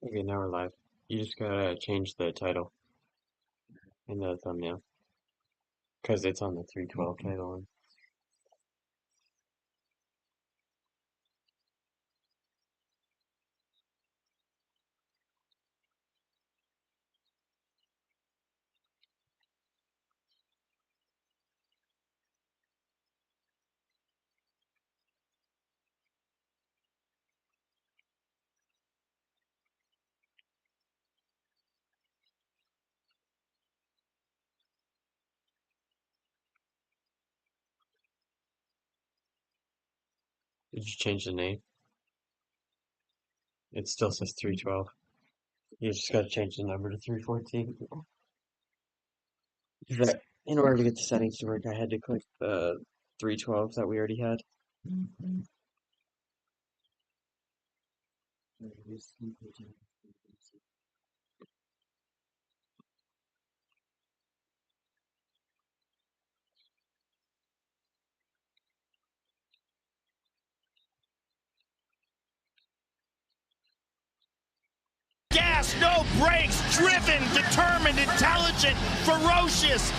Okay, now we're live. You just gotta change the title in the thumbnail because it's on the 312 title. Did you change the name? It still says 312. You just gotta change the number to 314. But in order to get the settings to work, I had to click the 312 that we already had. Gas, no brakes, driven, determined, intelligent, ferocious,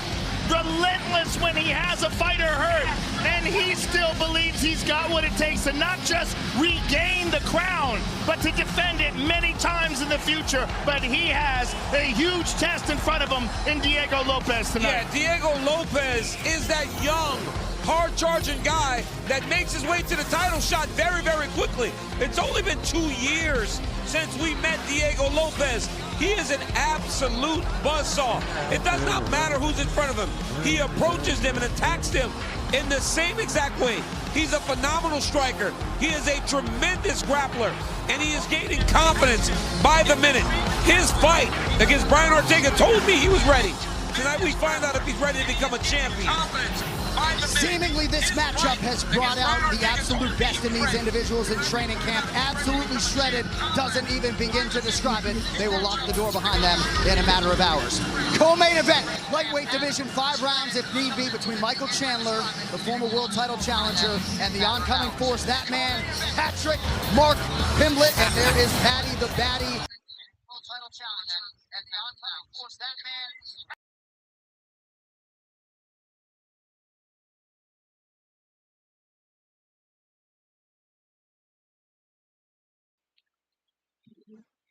relentless when he has a fighter hurt, and he still believes he's got what it takes to not just regain the crown, but to defend it many times in the future. But he has a huge test in front of him in Diego Lopez tonight. Yeah, Diego Lopez is that young, hard-charging guy that makes his way to the title shot very, very quickly. It's only been 2 years since we met Diego Lopez. He is an absolute buzzsaw. It does not matter who's in front of him. He approaches them and attacks them in the same exact way. He's a phenomenal striker. He is a tremendous grappler, and he is gaining confidence by the minute. His fight against Brian Ortega told me he was ready. Tonight we find out if he's ready to become a champion. Seemingly this matchup has brought out the absolute best in these individuals in training camp. Absolutely shredded, doesn't even begin to describe it. They will lock the door behind them in a matter of hours. Co-main event, lightweight division, 5 rounds if need be, between Michael Chandler, the former world title challenger, and the oncoming force, that man, Patrick Mark Pimblett. And there is Patty the Batty, world title challenger, and the oncoming force, that man.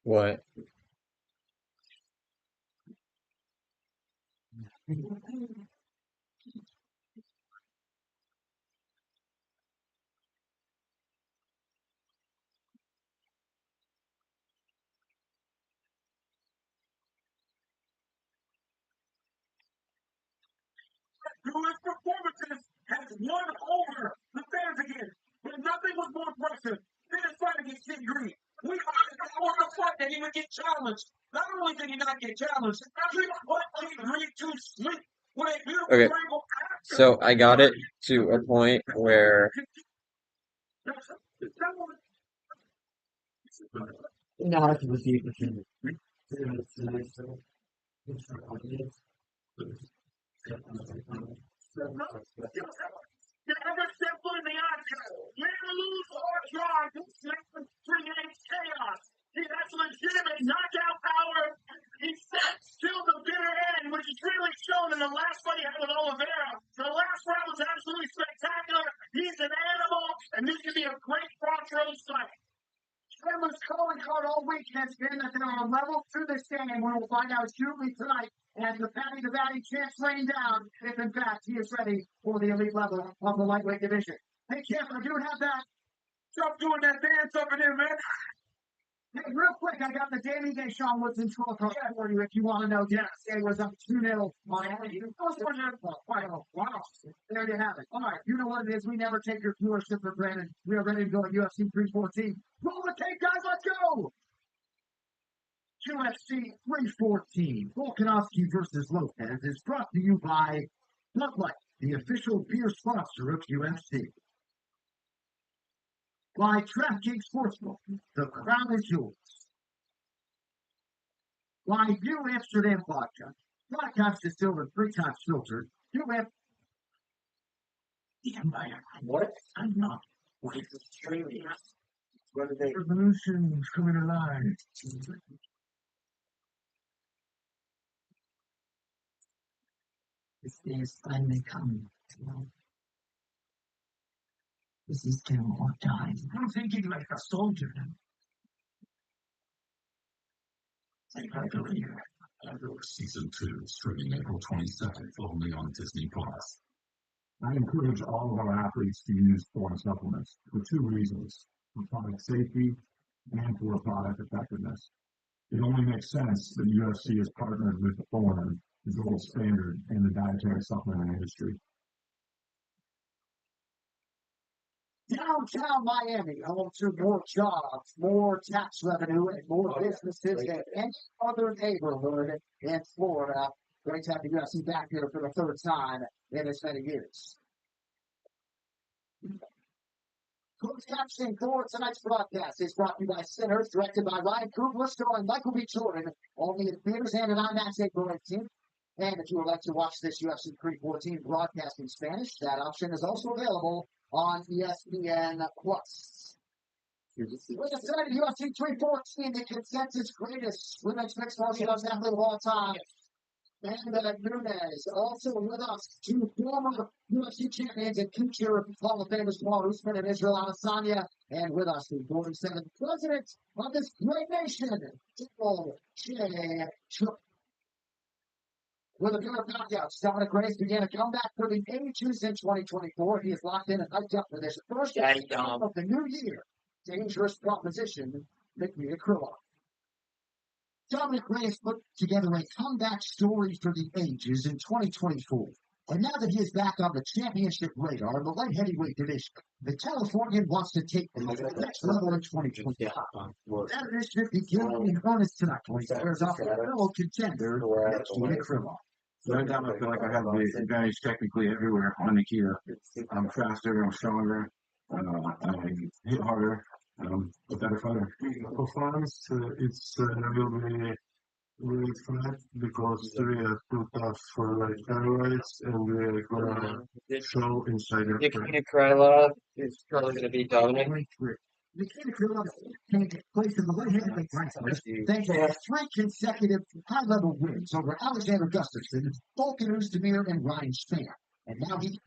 What? Through his performances, has won over the fans again. But nothing was more impressive than his fight against King Green. We thought that was the fight that he would get challenged. Not only did he not get challenged, he put King Green to sleep with a beautiful Okay, triangle after. so I got it to a point where now I can receive the Never step foot in the octagon. Win or lose or draw, this man creates chaos. He has legitimate knockout power. He steps till the bitter end, which is really shown in the last fight he had with Oliveira. The last round was absolutely spectacular. He's an animal, and this could be a great crossroads fight. Chandler's calling card all week has been that there are levels to this game. We will find out shortly tonight as the Patty the Batty chance rain down, if in fact he is ready for the elite level of the lightweight division. Hey, Champ, I do have that. Stop doing that dance up in here, man. Hey, real quick, I got the Danny Deshaun Woodson scorecard for you if you want to know. Yes, it was up 2-0 Miami. Wow. There you have it. All right, you know what it is. We never take your viewership for granted. We are ready to go at UFC 314. Roll the tape, guys. Let's go. UFC 314, Volkanovski versus Lopez is brought to you by Bud Light, the official beer sponsor of UFC. By DraftKings Sportsbook, the crown is yours. By New Amsterdam Vodka, 5 times distilled and 3 times filtered. New Amsterdam. What? I'm not. What is Australia? Revolution's coming alive. This day is finally come. This is kill or die. I'm thinking like a soldier. Season 2, streaming April 22nd, only on Disney Plus. I encourage all of our athletes to use foreign supplements for two reasons: for product safety and for product effectiveness. It only makes sense that UFC is partnered with Foreign, the gold standard in the dietary supplement industry. Downtown Miami, home to more jobs, more tax revenue, and more businesses than any other neighborhood in Florida. Great to have the UFC back here for the third time in as many years. Closed captioning for tonight's broadcast is brought to you by Sinners, directed by Ryan Coogler, starring Michael B. Jordan, only in theaters and in IMAX April 18th. And if you would like to watch this UFC 314 broadcast in Spanish, that option is also available on ESPN Plus. With the tonight UFC 314, the consensus greatest women's mixed martial arts athlete of all time, Amanda Nunes. Also with us, two former UFC champions and future Hall of Famers, Paul Usman and Israel Adesanya. And with us, the 47th president of this great nation, Triple J. With a pair of knockouts, Dominic Reyes began a comeback for the ages in 2024. He is locked in and hyped up for this first game of the new year. Dangerous proposition, Nikita Krylov. Dominic Reyes put together a comeback story for the ages in 2024. And now that he is back on the championship radar in the light heavyweight division, the Californian wants to take things to the next level in 2025. That initiative began in earnest tonight when he squares off with fellow contender Nikita Krylov. Right now, I feel like I have the advantage technically everywhere on Nikita. I'm faster, I'm stronger, I hit harder, a better fighter. Performance, it's really flat because we are too tough for like heavyweights and we're gonna show inside your Nikita Krylov is probably going to be Dominic. Nikita Krylov came to place in the light heavyweight rankings thanks to 3 consecutive high-level wins over Alexander Gustafsson, Volkan Oezdemir, and Ryan Spann. And now he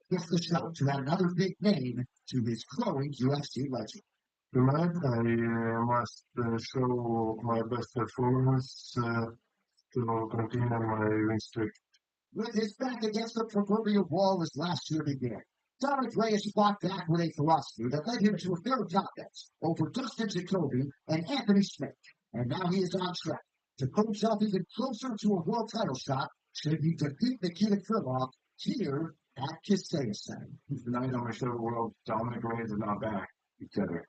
gets the shot to add another big name to his growing UFC legend. Tonight, I must show my best performance to continue my win streak. With his back against the proverbial wall as last year began, Dominic Reyes fought back with a philosophy that led him to a pair of knockouts over Dustin Jacoby and Anthony Smith. And now he is on track to put himself even closer to a world title shot should he defeat Nikita Krylov here at Kaseya Center. Tonight, I'm going to show the world Dominic Reyes is not back each other.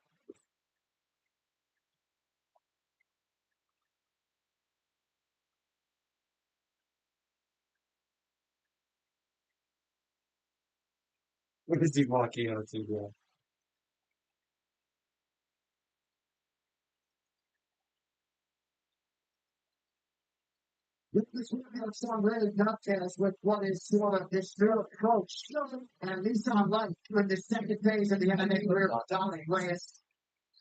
What is he walking out to, bro? With this workout song really dovetails with what is sort of his new approach, and at least on life in the second phase of the MMA career of Dominic Reyes.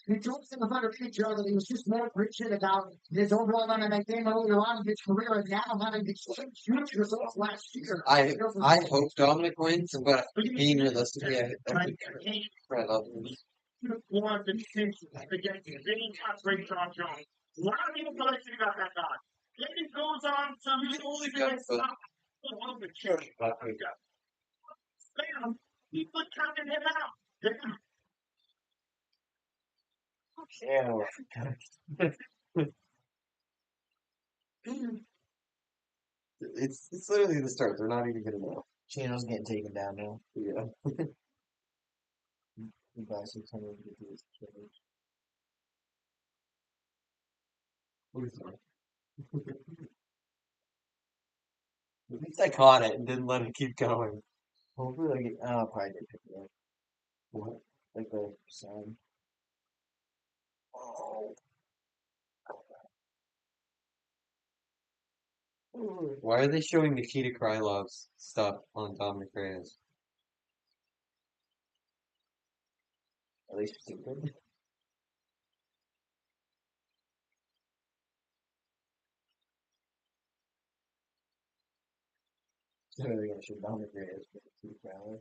He told him about each other that he was just more appreciative about his overall MMA game earlier on in his career, and now having these huge results last year. I hope Dominic wins, but being realistic, I think Krylov wins. One of the distinctions against any great John Jones. A lot of people don't think about that guy. Then he goes on to He's only good, but one of the church. Bam! People counting him out. yeah. It's literally the start. They're not even gonna know. Channel's getting taken down now. Yeah. You buy 600 to do this channel. What is that? At least I caught it and didn't let it keep going. Hopefully, I get. I'll probably get picked up. What? Like the sound. Oh. Why are they showing Nikita Krylov's stuff on Dominic Reyes? At least stupid. So they're gonna shoot down the Graves with the 2 power.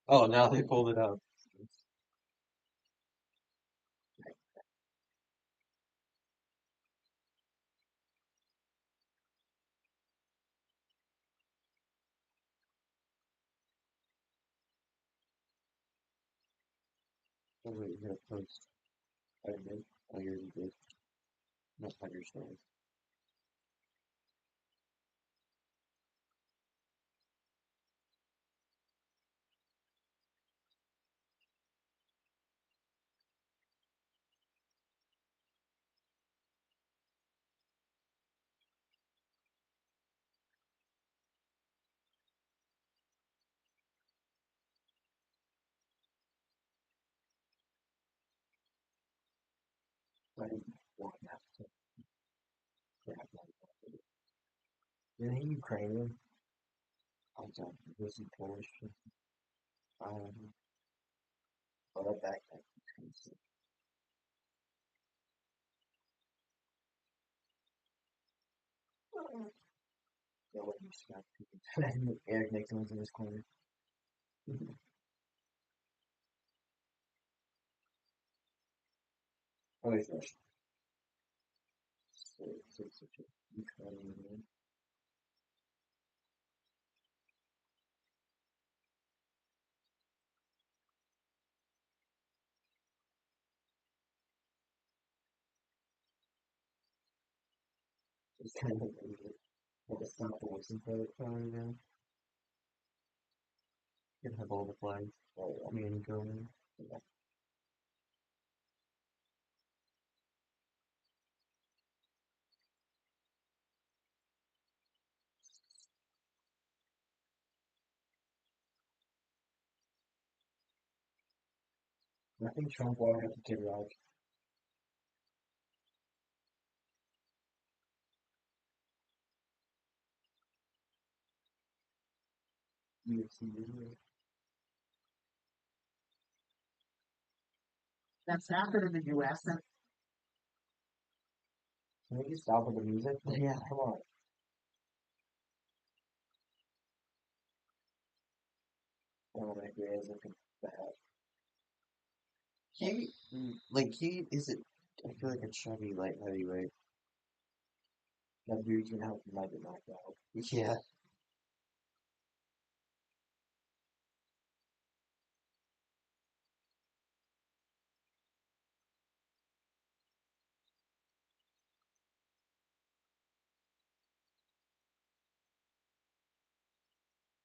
Oh, now they pulled it up. Oh, wait, you gotta post. I did. Oh, you already did. Not on your story. I didn't want that to crap like that. Isn't he Ukrainian? I don't know. Was he Polish? Um, but that backpack is kind of sick. Yeah, what you smack people. Eric Nixon's in his corner. Oh, he's Russian. So such a Ukrainian man. It's kind of like a stop the Wilson credit card now. You can have all the flags. Oh, I mean, go in. yeah. I think Trump will have to get out. UFC video. That's happened in the U.S. Can we just stop with the music? Yeah, come on. Oh my god, is looking bad. He is it? I feel like a chubby light heavyweight. That dude's gonna help him might get knocked out. Yeah.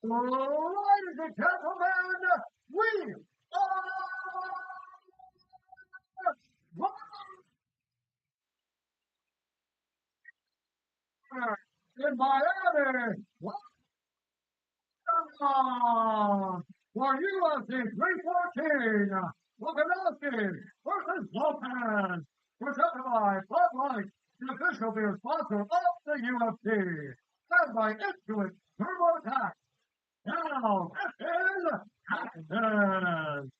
Ladies and gentlemen, we are in Miami. For UFC 314, Volkanovski versus Lopez. Presented by Bud Light, the official beer sponsor of the UFC. And by Intuit TurboTax. Now, this is Action. And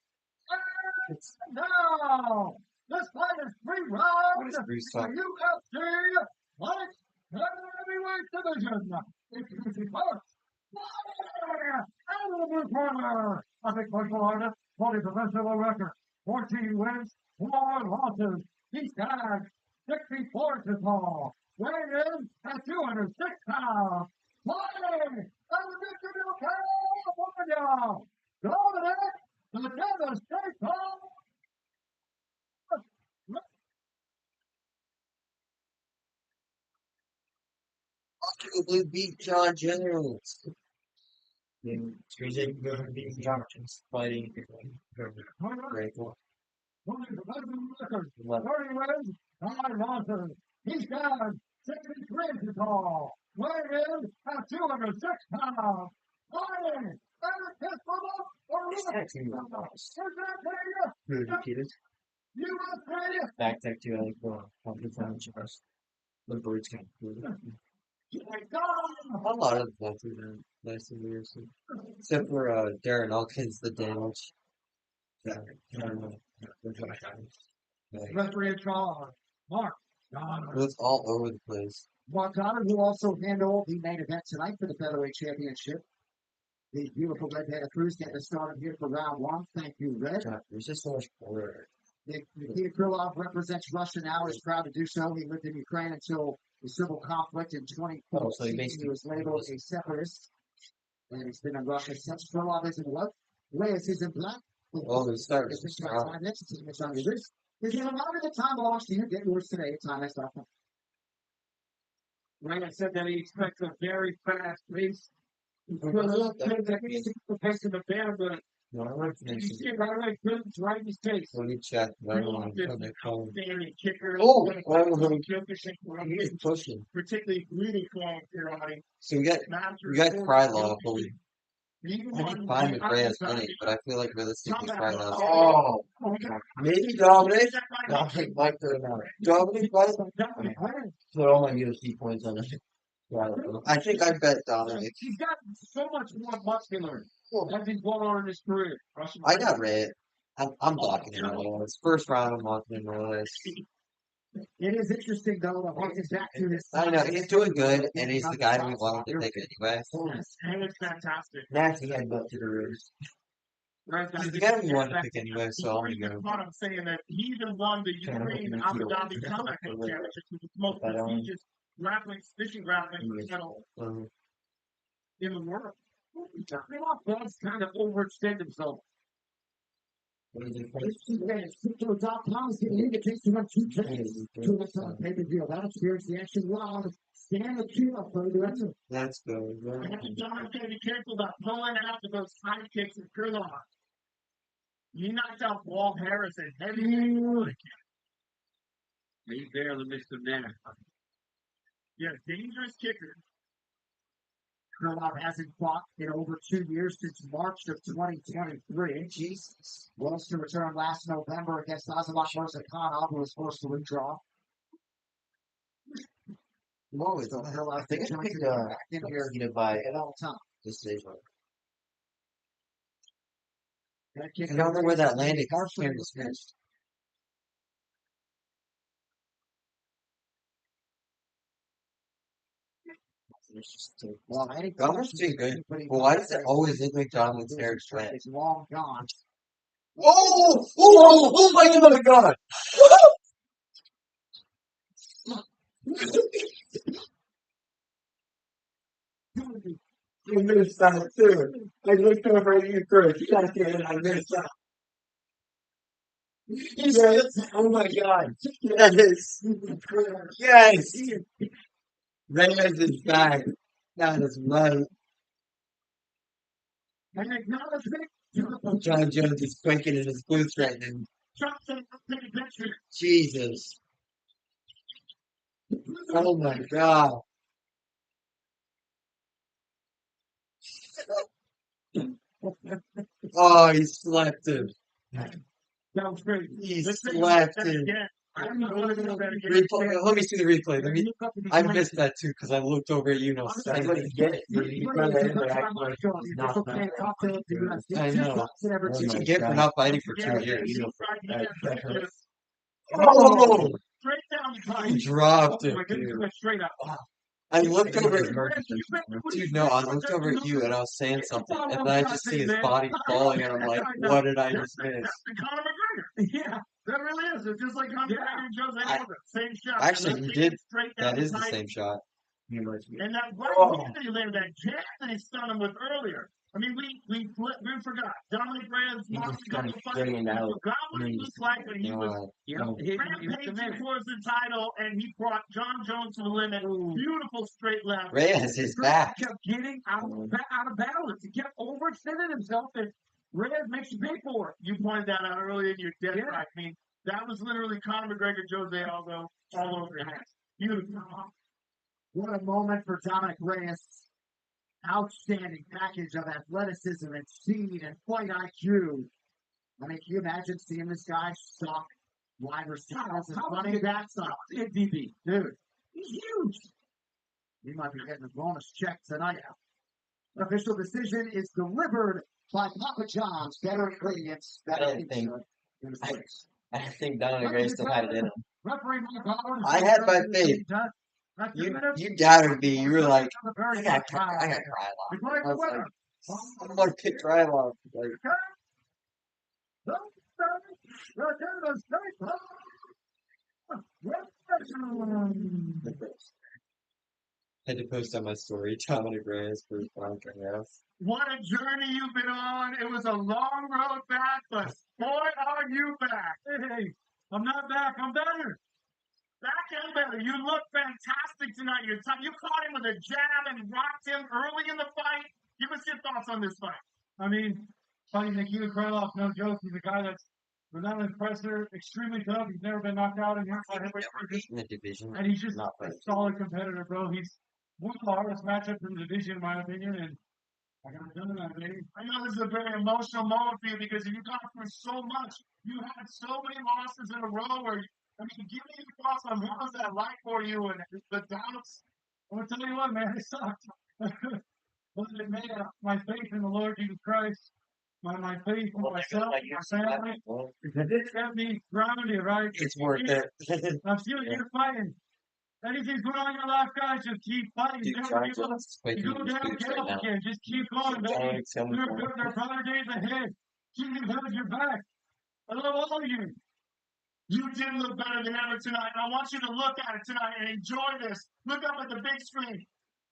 now, this fight is 3 What rounds is in Bruce the talking? UFC Light Heavyweight Division. Introducing first, out of the blue corner, a big martial artist, holding professional record, 14 wins, 4 losses. He stands 6 feet 4 inches tall, weighing in at 206 pounds. Fighting out of the District of California, dominant the devastation. Arguably beat John Jones. Screen going to be Johnson. Fighting. Great. Holding professional record, Love 30 wins, 9 losses. He stands 63 inches tall, weighing in at 206 pounds. Fighting and a kiss from up or This tag team is nice. USA Repeated. Back tech too, I like the franchise. The birds kind of cool. A lot of the matches are nice in the UFC. Except for Darren Elkins, the damage. Yeah, I don't know. Referee and draw. Mark. It was all over the place. Mark Goddard, who also handled the main event tonight for the Featherweight Championship. The beautiful red-headed Cruz getting us started here for round one. Thank you, Red. There's just so much horror. Nikita Krylov represents Russia now. Is proud to do so. He lived in Ukraine until the civil conflict in 2014. He was labeled a separatist. And he's been in Russia since. Krylov is in what? Reyes is in black. Oh, he started. Next team is on your list. If you have a lot of the time lost, you get yours today at timex.com. Reyes said that he expects a very fast pace. The pace of the band, but you see it right away. It's right in his face. When you check, Outstanding kicker. Oh, He's pushing. particularly greedy for Pirati. So we got Krylov, but I didn't find with Reyes in it, but I feel like realistically Krylov. Oh, maybe Dominic. Dominic might throw it out. Dominic might. Put all my UFC points on it. I think I bet Dominic. He's got so much more muscular as he's going on in his career. I got Red. I'm blocking him Reyes. First round, I'm blocking him Reyes. It is interesting, though, to harken back to this. I know, he's doing good, and he's the guy we wanted to take anyway. And it's fantastic. Nasty headbutt to the ribs. He's the guy we wanted to pick anyway, so I'm going to go. I'm saying that he even won the Ukraine Abu Dhabi Combat Championship, which is the most prestigious fishing grappling title in the world. That's kind of overextend himself. Crypto.com is giving indications to have 2 tickets to the pay-per-view. That experience the action live. Stand the queue up for the director. That's good. John's got to be careful about pulling out of those high kicks and Krylov. He knocked out Walt Harris and heavy. He barely missed him there. Yeah, dangerous kicker. Krylov hasn't fought in over 2 years since March of 2023. Jesus. Was to return last November against Azamat Murzakanov, who was forced to withdraw. Whoa, I think I picked here by decision. I don't know where that landed. Came dismissed. Dominic's doing good. Well, why does it always look like Dominic's hair is red? It's long gone. Oh my god! I missed that too. I looked over at you for a second and I missed that. Yes! Oh my god! Yes! Yes! Reyes is back. That is right. And acknowledgement. John Jones is quaking in his boots right now. Jesus. Oh my god. Oh, he slept him. That was great. He slept him. Replay. Let me see the replay. I missed that too because I looked over at you and I was like, I know. What you get for not fighting for 2 years. Oh! He dropped it, dude. I looked over at dude, no, I looked over at you and I was saying something, and then I just see his body falling, and I'm like, what did I just miss? Conor McGregor. Yeah, that really is. It's just like Conor McGregor and Jose Aldo. Same shot. Actually, you did. That is the same shot. And that right hand that he landed, that jab that he stunned him with earlier. I mean, we forgot. Dominic Reyes lost a couple of fights. He forgot what he looked like when he was rampaging towards the title, and he brought John Jones to the limit. Beautiful straight left. Reyes is back. Kept getting out of balance. He kept overextending himself, and Reyes makes you pay for it. You pointed that out earlier in your death right. I mean, that was literally Conor McGregor, Jose Aldo, all over your hands. Beautiful. What a moment for Dominic Reyes. Outstanding package of athleticism and speed and fight IQ. I mean, can you imagine seeing this guy stalk wide receivers and running back style? DB, dude, he's huge. He might be getting a bonus check tonight. Official decision is delivered by Papa John's. Better ingredients, better things. I think Dominic Reyes still had it in him. Referee Mike Howard. I had my faith. You doubted me. You were like, I got Krylov. I was like, I'm gonna pick Krylov. Like, had to post on my story, Dominic Reyes for podcast. What a journey you've been on. It was a long road back, but boy, are you back. Hey, I'm not back. I'm better. Back and better. You look fantastic tonight. You caught him with a jab and rocked him early in the fight. Give us your thoughts on this fight. I mean, fighting Nikita Krylov, no joke. He's a guy that's relentless presser, extremely tough. He's never been knocked out in In the division. and he's just a solid competitor, bro. He's one of the hardest matchups in the division, in my opinion, and I got done that, baby. I know this is a very emotional moment for you because you got through so much. You had so many losses in a row where, I mean, give me your thoughts on what was that like for you and the doubts. I'm going to tell you what, man, it sucked. But it made my faith in the Lord Jesus Christ, my faith in myself, my family, it kept me grounded, right? It's worth it. I'm still here fighting. Anything's going on in your life, guys, just keep fighting. Dude, Never try give to up. wait You till go you down, speak get right up now. again. Just keep going, baby. There are brighter days ahead. Keep having your back. I love all of you. You did look better than ever tonight, and I want you to look at it tonight and enjoy this. Look up at the big screen.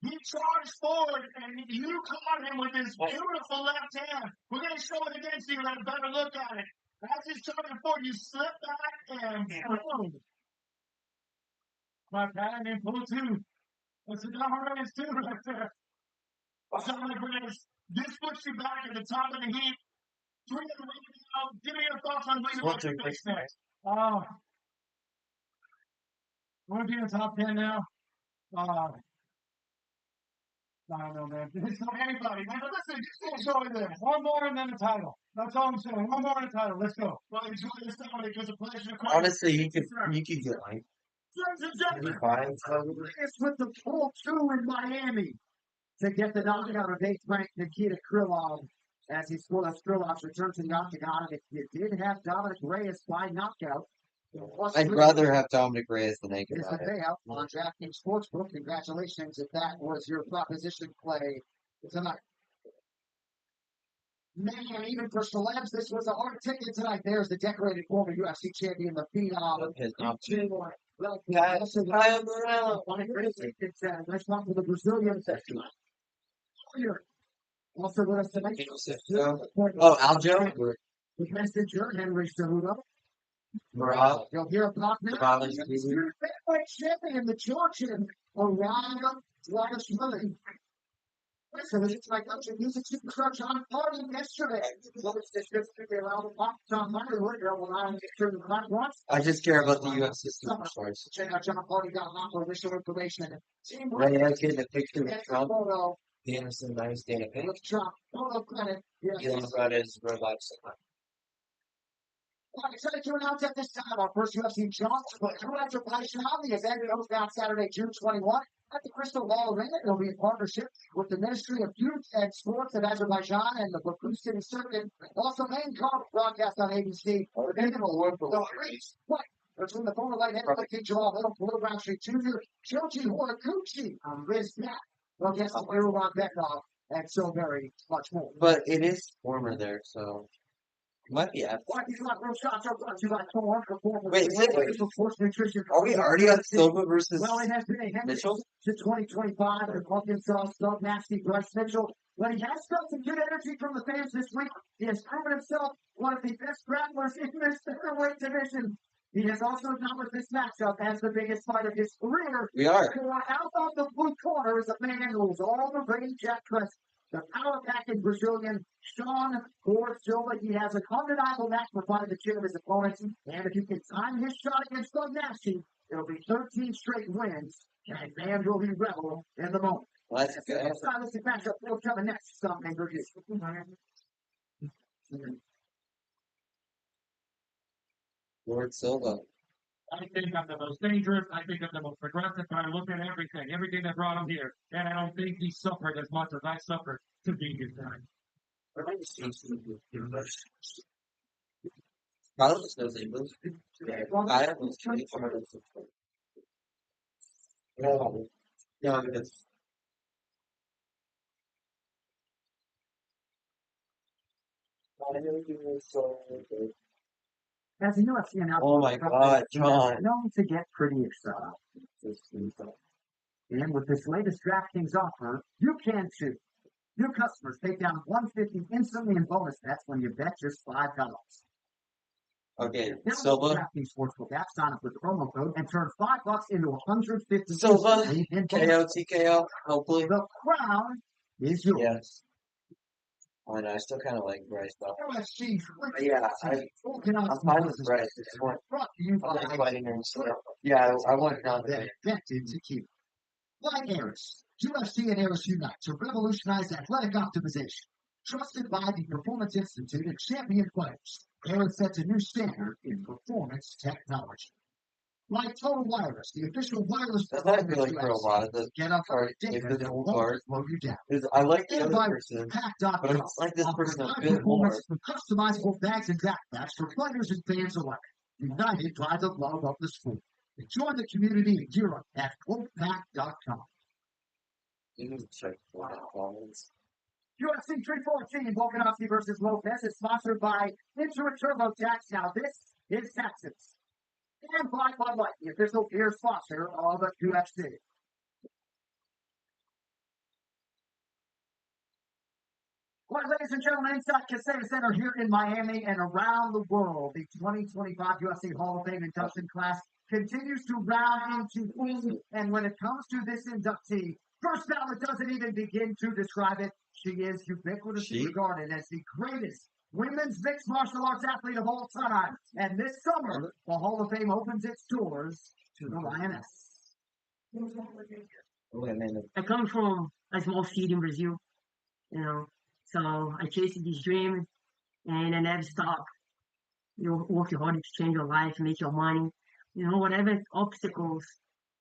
He charged forward, and you caught him with his beautiful left hand. We're going to show it again so you have a better look at it. As he's charging forward, you slip back and boom. My pattern in pull two. That's a Dominic Reyes too right there. Dominic Reyes, this puts you back at the top of the heap. 3 in a row now. Give me your thoughts on who you want to face next. I want to be in the top 10 now. I don't know, man. It's not anybody. Man, but listen, just enjoy this. One more and then the title. That's all I'm saying. One more and the title. Let's go. Well, enjoy this, Dominic. It was a pleasure. Honestly, you could get like Friends and gentlemen, 5 probably. It's with the pull two in Miami to get the knockout of eighth-ranked Nikita Krylov as he scored as Krylov's return to the octagon. And if you did have Dominic Reyes by knockout, I'd rather have Dominic Reyes than Anchor is the payout on DraftKings Sportsbook. Congratulations if that was your proposition play tonight. Man, even for celebs, this was a hard ticket tonight. There's the decorated former UFC champion, the Phenom. Nice one for the Brazilian. Also with us tonight. Oh, Aljo? The messenger, Henry Cejudo. Marab? You'll hear about now. Your favorite champion, the Georgian, Orion Dwagashvili. So it's like music superstar John Party yesterday. I just care about the UFC superstars. Check out JohnParty.com for additional information. Right, I was getting a picture with Trump. Anderson, nice day. Trump. Photo credit. Elon got his robots. Excited to announce at this time our first UFC Johnson, but who has a passion on the event goes down Saturday, June 21 at the Crystal Ball Arena. It'll be in partnership with the Ministry of Youth and Sports of Azerbaijan and the Baku City Circuit. Also, main card broadcast on ABC. Between the former light heavyweight King Jamal Little, Little Roundtree Jr., Shoji Horiguchi, Riz Matt, broadcast on Irulan Bekov, and so very much more. But it is former there, so it might be after. Wait, is it? Are we already on Silva versus Well, it has been a heavy Mitchell? to 2025 and Arkansas sub nasty Bryce Mitchell. But he has got some good energy from the fans this week. He has proven himself one of the best grapplers in this featherweight division. He has also acknowledged this matchup as the biggest fight of his career. We are. Out of the blue corner is a man who is all the rage Jack Chris. The power packing Brazilian Sean Ford Silva. He has an undeniable match for finding the chin of his opponents. And if he can time his shot against Doug Nasty, it'll be 13 straight wins. And man will be rebel in the moment. Well, that's good. A stylistic matchup will come next. Something for you. Lord Silva. I think I'm the most dangerous. I think I'm the most progressive. But I look at everything that brought him here. And I don't think he suffered as much as I suffered to be his time. Kyle just knows English. I have those 2400. No, no, it's, As a UFC announcer, oh my God, John. known to get pretty excited. And with this latest DraftKings offer, you can too. New customers take down $150 instantly in bonus bets when you bet just $5. Okay, Download the Silva. DraftKings Sportsbook app, sign up with the promo code, and turn $5 into $150 Silva. instantly in KO, bonus. TKO, hopefully. The crown is yours. Yes. I know, I still kind of like Bryce though. UFC Yeah, I'm fine with Bryce. I just want brought to you I'm by fighting him. So, yeah, I want John to that win. invented to keep. Like Harris, UFC and Harris unite to revolutionize athletic optimization. Trusted by the Performance Institute and champion players, Harris sets a new standard in performance technology. Like Total Wireless, the official wireless That's how I provider feel of like for a UFC, lot of the get up card, data like the that full won't card. slow you down. Is I like the And other by person, Pack.com, but I just like this person a bit more. with customizable bags and backpacks for players and fans alike. United by the love of the sport. Join the community in Europe at quotepack.com. You can check for the comments. UFC 314, Volkanovski versus Lopez is sponsored by Intuit TurboTax. Now this is Texas. And by Bud Light, the official beer sponsor of the UFC. Well, ladies and gentlemen, inside Caseta Center here in Miami and around the world, the 2025 UFC Hall of Fame induction class continues to round into form. And when it comes to this inductee, first ballot doesn't even begin to describe it. She is ubiquitously regarded as the greatest women's mixed martial arts athlete of all time. And this summer, the Hall of Fame opens its doors to the Lioness. I come from a small city in Brazil, so I chased this dream and I never stop. Working hard to change your life, make your money, whatever obstacles,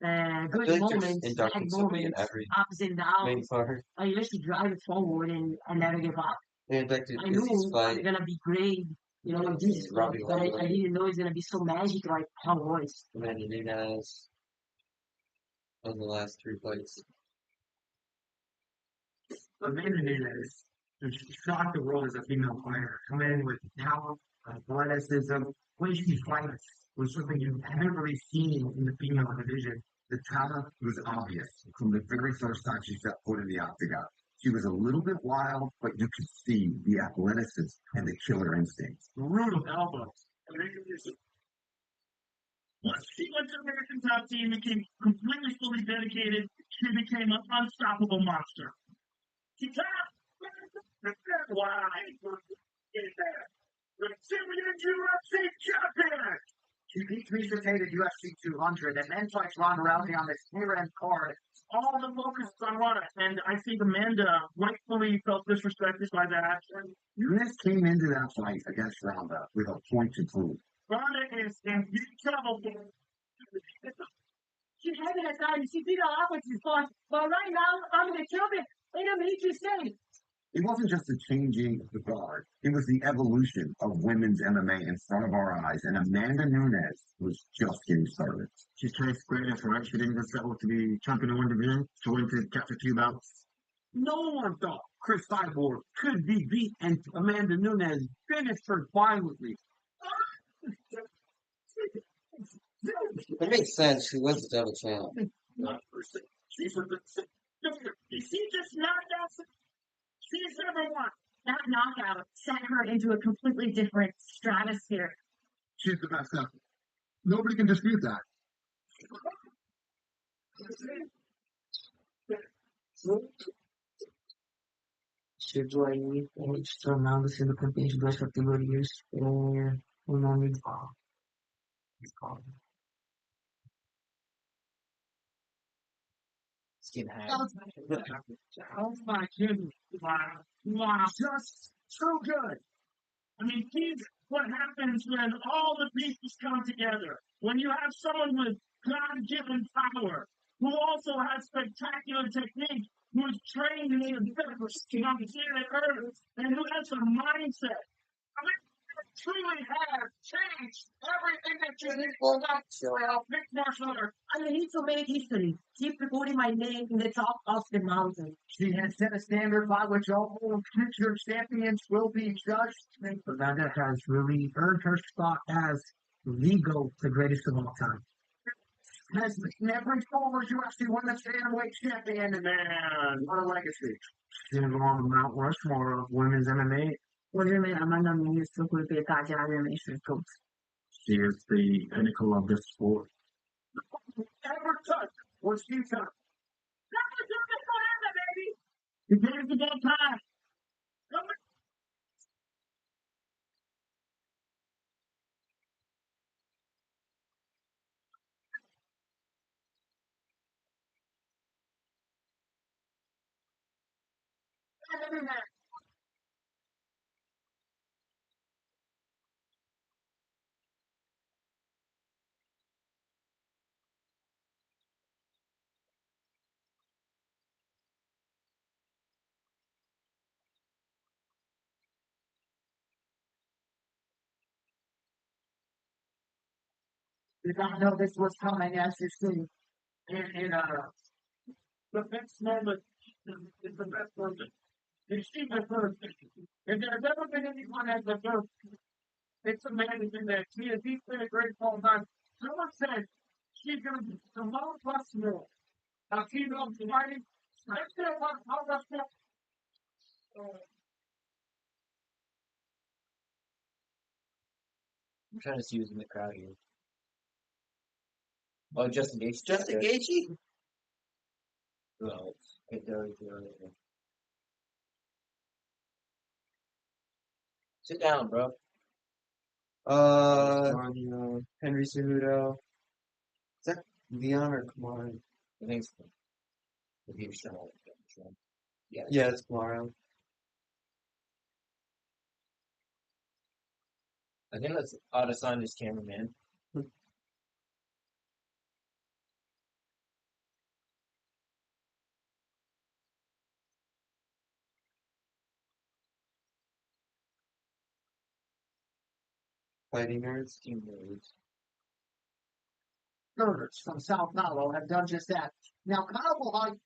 good moments, bad moments, ups and downs. I just drive it forward and I never give up. I knew I'm gonna be great, in this sport, but I didn't know it's gonna be so magic like how it was. Amanda Nunes on the last 3 fights. Amanda Nunes shocked the world as a female fighter. Come in with talent, athleticism, way she fights was something you've never really seen in the female division. The talent was obvious from the very first time she set foot in the octagon. She was a little bit wild, but you could see the athleticism and the killer instincts. Brutal elbows. Once she went to American Top Team, became completely fully dedicated, she became an unstoppable monster. She tapped. Why? Get there. Brazilian UFC champion. She beat Misha Tate at UFC 200 and then fights Ronda Rousey on this year-end card. All the focus is on Ronda, and I think Amanda rightfully felt disrespected by that. Nunes came into that fight against Ronda with a point to prove. Ronda is in big trouble. She hasn't had time. She did a lot with his boss, but right now I'm the champion. And I'm here to say. It wasn't just the changing of the guard. It was the evolution of women's MMA in front of our eyes, and Amanda Nunes was just getting started. She's trying to square this, right? She didn't just settle to be champion in one division. She went to capture 2 belts. No one thought Chris Cyborg could be beat, and Amanda Nunes finished her violently. It makes sense. She was the double champ. She just knocked out. She's number one. That knockout set her into a completely different stratosphere. She's the best ever. Nobody can dispute that. Chegou aí, se tornando sendo campeão de 2 categorias com o nome de Oh my goodness. Wow. Just so good. I mean, he's what happens when all the pieces come together. When you have someone with God-given power, who also has spectacular technique, who is trained in the on planet Earth, and who has a mindset. I mean, truly has changed everything that you did about mixed martial arts. I need to make history. Keep recording my name in the top of the mountain. She has set a standard by which all future champions will be judged. Amanda has really earned her spot as the GOAT, the greatest of all time. Has every former UFC women's bantamweight champion, and man, what a legacy. She's going to go on the Mount Rushmore of women's MMA. 我认为 Amanda Nunes 会被大家认为是 GOAT。 She is the pinnacle of this sport. Ever touch what she touched. That's what you're forever, baby. The greatest of all time. Did not know this was coming, as you see. The best moment is the best moment. And she's the first. If there's ever been anyone as the first, it's amazing that he's been a great all time. Someone said she's going to be the most possible. Now, she's on fighting. Let's get how that's I'm trying to see who's in the crowd here. Oh, Justin Gaethje. Justin Gaethje? Who else? Sit down, bro. Henry Cejudo. Is that Leon or Kamaru? I think it's yeah, it's Kamaru. I think that's Adesanya's cameraman. Fighting nerds, team nerds. Girders from Sao Paulo have done just that. Now, Kyle will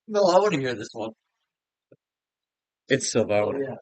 No, I want to hear this one. It's so violent. yeah.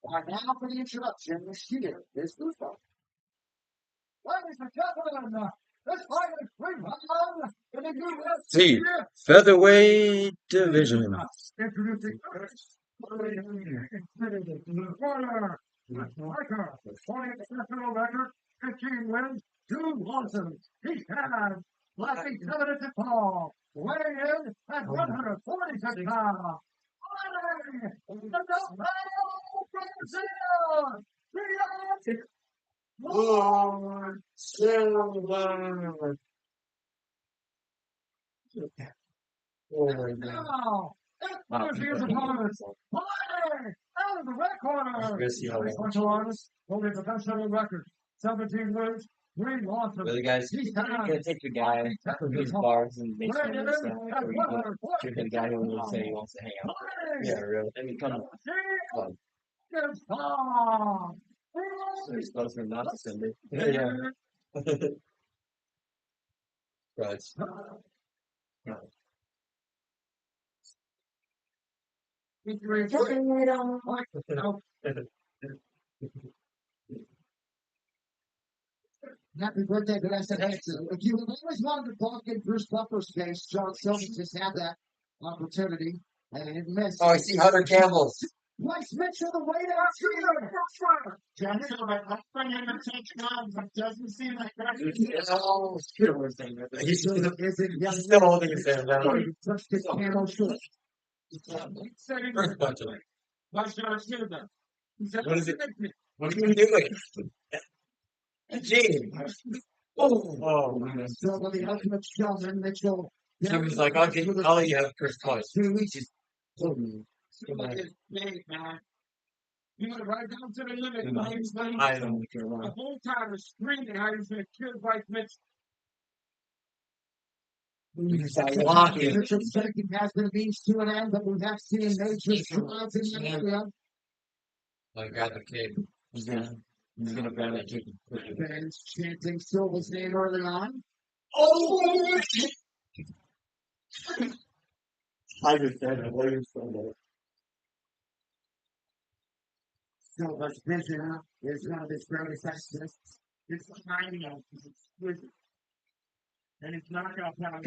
All right, now for the introduction, here is Goosebumps. Ladies and gentlemen, this fight is free in the UFC. Featherweight division. Introducing first, corner, striker, 20 national record, 15 wins, 2 losses. He has Lassie Covenant Paul, weighing in at 146 pounds. Lord Silver. Oh my God. Now, here's opponents. Play out of the red corner. Special artist holding the national record, 17 wins, 3 losses. Really, guys? You're gonna take the guy who goes bars and makes fun of stuff, or you gonna take the guy who will say he wants to hang out? Yeah, really. I mean, come on. So you're supposed to not to send it. Yeah. Right. Happy birthday to SNX. If you always wanted to walk in Bruce Buffer's face, John Silver just had that opportunity and it missed. Oh, I see Hunter Campbell's. Bryce Mitchell, the way to John Silver, I'm bringing him to take guns. It doesn't seem like Oh, he's still holding his hand down. touched his camo short. First bunch of it. Why should I do that? What is it? What are you doing? Gene. Oh, man. Silver, the ultimate showman, Mitchell. Somebody's like, I'll let you have first place. 2 weeks. Man. He went right down to the limit. I don't care why. The whole time was screaming how he was going to kill Bryce Mitchell. Mitchell's second has been reached to an end, but we have seen major strides in the area. I got the kid. He's gonna grab that chicken. Fans chanting Silver's name early on. Oh! I just said it. What are you saying? Silver's vision is one of his greatest assets. It's timing of it's exquisite. And it's knockout power.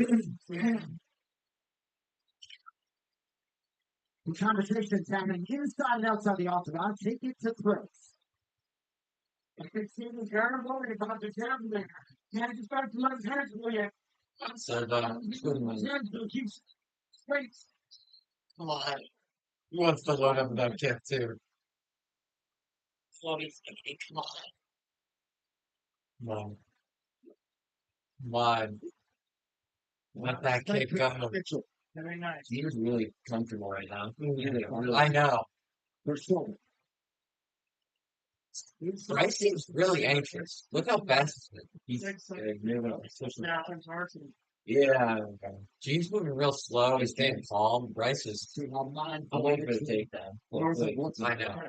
The conversation's happening inside and outside the octagon. Take it to throats. I can see the guy worried about the gambling. Can't just start to let his hands go yet. So, Keeps straight. come on. He wants to load up that kid, too. Come on. Come on. Let that kid go. Very nice. He was really comfortable right now. I know. For sure. Bryce seems really anxious. Look how fast he's moving. Yeah. Gene's moving real slow. He's staying calm. Bryce is. I'm waiting for the takedown. I know.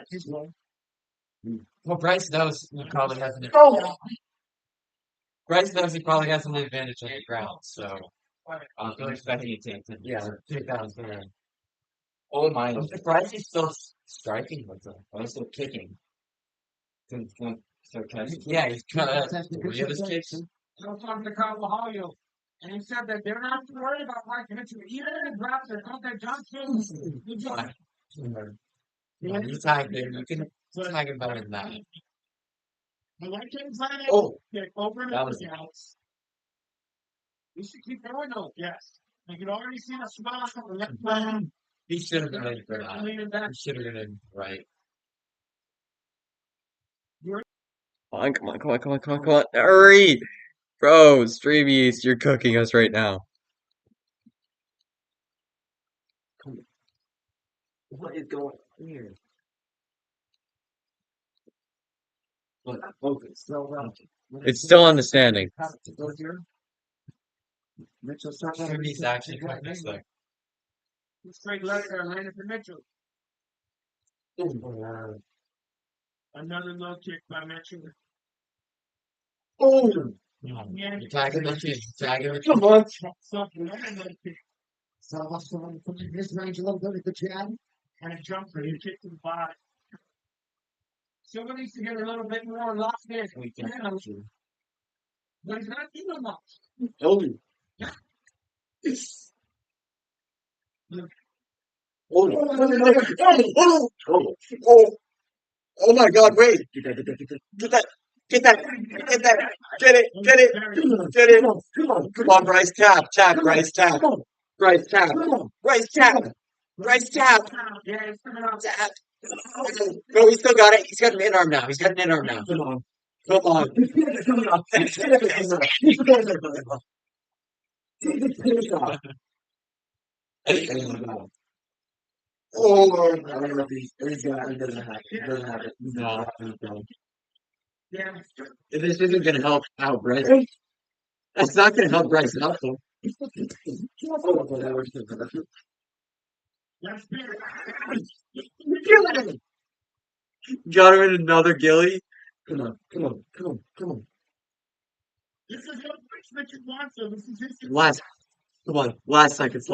Well, Bryce knows he probably has an advantage. Bryce knows he probably has an advantage on the ground, so I'm expecting a takedown. Yeah, takedown's there. Oh my! I'm surprised he's still striking with them. I'm still kicking. Yeah, he's cut 3 of his kicks. I was talking to Carvalho, and he said that they're not too worried about Mike Mitchell. Even in the draft, they're not that Johnson. You tagged him. You can tag him better than that. Oh, over that was else. You should keep going though. Yes. You can already see the smile from the left leg. He should have been ready for that. He should have been in right. Come on. Hurry! Bro, Stream East, you're cooking us right now. What is going on here? Focus. It's still on the standing. He's actually cooking this thing. Straight leg there, landed for Mitchell. Another low kick by Mitchell. Oh! You're tagging the kid. Tagging the kid. Come on. So from his range a little bit at the jab. And a jump for you kick to the body. Someone needs to get a little bit more locked in. But he's not doing much. Oh. Oh my God, wait. Get that. Get that. Get that. Get it. Get it. Get it. Come on, Bryce. Tap. Bryce. Tap. Bryce. Tap. Bryce. Tap. Bryce. Tap. Tap. No, he still got it. He's got an in arm now. Come on. Come on. Oh, he doesn't have it. No. This isn't going to help out Bryce. That's not going to help Bryce out, though. Got him in another gilly. Come on. This is what Richmond wants, so this is his. Last seconds.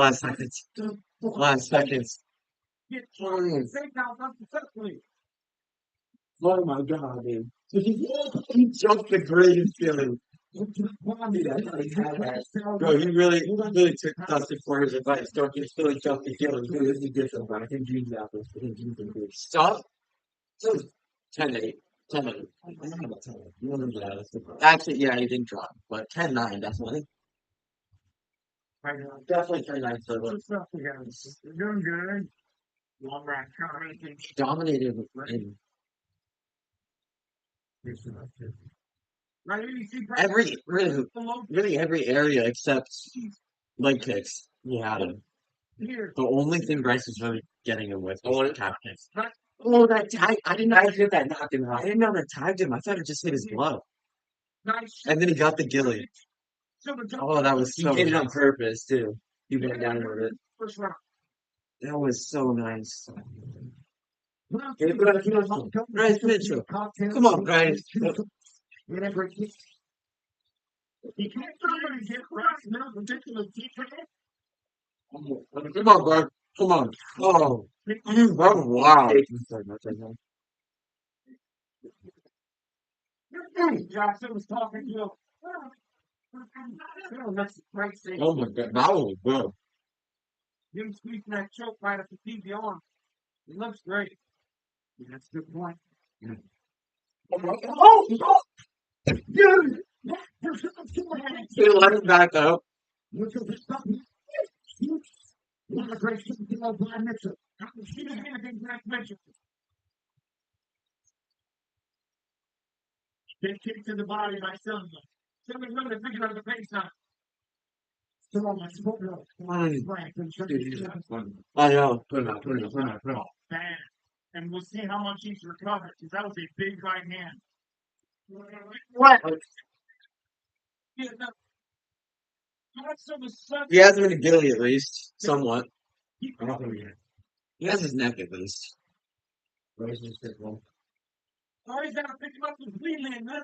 Oh my God, dude. He jumped the greatest feeling. Bro, he really took Dustin for his advice. Don't just really jump the feeling. This is different, but I think Gene's out this. Stop. 10-8. 10-8. Actually, yeah, he didn't drop, but 10-9, definitely. Definitely 10-9 solo. You're doing good. Long back, Dominated in really every area except leg kicks. He had him. The only thing Bryce was really getting him with was the calf kicks. Oh, that tag! I didn't know that knocked him out. I didn't know that tagged him. I thought it just hit his glove. And then he got the gilly. Oh, that was so. He did it on purpose too. He went down with it. That was so nice. Bryce Mitchell. Come on, Bryce. He can't come and get Bryce now ridiculous defense. Come on, bro. Come on. Oh, wow. Jackson was talking to him. Oh my God, that was good. Him squeezing that choke right at the TV arm. It looks great. That's a good point. He let him back up. Big kick to the body by Silva. Silva's going to figure out the pace now. I know. Put him out. And we'll see how much he's recovered, because that was a big right hand. What? He has him in a gilly at least, somewhat. He has his neck at least. Oh, he's got to pick him up with Wheelie and then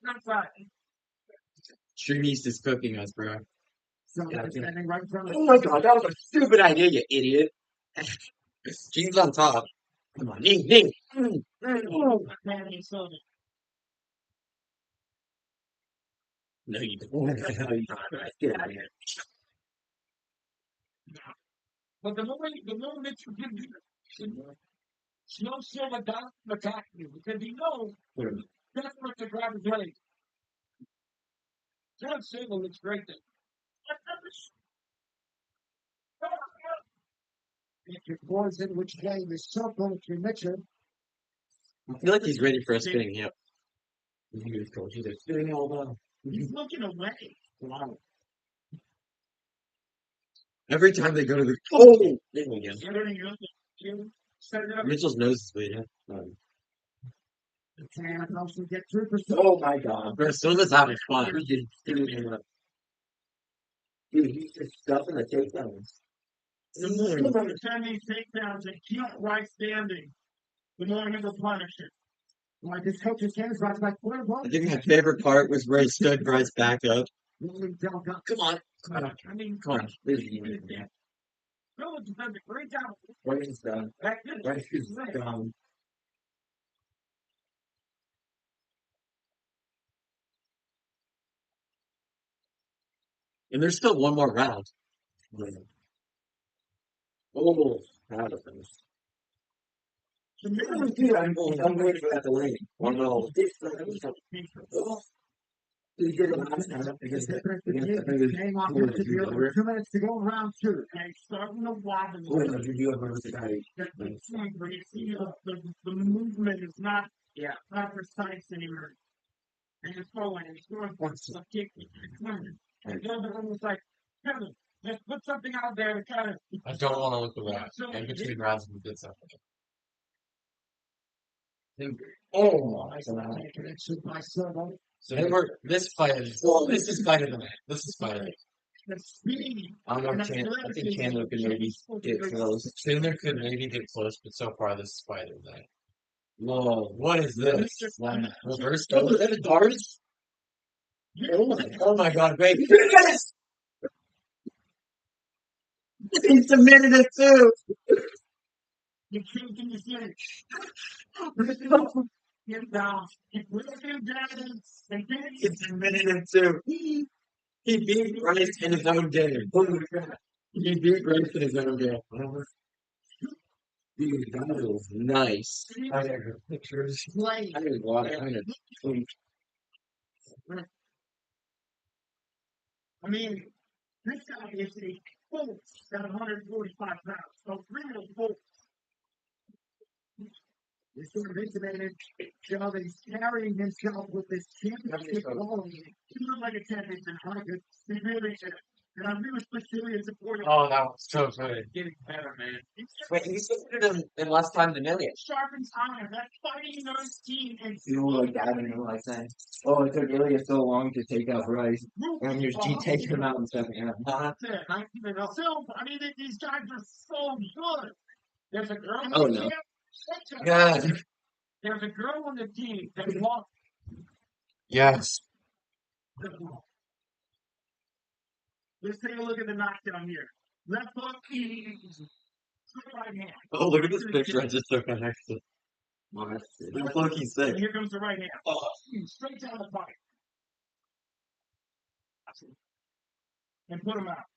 not side. Stream East is cooking us, bro. Standing right in front of Oh my God, that was a stupid idea, you idiot. Gene's on top. Come on, knee. No, you don't. Get out of here. But the moment you can do it, slow Silva down to attack you, because he knows that's what to grab his leg. John Silva looks great there. If your boys in which game is so good to Mitchell. I feel like he's ready for a spinning hip. He's spinning all down. He's looking away. Wow. Every time they go to the Mitchell's nose is bleeding. Can also get through. Oh my God. Silva's having fun. Dude, he's just stuffing the takedowns. Defend these takedowns and keep right standing. The more he will punish it. Like his coach's hands right back. I think my favorite part was where he stood Bryce back up. Come on. I mean, Come on. Silva defends a great job. Bryce is done. Bryce is done. And there's still one more round. Oh, proud of him. I'm waiting for that to win. 1-0. He did it last time against Came off the field with 2 minutes to go in round 2. And starting to wobble. Did you ever with the guy? Where you see the movement is not precise anymore. And it's going, and it's going for some kick. And the other one was like, Kevin, just put something out there to kind of. I don't want to look around. In between rounds, we did something. Oh my god. So they were this fight is fight of the night. This is fight of the night. The speed. I think Chandler could maybe get close. Chandler could maybe get close, but so far this is fight of the night. Whoa, what is this? Reverse go? Is that a darts? Oh my god, wait. Yes! He submitted it too! You can't get this in. Get down. Get down. He submitted it too. He beat Bryce in his own game. He beat Bryce in his own game. Dude, that was nice. I got pictures. I didn't watch it. I mean, this guy is a Bolt at 145 pounds. So real Bolt. This sort of intimated Joe that he's carrying himself with this championship quality. He looked like a championship. He really did. And I really specifically support him. Oh, that was so good. Getting better, man. Wait, he submitted him in less time than Ilya. Sharpens iron. That fighting those team and You know, like that, and like saying, oh, it took Ilya so long to take out Bryce. And here's G taking him out in the second half. That's it. So, I mean, these guys are so good. There's a girl on Oh, the no. team. God. There's a girl on the team that walks. Yes. Let's take a look at the knockdown here. Left hook, right hand. Oh, look at this picture I just took on accident. That's looking sick. And here comes the right hand. Oh, straight down the body. And put him out.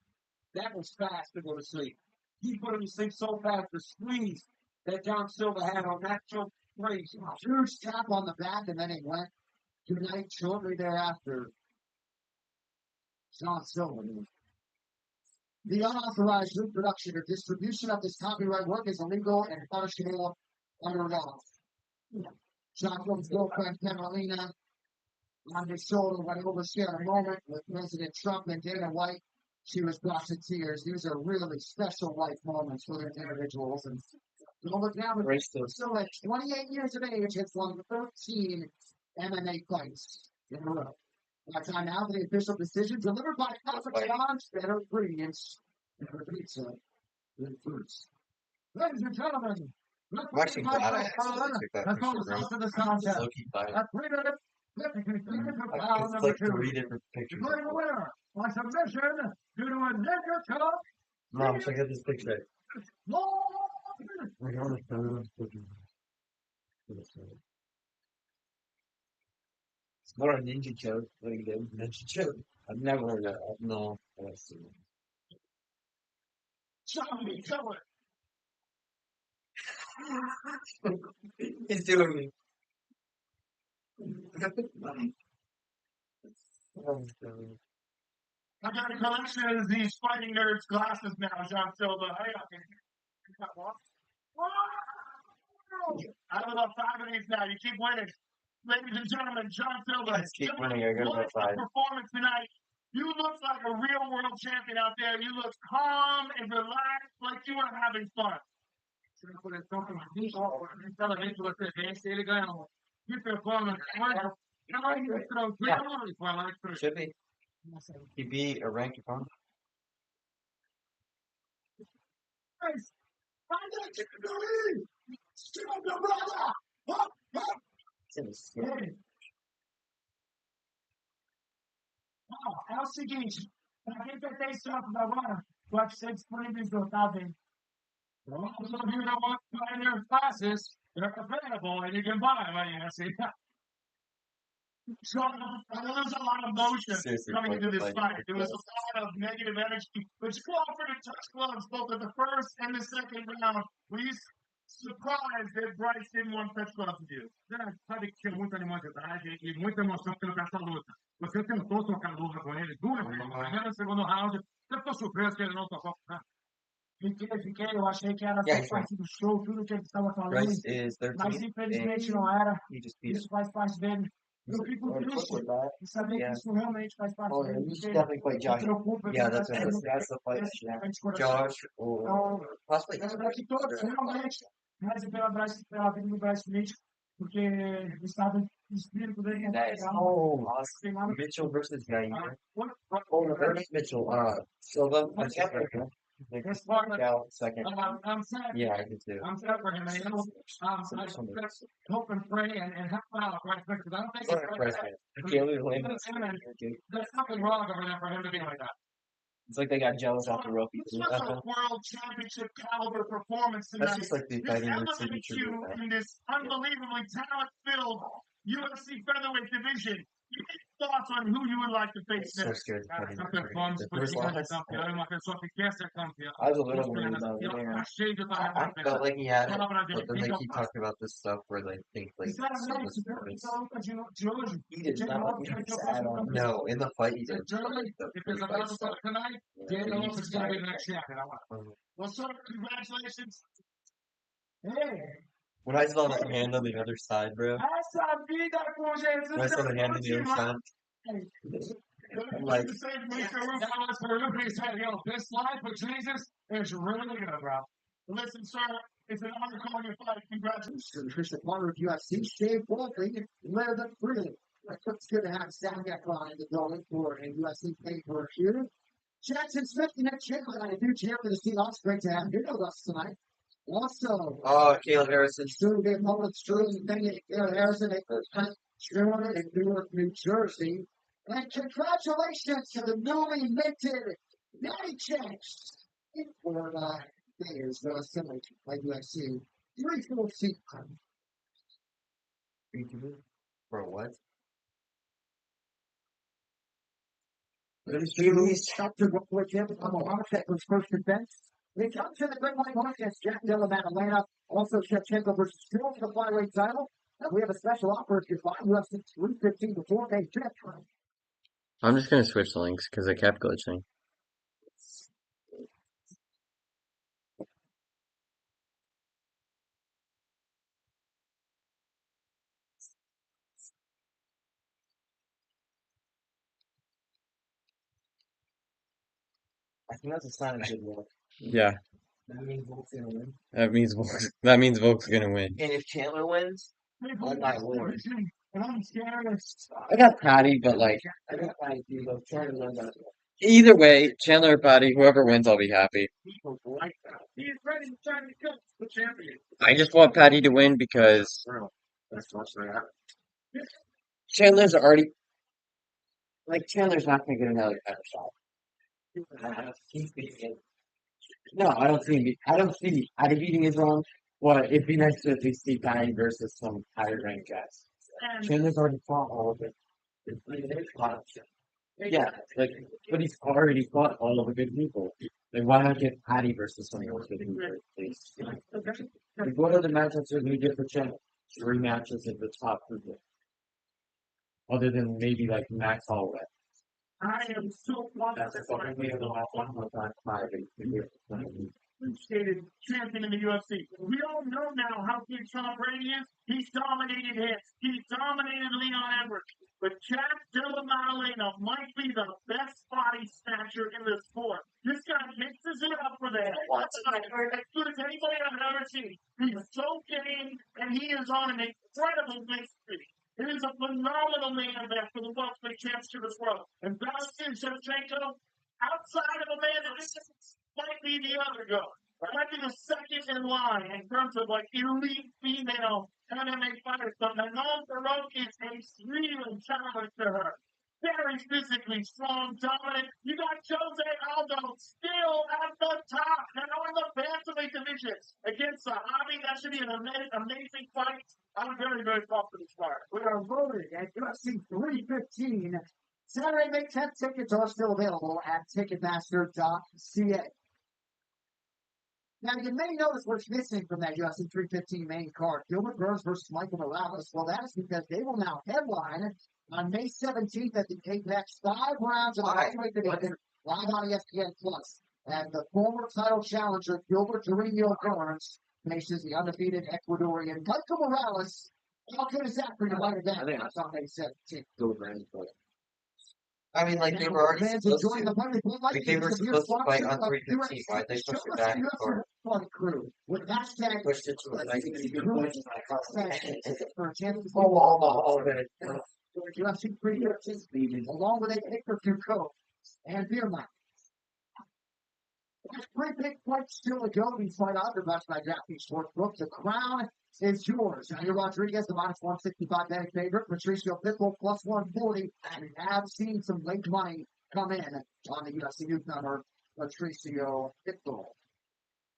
That was fast to go to sleep. He put him to sleep so fast, the squeeze that John Silva had on that choke crazy. Huge tap on the back, and then he went tonight shortly thereafter. John Silva. The unauthorized reproduction or distribution of this copyright work is illegal and punishable under law. John Silva's girlfriend, Carolina, on his shoulder, went over share a moment with President Trump and Dana White. She was brought to tears. These are really special life moments for these individuals. And don't look down, still at 28 years of age, has won 13 MMA fights in a row. By time now for the official decision delivered by Papa John's Better Ingredients and her pizza with fruits. Ladies and gentlemen, let's actually glad I actually took that let's go picture, to the contest. Low-key fight. At 3 minutes, 53 for round It's number like 2. 3 different pictures. Declaring the winner by submission due to a naked choke. Mom, check out this picture. It's not a ninja choke. Like a ninja choke. I've never heard that. No. Johnny, cover. He's doing me. I got a collection of these fighting nerds glasses now, John Silva. Hey, got one. I have about 5 of these now. You keep winning. Ladies and gentlemen, John Silva. Let's keep winning. I got about 5. Performance tonight. You look like a real world champion out there. You look calm and relaxed, like you are having fun. Should be. He beat a ranked opponent. É o seguinte, para quem pertence ao agora, o UFC disponibiliza também. Those of you that want to buy their classes, they're available and you can buy them. I see. Sean, I know there's a lot of emotion Seriously, coming into this like, fight. There was a lot of negative energy, but you offered to touch gloves both in the first and the second round. Were you surprised that Bryce didn't want to touch gloves with you? Sabe que tinha muita animosidade e muita emoção pelo essa luta. Você tentou trocar luta com ele duas vezes. No primeiro e segundo round, você ficou surpreso que ele não tocou. Fiquei, eu achei que era Yeah, só parte do show, tudo que ele estava falando, Bryce is mas 13. infelizmente não era. He just beat Isso faz parte dele. Eu fico Or triste with that. de saber que Yeah. isso realmente faz parte Oh, yeah, dele. you should Porque definitely fight me Josh. preocupa Yeah, que that's the fight. Josh or Então, possibly. lembrar que todos realmente rezem pela vida do Bryce Smith, porque o estado de espírito dele é muito Nice. legal. Oh, Tem awesome. nada Mitchell versus Guy. What Oh, Ernest Mitchell. Silva. I What's can't that? remember. His partner, Cal second. I'm sad. Yeah, I can too. I'm sad for him. And, I just hope and pray and help out right quick, because I don't think Sorry, President. Caleb Williams. there's something wrong over there for him to be like that. It's like they got jealous after Roki. This was a world championship caliber performance That's tonight. just like the This fighting routine elevates you should you do. in this unbelievably talent-filled UFC featherweight division. Your thoughts on who you would like to face So next? scared. Cara, campeão fome, por isso que é campeão, é uma pessoa que quer ser campeão. I was a little Os worried penas, about e it. ela Yeah. tá cheia de I talento. felt like he had it, Fala pra but gente, then quem they que é o keep próximo? talking about this stuff where they think like Sinceramente, essa luta de hoje, he did Jay not Lopes vai get ser o sad próximo on. campeão. No, in the fight he did. Germany, The if there's a pre-fight battle stuff. tonight, Jay Yeah, Lopes he's is going to be tired. the next champion. Well, sir, congratulations. Hey, When I saw that hand on the other side, bro. essa vida com Jesus When I saw the hand on the other side, I'm like, This life with Jesus is really good, bro. Listen, sir, it's an honor calling your fight. Congratulations. Here's the partner of UFC, Shane Baldwin, live the freedom. It's good to have Sam Gaffron in the building for a UFC pay-per here. Jackson Smith, the next champion, a new champion of the Seahawks. Great to have him with us tonight. Also, Caleb Harrison. soon to be opponent, Sterling Harrison, Sterling in Newark, New Jersey. And congratulations to the newly minted Natty Checks for players similar to like UFC. 3-4 For what? Dr. Before Jim, Mohammed was first defense. They come to the Great White North against Jack Dillon at Atlanta. Also, Shevchenko versus Stewart for the flyweight title. And we have a special offer if you buy UFC 315 before they check. I'm just gonna switch links because it kept glitching. I think that's a sign of good luck. Yeah, That means Volk's gonna win. that means Volk's gonna win. And if Chandler wins, I might win. I got Patty, but like I got my deal. Chandler wins. either way, Chandler or Patty, whoever wins, I'll be happy. People like that. He is ready to try to coach the champion. I just want Patty to win because That's what's that. Chandler's already like Chandler's not gonna get another title shot. No, I don't see him. I don't see Patty beating his own. Well, it'd be nice to at least see Patty versus some higher ranked guys. Chandler's already fought all of it. Yeah, like, but he's already fought all of the good people. Like, why not get Patty versus someone else with him, please? Like, what other matchups are going to get for Chandler? 3 matches at the top people. Other than maybe like Max Holloway. I am so That's the fucking way of the last one. Stated champion in the UFC. We all know now how good Tom Brady is. He's dominated hits. He's dominated Leon Edwards. But Jack Dilla Maddalena might be the best body snatcher in the sport. This guy mixes it up for the head. As good as anybody I've ever seen. He's so game, and he is on an incredible big streak. It is a phenomenal main event for the welterweight championship as well. And Valentin Shevchenko, outside of Amanda, this might be the underdog. Might be the second in line in terms of like elite female MMA fighters. But Manon Baroque is a real challenge to her. Very physically strong, dominant. You got Jose Aldo still at the top. And on the bantamweight division. decisions against Sahabi. That should be an amazing fight. I'm very, very pumped for this fight. We are loaded at UFC 315. Saturday, May 10th tickets are still available at Ticketmaster.ca. Now, you may notice what's missing from that UFC 315 main card. Gilbert Burns versus Michael Morales. Well, that is because they will now headline on May 17th at the Apex 5 rounds of the heavyweight division live on ESPN Plus. And the former title challenger, Gilbert Torino Burns, faces the undefeated Ecuadorian Michael Morales. How good is that for your light event? That's on May 17th. I mean, like, they were already supposed to. Like, they were supposed to fight on 315. Why'd they push it back for? With hashtag Pushed it to like for a chance to UFC 315, along with a kicker to coke and beer money. There's 3 big fights still to go. These fight odds matched by DraftKings Sportsbook. The crown is yours. Jair Rodriguez, the minus 165 betting favorite. Patricio Pitbull, plus 140. And we have seen some late money come in on the UFC newcomer, Patricio Pitbull.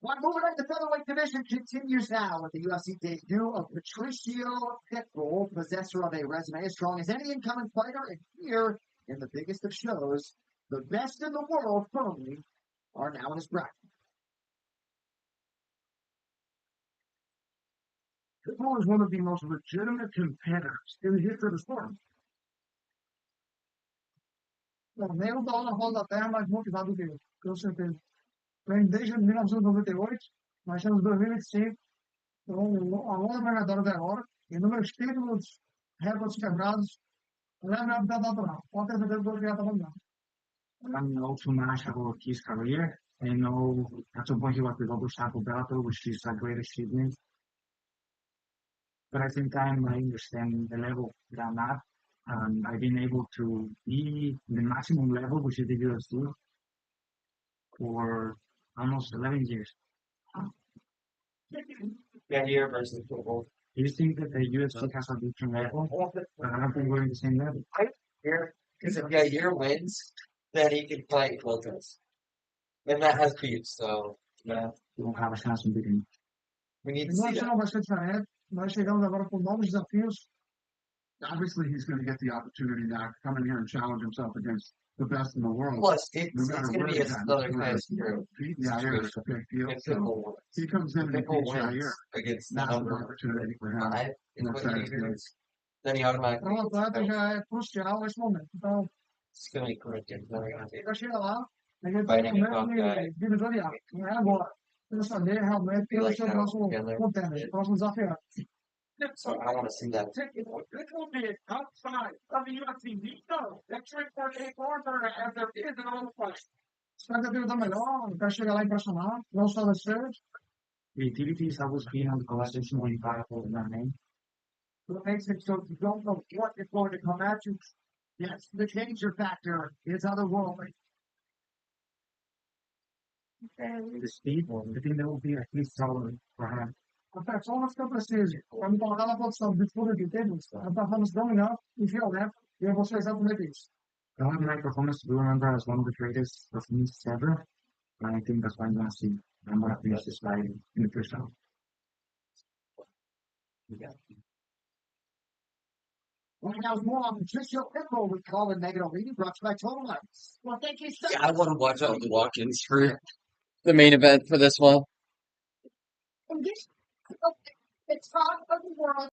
Well, moving on to the featherweight division continues now with the UFC debut of Patricio Pitbull, possessor of a resume as strong as any incoming fighter. And here, in the biggest of shows, the best in the world firmly are now in his bracket. Pitbull is one of the most legitimate competitors in the history of the sport. O Nego dá uma roda da terra mais motivado que eu, com certeza. Vem desde 1998, nós estamos em 2025, então a longa trajetória da hora, e números títulos, recordes quebrados, lembra da natural. Pode ter certeza que já está bom. I know too much about his career. I know at some point he was the double champion Bellator, which is a great achievement. But at the same time, I understand the level that I'm at. I've been able to be the maximum level, which is the UFC, for almost 11 years. Yair versus Pitbull. Do you think that the UFC has a different level? But I don't think we're in the same level. Because if Yair wins, then he can fight Lopez. And that has beef, so yeah. We don't have a chance in beating. We need to see that. Nós chegamos agora com novos desafios. Obviously, he's going to get the opportunity now to come in here and challenge himself against the best in the world. Plus, it's going to be another kind of screw. Yair is a big deal. So he comes in and beats Yair against the massive number opportunity for him. 5 in what Yair is. Then he automatically. O atleta já é crucial nesse momento. Então, It's going to be corrected. ele chega lá, ele tem Fighting o a top mesmo guy. divisorial. Não é agora. Precisa saber realmente quem vai ser o próximo contender, o próximo desafiante. So I want to see that. This will be outside of the UFC veto. That's for a corner as there is in all the fights. Expectativa da melhor, quer chegar lá e impressionar, não só das feiras. Creativity is always been on the conversation when you buy for the name. What makes it so you don't know what is going to come at you? Yes, the danger factor is otherworldly. And the speed, I think that will be a huge problem for him. A performance que eu preciso, para me colocar na posição de tudo que temos, a performance dominante e violenta, e eu vou ser exatamente isso. I have my performance to be remembered as one of the greatest performances ever, and I think that's why I'm going to see. I'm going to finish this fight in the first round. Right now, more on Patricio Pitbull with Colin Negative Reading, brought to you by Total Lights. Well, thank you so much. I want to watch all the walk-ins for the main event for this one. And this, the top of the world.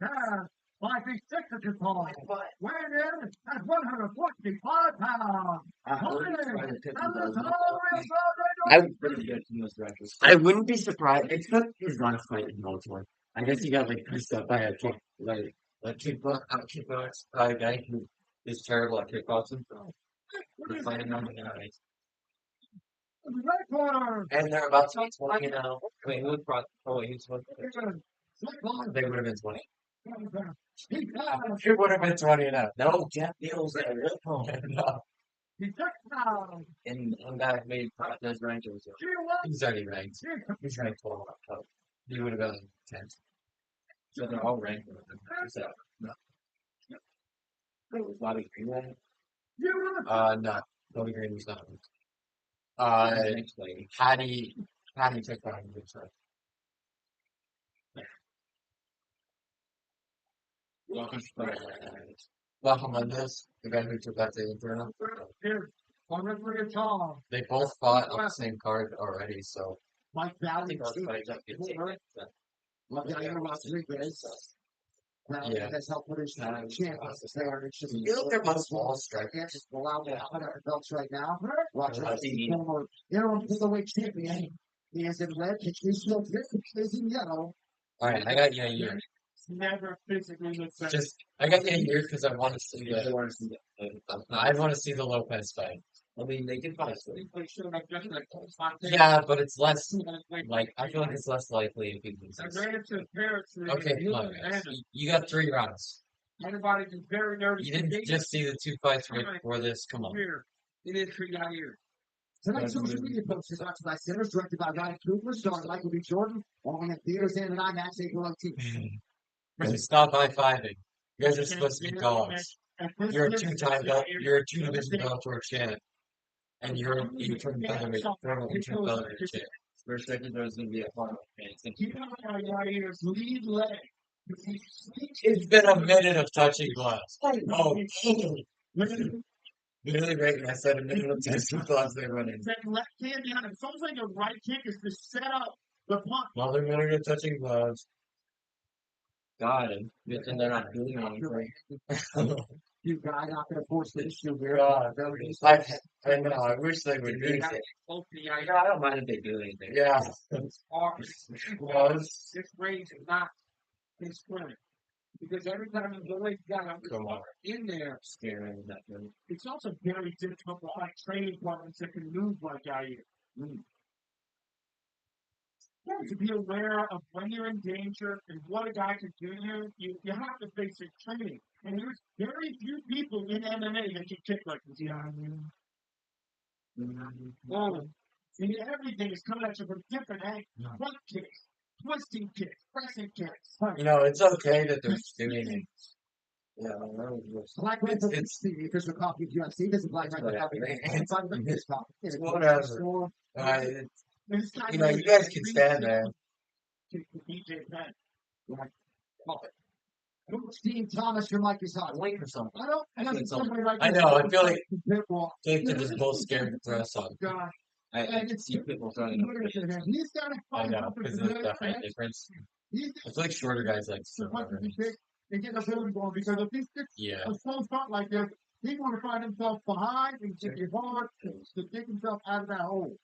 has 5 feet 6 inches tall, weighing in at 145 pounds. I wouldn't be surprised. Except his last fight in Bellator. I guess he got like pissed up by a kickbox guy who is terrible at kickboxing. He's fighting on the guys. And they're about to be 20 now. Wait, who brought? Oh, wait, he's 20. They would have been 20. It would have been 20 enough. No, Jeff Neal's there. No. And that made those rankings. He's already ranked. He's ranked 12. He would have been 10. So they're all ranked. So, no. Bobby Green. No. Bobby Green was not. Hattie took that. Welcome on this. The guy who took that to Inferno. They both fought on the same card already, so. Mike Valley, Yeah. That's helped put his chances there. It's just You look, they're both small strikers. just allow me to put our belts right now. Watch out, former interim middleweight champion. He is in red, he's still is in yellow. Alright, I got you a year. Never physically looks like I got you a year because I want to see the. I want to see the Lopez fight. I mean, they can fight. Yeah, but it's less. Like, I feel like it's less likely if he loses. Okay, come on, guys. You got 3 rounds. Everybody is very nervous. You didn't just see the 2 fights right before this. Come on. It is for Yair. Tonight's social media post is watched by Sinners, directed by Ryan Cooper, starring Michael B. Jordan, all in theaters and IMAX April 18th. Stop high-fiving. You guys are supposed to be dogs. You're a 2-time you're a 2-division Bellator champ. And you're an interim featherweight champ. First second, there's going to be a final. It's been a minute of touching gloves. Oh, really right when I said a minute of touching gloves, they're running. That left hand behind him. It's almost like a right kick is to set up the punch. Another minute of touching gloves. Got him. And they're not doing anything. You guys not going to force the issue here. God, I know. I wish they would do it. I don't mind if they do anything. Yeah. This range is not his strength. Because every time the leg got in there, Scaring that thing. it's also very difficult to find training partners that can move like Yair. To be aware of when you're in danger and what a guy can do to you, you have to face it training. And there's very few people in MMA that can kick like this. See, everything is coming at you from different angles. Front kicks, twisting kicks, pressing kicks. You know, it's okay that they're doing it. Yeah, Black Red it's the official copy of UFC. This is Black Red copy. It's on this copy. It's whatever. You know, you guys can stand there. Steve Thomas, your mic is hot. Wait for something. I know. I feel like Jake is both scared to throw something. I see people throwing it. He's got to I know, because of the height difference. I feel like shorter guys like and get the building going because if these sticks are so front like this, he's going to find himself behind and get hard to dig himself out of that hole.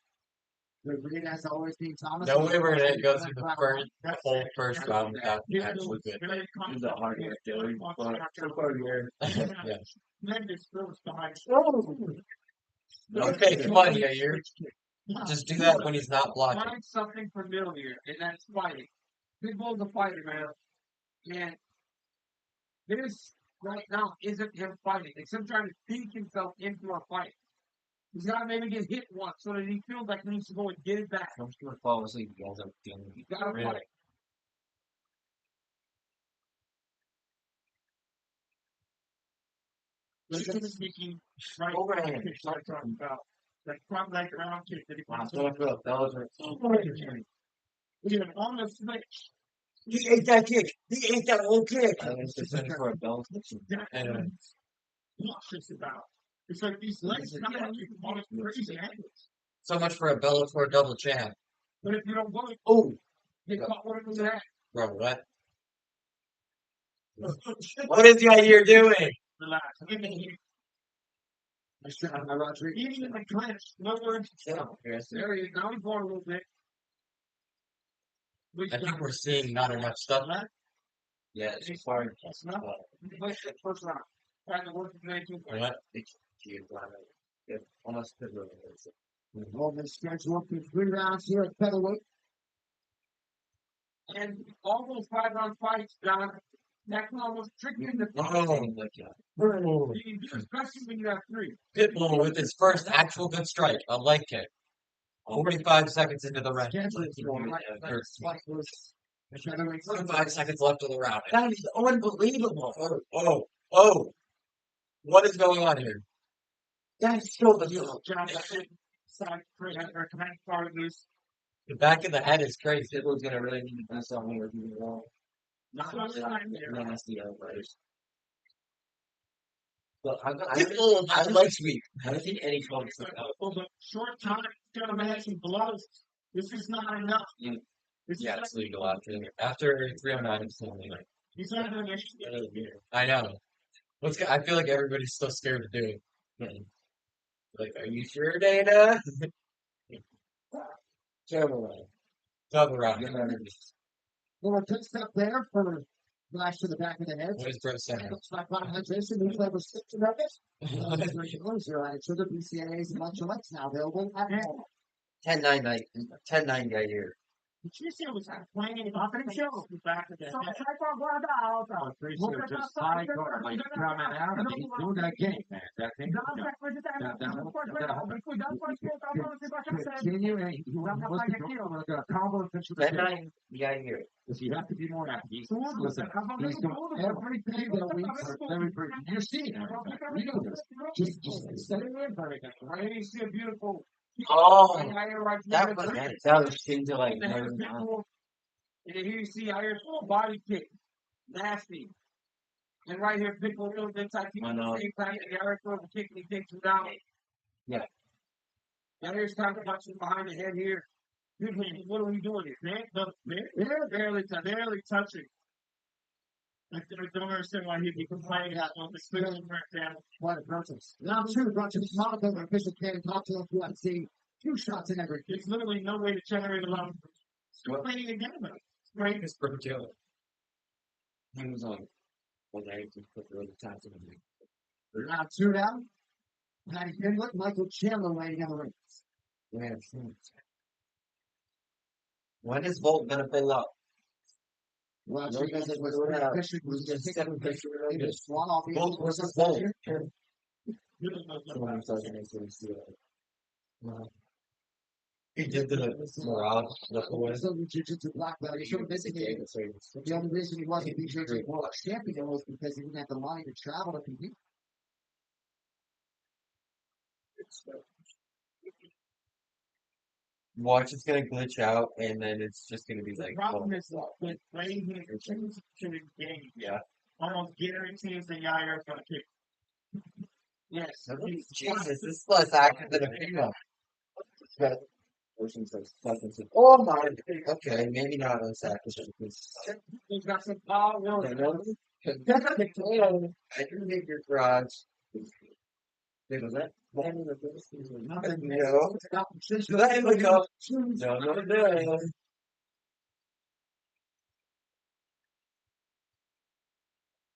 The green has always been Thomas. No way we're going to go through the whole first round without actually good. It's a hard work, Dylan. Okay, come on, Yair. Just do that when he's not blocking. Find something familiar, and that's fighting. Pitbull's a fighter, man. And this right now isn't him fighting. It's him trying to think himself into a fight. He's got to maybe get hit once so that he feels like he needs to go and get it back. I'm just going to fall asleep. You guys are feeling He's got to fight. Listen, speaking right overhand. Start talking about that front leg round kick that he wants to do. On the switch. He ate that kick. He ate that whole kick. For a belt. Cautious about. It's like these legs coming on you on crazy angles. So much for a Bellator double champ. But if you don't go, oh, you caught one of that. Bro, what? What is Yair doing? Relax. Even in the clinch, no words. There you go. Now he's going a little bit. I think we're seeing not enough stuff. Yeah, it's far. That's not. First round. Trying to work the game. What? Almost Roman schedule for 3 rounds here at featherweight. And all those 5-round fights, John, that can almost trick you into Oh, especially when you have 3. Pitbull with his first actual good strike, a leg kick. 45 seconds into the round. 45 seconds left of the round. That is unbelievable. Oh. What is going on here? That's still the John, side command part loose. The back of the head is crazy. Pitbull's going to really need to do something or do it wrong. Nasty outburst. But I like sweep. I don't think any folks Short time, going to have some blows. This is not enough. Yeah, it's legal after 309. It's not legal. He's not going to I know. I feel like everybody's still scared to do it. Like, are you sure, Dana? Double round. Little good step there for flash to the back of the head. What is Brett saying? Looks like Jason, who's level 6 in records. Zero out of sugar, BCAAs, and electrolytes now available at home. 10-9 guy here. Patricia was playing off the show. Back of the head. Patricia just high guard, like coming out, and he's doing that game, man. That thing. Continue, and he wants to go like a combo official. 10-9 guy here. Because you have to be more active. Listen, he's doing everything that we very pretty. You're seeing everything. We know this. Just set it in for everything. Right? You see a beautiful. Oh, that was seemed to like. And here you see Jair's full body kick, nasty. And right here, Pitbull goes inside. At the same time, Jair throws a kick and he takes him down. Yeah. Jair's trying to punch him behind the head here. What are we doing here? They're barely touching. I don't understand why he'd be complaining about the clearly What a protest. Now, 2, Brunson, Monaco, and official can't talk to us. UFC. 2 shots in every. There's literally no way to generate a lot of complaining again about it. Right? It's pretty killer. He was on. Well, they just put the other times in the ring. Now 2 down. Patty Finlett, Michael Chandler waiting on the rings. Yeah, when is Volt gonna fill up? Well, so you guys was just taking a picture related to Swan off the Volt versus Volt. He did the Mirage. Jiu-Jitsu black belt. He should have designated it. But the only reason he wasn't BJJ World Champion was because he didn't have the money to travel to compete. Watch, it's gonna glitch out, and then it's just gonna be The like. problem is with playing here, it changes to the game. Yeah. Almost guarantees that Jair's going to kick. Yes. Jesus, this is less active than a female. Oh my. Okay, maybe not less active. He's got some power. I can make your garage. Was that? Nothing. No. No.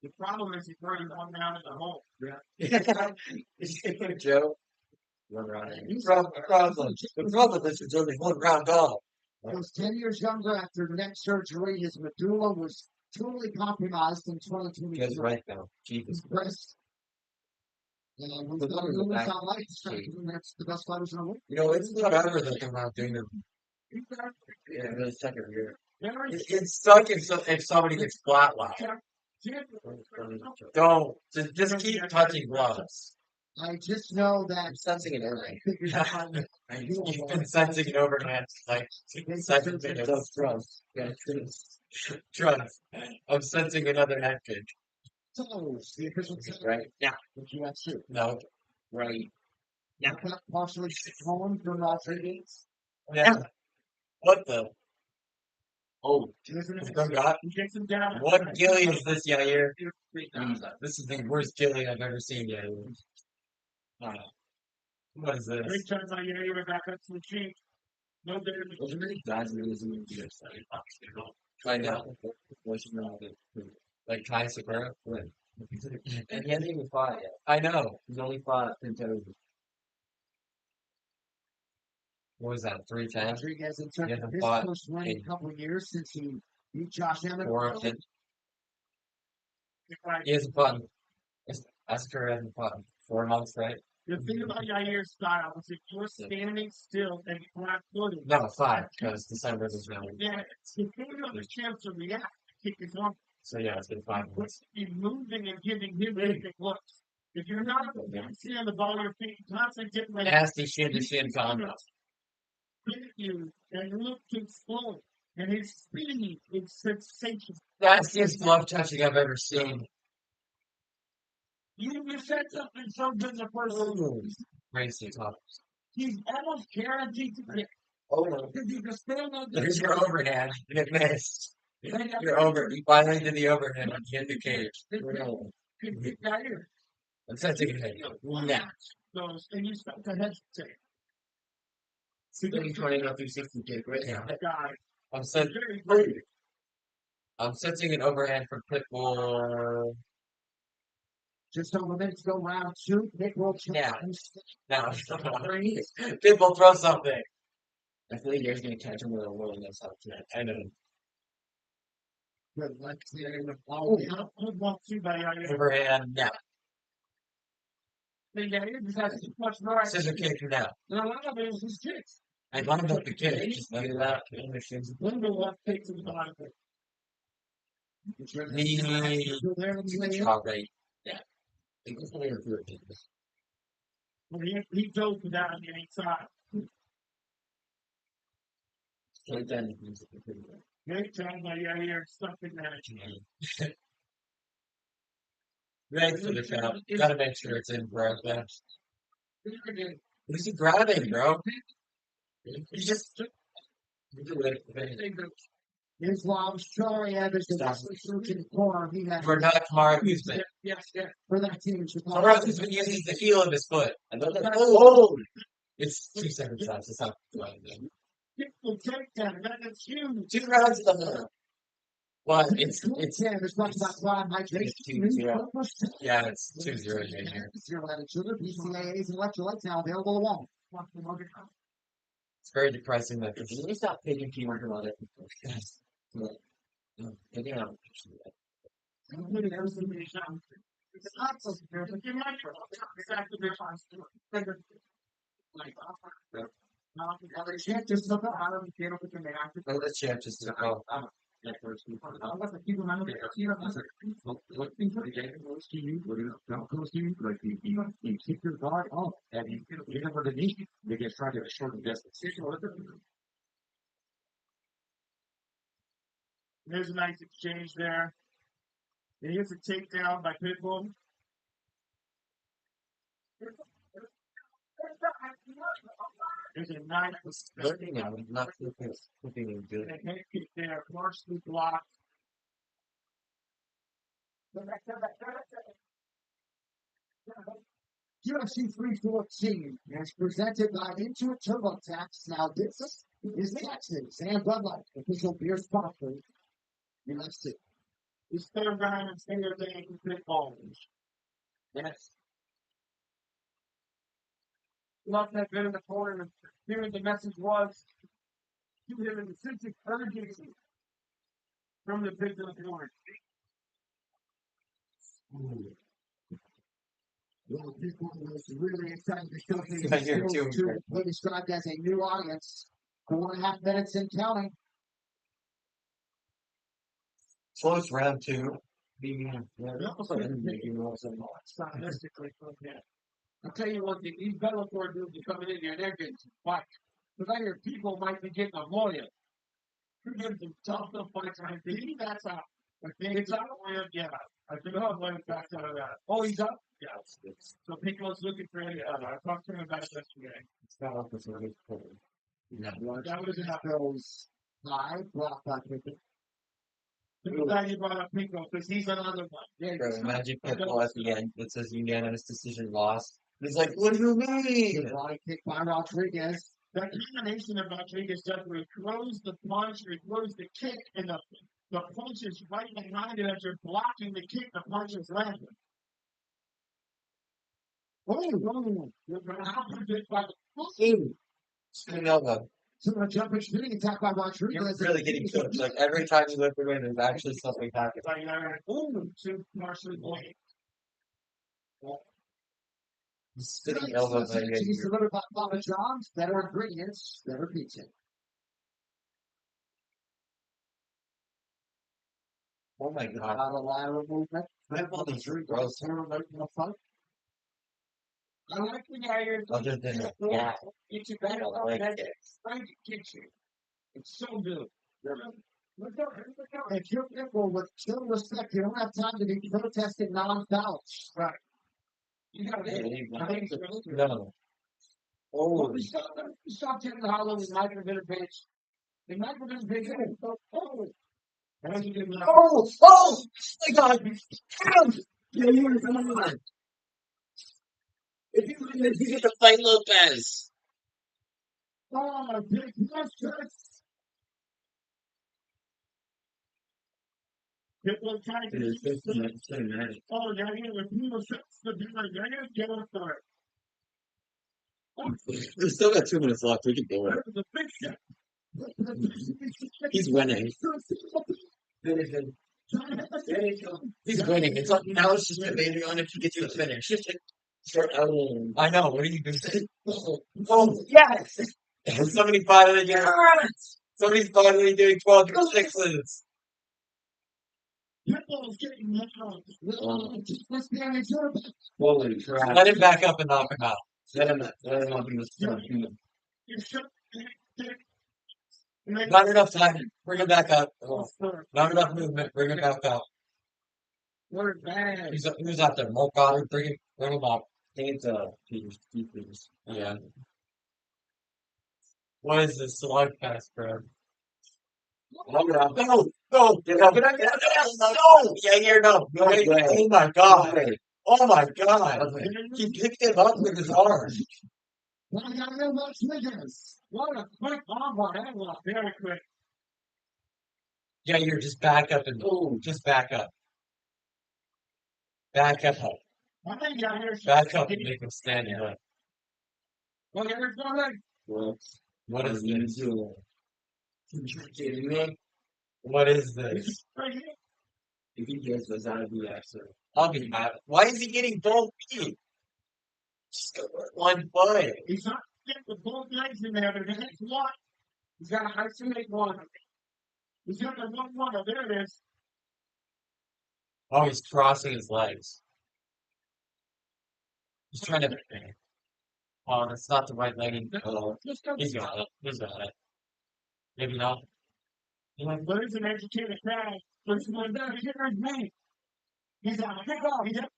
The problem is he's running one down in the hole. Yeah. Joe. One round. The problem is there's only one round off. He was 10 years younger after neck surgery. His medulla was totally compromised in 2022. Guess right now. Jesus Christ. And we've got to lose our life. That's the best fighters in the world. You know, it's whatever that they're not doing it. Yeah, in the second year. It's stuck if somebody gets flatlined. Don't. Just keep touching gloves. I just know that I'm sensing an overhand. You've been sensing an overhand like 7 minutes. Trust. Trust. I'm sensing another head kick. So, the official Right. Yeah. with UFC. No. Right. Yeah. Partially home from Las Vegas. Yeah. What the? Oh, forgot. What Gilly is this, Yair? This is the worst Gilly I've ever seen, Yair. What is this? Great time by Yair to back up to the king. No damage. Those are really guys that lose in the UFC. I know. Like Kai Sakura? And he hasn't even fought yet. I know. He's only fought Pinto. What was that, 3 times? Rodriguez in He terms of hasn't his fought first win in a couple of years since he beat Josh Emmett. He hasn't fought. Sakura hasn't fought in 4 months, right? The thing about Yair's style is if you're standing still and flat-footed. No, 5, because December is now. Yeah, it's giving you the chance to react. Kick his arm. So yeah, it's been 5 months. Be moving and giving him basic looks. If you're not see on the ball of your feet, constantly getting like Nasty shin-to-shin combo. you and look to explode. And his speed is sensational. Nastiest glove touching I've ever seen. You said something so good the first time. Crazy talk. He's almost guaranteed to get. Oh no. Because you can stand on There's your overhand. You get missed. You're over. You finally did the overhand on the end of the cage. I'm sensing a head. Yeah. And you start to hesitate. See, 20 up through 60 kick right now. Guy. I'm sensing an overhand from Pitbull. Just over minutes go round 2. Pitbull challenge. Now, Pitbull throw something. I feel like Yair's going to catch him with a willingness up tonight. I know. Good luck there in the Oh, ball. Overhand now. Scissor kick now. No, no, it was his kicks. I love about the kick. Just let it out. Window left takes to the bottom. Alright. Yeah. Well, he dove down on the inside. Great time by Yair, stuffing that. Ready for the count. Gotta make sure it's in, bro. Who's he grabbing, bro? He's just. Islam's Charlie Evans is actually searching the corner. He has For not Kamara Usman. Yes. for that team. Kamara Usman uses the heel of his foot. Oh! It's 2 seconds left. It's not. People take that. That's huge. 2 rounds of the. But it's as much as I Mike. It's 2-0. Yeah, it's 2-0 here. Sugar, BCAAs, and electrolytes now available alone. It's very depressing that can you stop taking teamwork about it? Yes. Taking out. The champ just took off. Oh, the champ just took off. There's a nice exchange there. And here's a takedown by Pitbull. There's a nice Not looking good. head kick there, partially blocked. UFC 314 is presented by Intuit TurboTax. Now this is Texas and Bud Light, official beer sponsor. UFC. He's third round and finger game Pitbull. Yes. Left that bit in the corner. Here the message was to him in the sense of urgency from the big of the corner. Well, people was really excited to show I hear his too. skills to what described as a new audience. 4.5 minutes in counting. Close round 2. Stylistically from him. I'll tell you one thing, these Bellator dudes are coming in here, they're getting some fights. Because I hear people might be getting a lawyer. You're getting some tough fights. I think he backs out. I think it's out. Yeah. I think I'll let him back out of that. Oh, he's up? Yeah. So Piccolo's looking for him. I talked to him about it yesterday. It's not up to That was enough. Those I blocked that ticket. I'm glad you brought up Pico because he's another one. Bro, imagine Pitbull at the end. It says unanimous decision lost. He's like, what do you mean? Body kick by Rodriguez. That combination of Rodriguez does where he throws the punch, or he throws the kick, and the punch is right behind it as you're blocking the kick, the punch is landing. Spinning elbow. So a jumping spinning attack by Rodriguez. You're really getting cooked. Like every time you look away, there's actually something happening. To Marshall Boyd. Spinning elbow by He's delivered by Papa John's. Better ingredients, better pizza. Oh my god. Out of lateral movement. Pitbull is gross. I like the guy here. Other than that, yeah. It's a better Like than it. trying to get you. It's so good. If you're Pitbull with chill respect, you don't have time to be protesting non-fouls. Right. You got it. No. Oh, we saw Tim Hollow and Michael Vinovich. And Michael Vinovich. Oh, My god. If you get to fight Lopez. oh, big monsters. People trying to get oh, down here with people shots the dinner. Get up for it. We still got 2 minutes left. We can do it. The big shot. He's winning. He's winning. It's like now it's just debating on if he gets to the finish. I know. What are you doing? Oh yes! Somebody's finally doing 12 sixes. Pitbull's getting Holy crap! Let him back up and knock him out. Let him up in the Not enough time. Bring him back up. Not enough movement. Bring him back up. We're bad. Who's out there? Mo Goddard. Bring him up. I think it's Peters. Yeah. What is this slug fest, bro? No! Get up! No! Yeah, here, no. Oh my god! Oh my god! He picked him up with his arm. What a quick combo. That was very quick. Yeah, you're just back up and just back up. Back up. I think down here. Back up and make him stand up. Well, here's one leg. What is this? You're kidding me? What is this? Right here. If he gets this out of the accident, I'll be mad. Why is he getting both feet? Just go with 1 foot. He's not getting with both legs in there, but the next one. He's got a isolate one. He's got the 1-1. Oh, there it is. Oh, he's crossing his legs. He's trying to. Oh, that's not the right leg. Oh, he's got it. He's got it. Maybe not. But there's an educated crowd. There's one down here in me. He's out. He's out.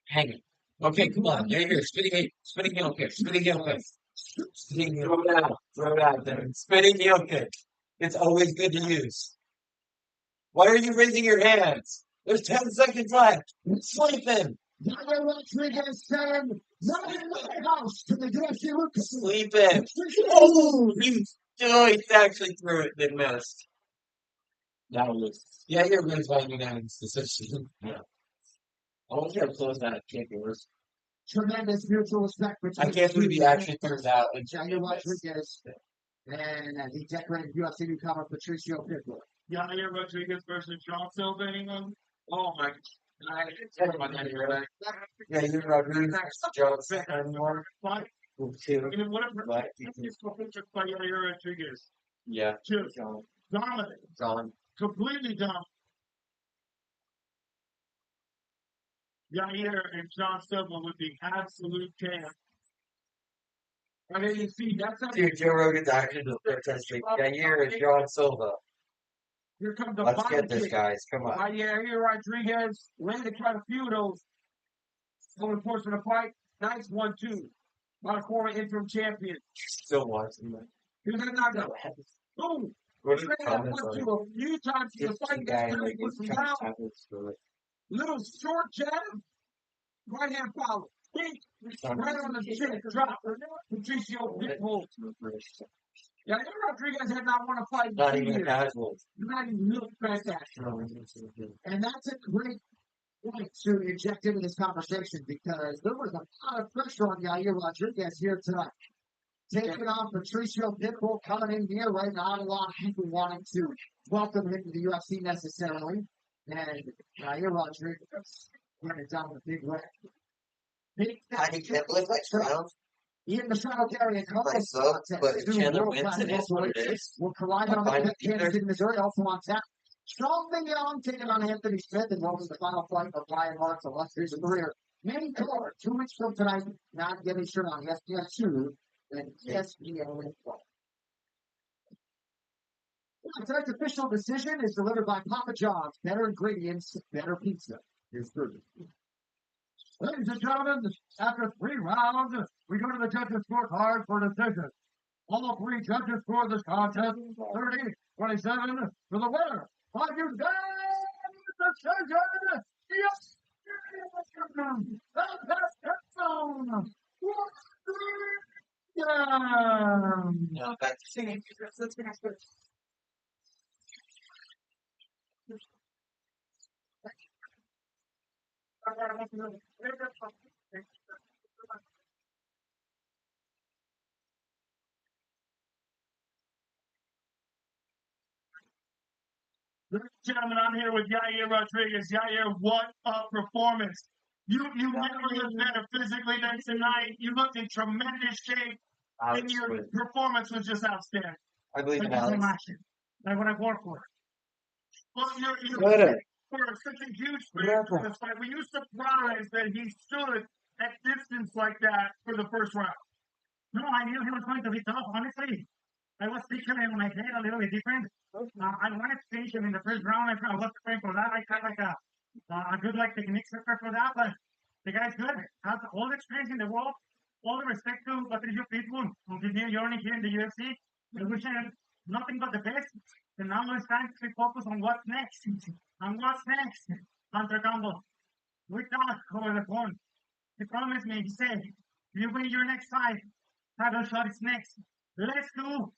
Hang it. Okay, come on. Here. Spinning heel kick. Spinning heel kick. Throw it out there. Spinning heel kick. It's always good to use. Why are you raising your hands? There's 10 seconds left. Sleep in. Sleep in. Oh, he actually threw it and missed. That was. Yeah, you're wins by unanimous decision. Yeah. I wonder how close that kick was. Tremendous mutual respect between I can't believe he actually threw it out. Jair Rodriguez and the decorated UFC newcomer Patricio Pitbull. Jair Rodriguez versus John Silva. Anyone? Oh my God. Yeah, you're Rodriguez. Jones anymore. Fight. Two. And whatever. It's by Jair Rodriguez. Yeah. Two. Dominant. Gone. Completely dominant. Jair and John Silva with the absolute champ. And then you see that's how Dude, Joe Rogan's actually the fantastic. Jair and John Silva. here comes the Let's body get this, kick. guys. Come on. Jair Rodriguez landed quite a few of those over the course of the fight. Nice 1-2 by the former interim champion. Still watching that. Here's that knockout. Boom. What are the Straight up comments went like? to a few times to the Just fight the guy against like Drake is was kind of down. tablets for it. Little short jab, right hand follow. Big, right on the chin, drop. Patricio Pitbull. Yeah, Rodriguez had not won a fight in Not 2 even years. casual. Not even milk fast action. And that's a great point to inject into this conversation because there was a lot of pressure on Yair Rodriguez here tonight. Taking on Patricio Pitbull coming in here right now. Not a lot of people wanting to welcome him to the UFC necessarily. And Yair Rodriguez went it down the big way. Big I can't believe I triumphed. Ian Machado carrying Myself, but if Chandler wins, it is what it is. will collide on I'm fine the with either. Kansas City, Missouri, also on tap. Strong Young taking on Anthony Smith and what was the final fight of Ryan Mark's illustrious career. Main card 2 weeks from tonight, not getting sure on ESPN2 and ESPN. Tonight's official decision is delivered by Papa John's. Better ingredients, better pizza. Here's Bruce. Ladies and gentlemen, after 3 rounds, we go to the judges' scorecard for decision. All 3 judges scored this contest 30-27 for the winner. By you decision, yes! No, back to singing. Gentlemen, I'm here with Yair Rodriguez. Yair, what a performance. You never looked better physically than tonight. You looked in tremendous shape, and your performance was just outstanding. I believe in Thank you so Alex. much. That's what I work for. Well, you're Good. for such a huge fan for this fight. Were you surprised that he stood at distance like that for the first round? No, I knew he was going to be tough, honestly. I was picturing in my head a little bit different. I wanted to finish him in the first round. I was preparing for that. I had like a good like technique prepare for that, but the guy's good. Has all the experience in the world. All the respect to Patricio Pitbull on his new journey here in the UFC. I wish him nothing but the best. And now it's time to focus on what's next. And what's next? Hunter Campbell. We talked over the phone. He promised me, he said, you win your next fight. Title shot is next. Let's do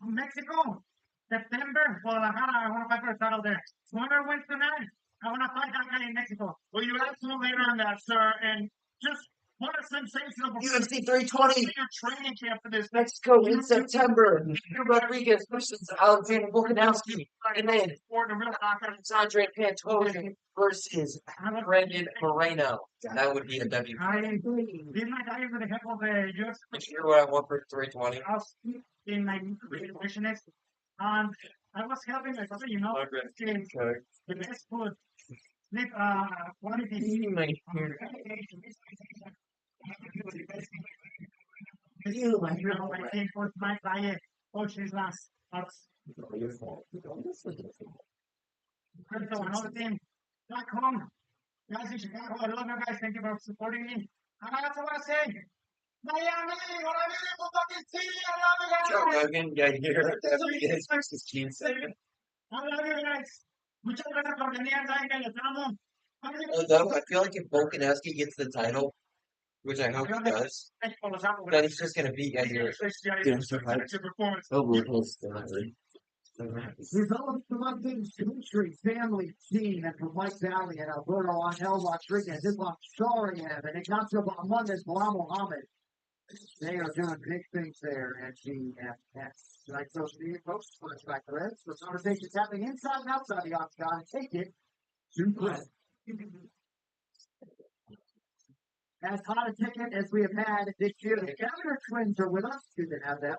Mexico. September, Guadalajara, I want to fight for a title there. Whoever wins tonight, I want to fight that guy in Mexico. Well, you absolutely earned that, sir. And just what a sensational UFC 320. your training camp for this. Mexico in September. Rodriguez versus Alexander Volkanovski. And then Andre Pantoja versus Brendan Moreno. That would be a W. I didn't I die with the help of the UFC? Sure what I want for 320. I was in my nutritionist. I was helping my brother, you know, the best food. Sleep, quality. Eating my hair. I think for my diet, coaches last. So another thing, back home, guys in Chicago, I love you guys. Thank you for supporting me. And I also want to say, Miami, what I really want fucking see, I Joe love you guys. Rogan, yeah, you're Rodriguez versus Gene Simmons. I love you guys. Muchas gracias por venir, saben que les amo. Although I feel like if Volkanovski gets the title, which I hope he does, then he's just gonna beat Yair. Developed the London's country, family, team, and from White Valley and Alberto Angel Rodriguez, Islam Sharian, and Ignacio Bahamondes, Bilal Muhammad. They are doing big things there at GFS. Tonight's social media posts for Track the Reds. The conversations happening inside and outside the octagon. Take it to play. As hot a ticket as we have had this year, the Gallagher twins are with us. Good to have that.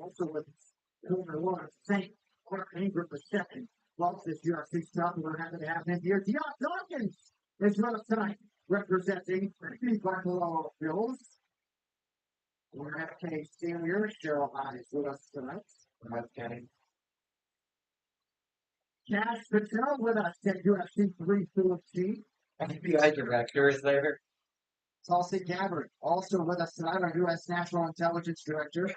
Also with Silver One, St. Clark Ingram the second. Well, this UFC stuff, we're happy to have him here. Deion Dawkins is with us tonight, representing the Buffalo Bills. We're going to have Kenny Senior, Cheryl Hahn is with us tonight. Kenny. Cash Patel with us at UFC 314. FBI director is there. Tulsi Gabbard, also with us tonight, our U.S. National Intelligence Director.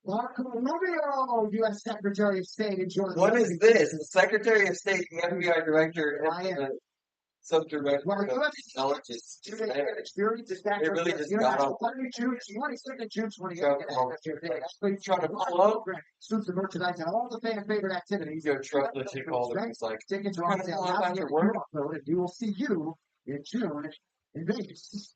Marco Rubio, U.S. Secretary of State, enjoyed. What is this? The Secretary of State, the FBI Director, and the Subdirector Well, of U.S. Intelligence. experience is that They really just got international up. partner June 22nd, June 28th. Trying to pull up. Suits and merchandise and all the fan favorite activities. Your truck that you called it. It's like, Tickets are trying on to sale pull now. up after work. And we will see you in June in Vegas.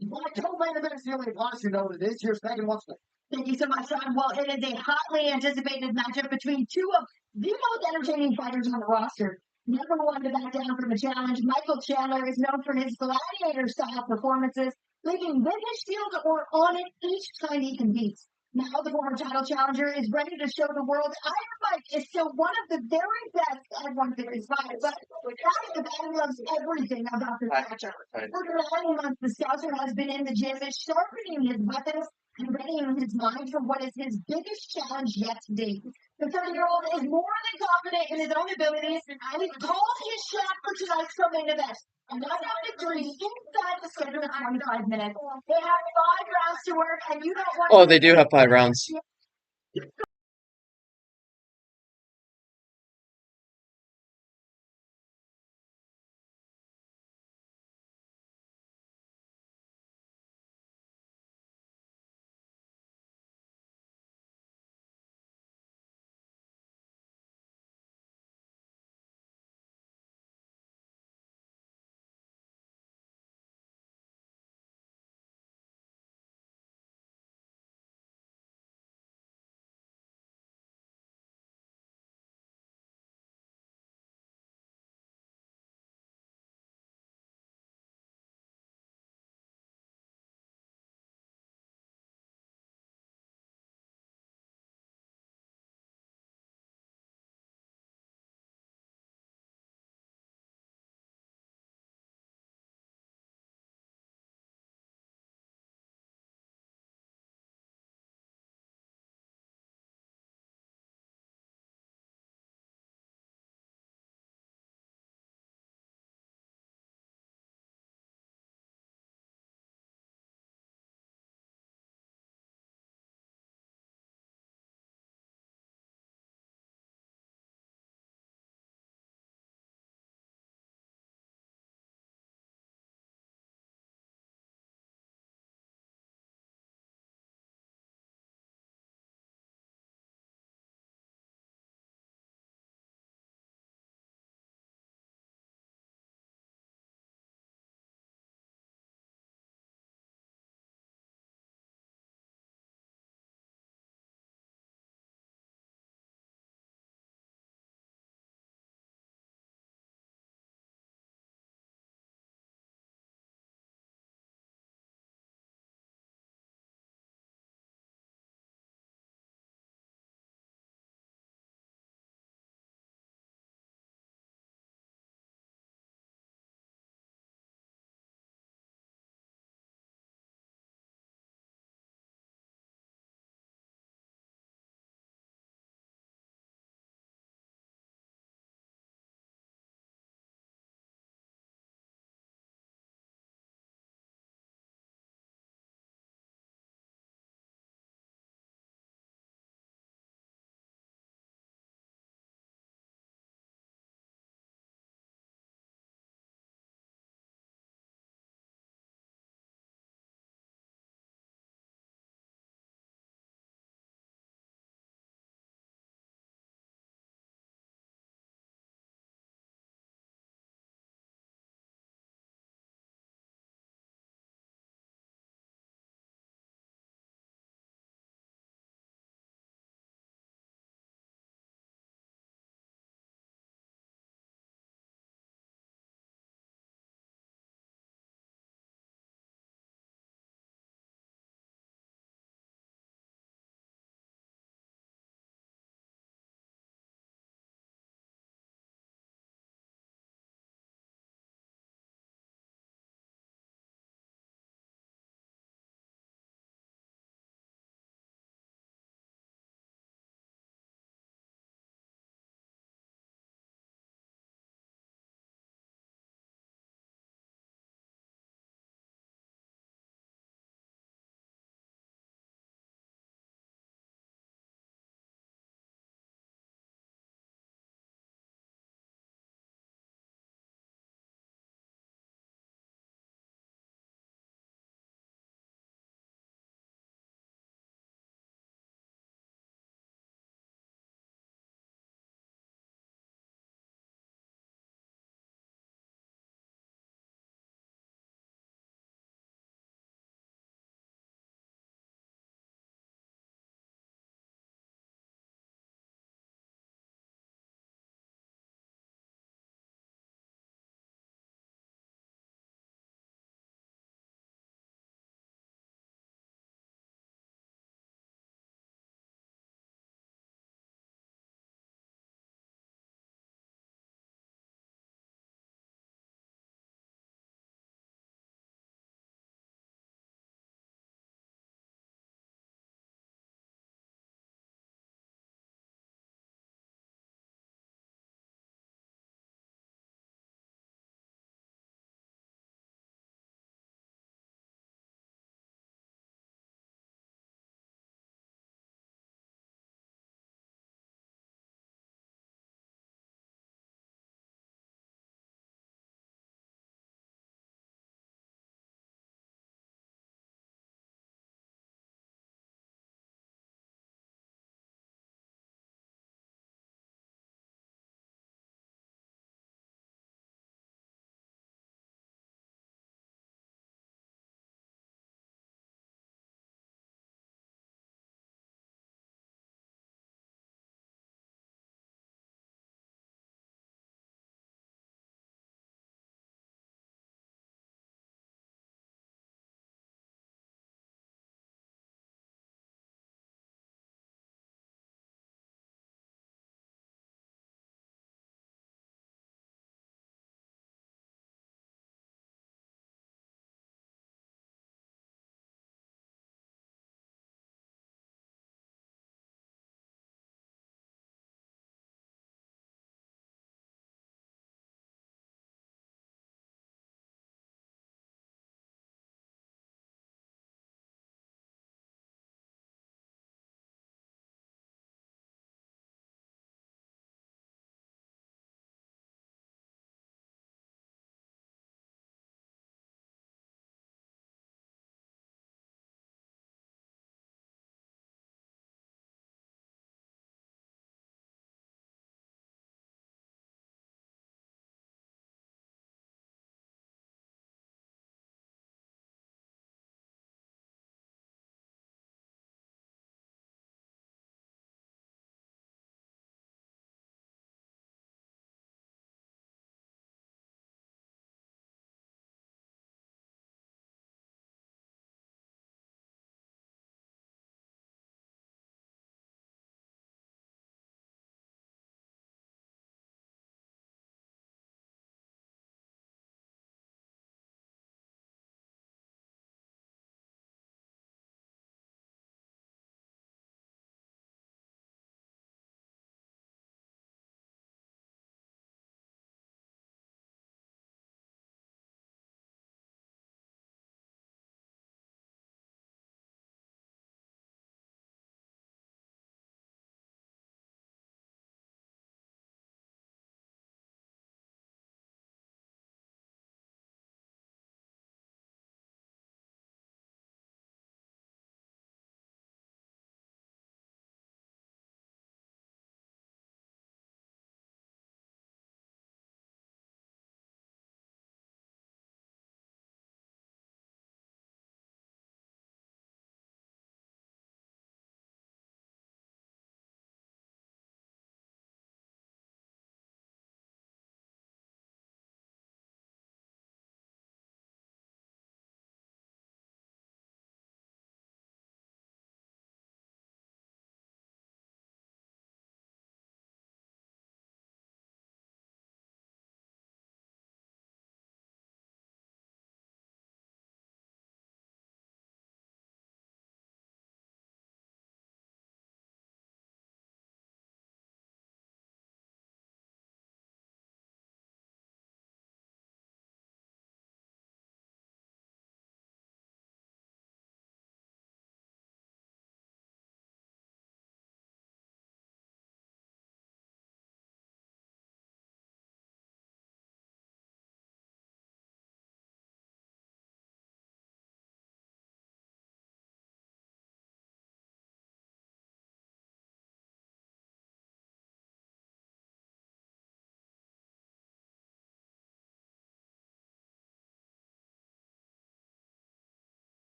My co-main event is the only honest you know what it is. Here's Megan once more. Thank you so much, Sean. Well, it is a hotly anticipated matchup between two of the most entertaining fighters on the roster. Never one to back down from a challenge. Michael Chandler is known for his gladiator-style performances, leaving with his shield or on it each time he competes. Now the former title challenger is ready to show the world Iron Mike is still one of the very best at 155, but the battle loves everything about this matchup. For 9 months, the Scouser has been in the gym, sharpening his weapons and readying his mind for what is his biggest challenge yet to date. The 30-year-old is more than confident in his own abilities, and he calls his shot for tonight's main event. A knockout victory inside the schedule of 25 minutes. They have 5 rounds to work, and you don't want Oh, they do have 5 rounds.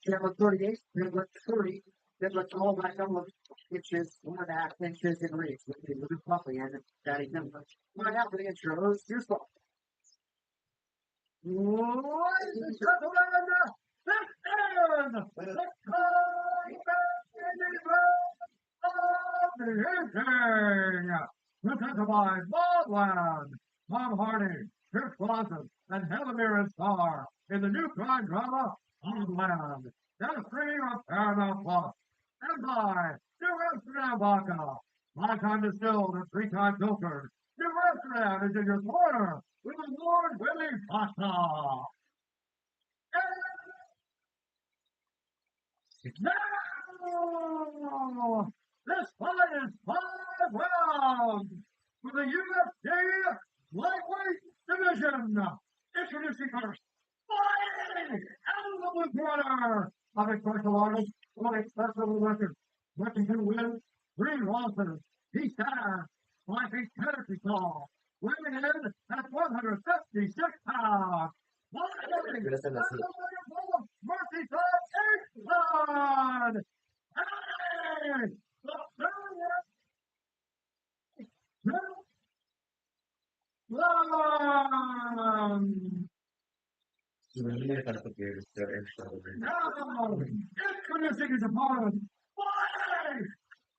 Chandler 38, Chandler 30, Chandler tall back up, which is 1.5 inches in reach. Look at Puffy and Daddy number. Right now for the intros, here's Puffy. Ladies and gentlemen, presented by Bobland, Bob Hardy, Chris Blossom, and Helen Mirren star in the new crime drama Bobland, now free on Paramount Plus, and by New Amsterdam Vodka, 5-time distilled and 3-time filtered. New Amsterdam is in your corner with award-winning pasta. Now, this fight is 5 rounds for the UFC lightweight division. Introducing first, fighting out of the blue corner, a mixed martial artist on a special record. Working to win 3 losses. He stands 5 feet 10 inches tall, weighing in at 156 pounds. Mercy Top 8 Hey! Now, introducing his opponent, fighting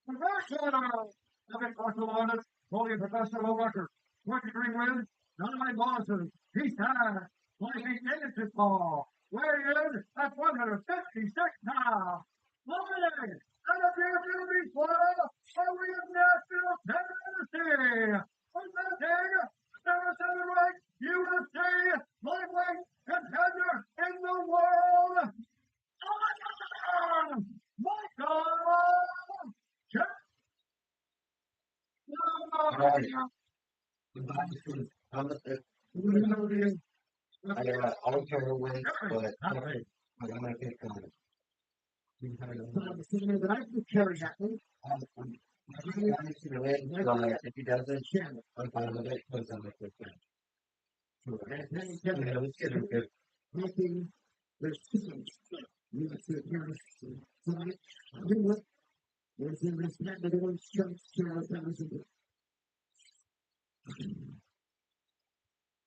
professional, having martial artist, holding a professional record, 23 wins, 9 losses. He stands 5 feet 8 inches tall, weighing in at 156 pounds. Fighting out of the Florida, Arena Nashville, Tennessee, presenting number 7 ranked UFC lightweight contender in the world, Michael I don't care who wins, but I'm gonna pick him. that I can carry that thing. If he doesn't, I'm fine with it because I'm a good fan. There's 2 UFC appearances tonight. There's a respect that everyone's church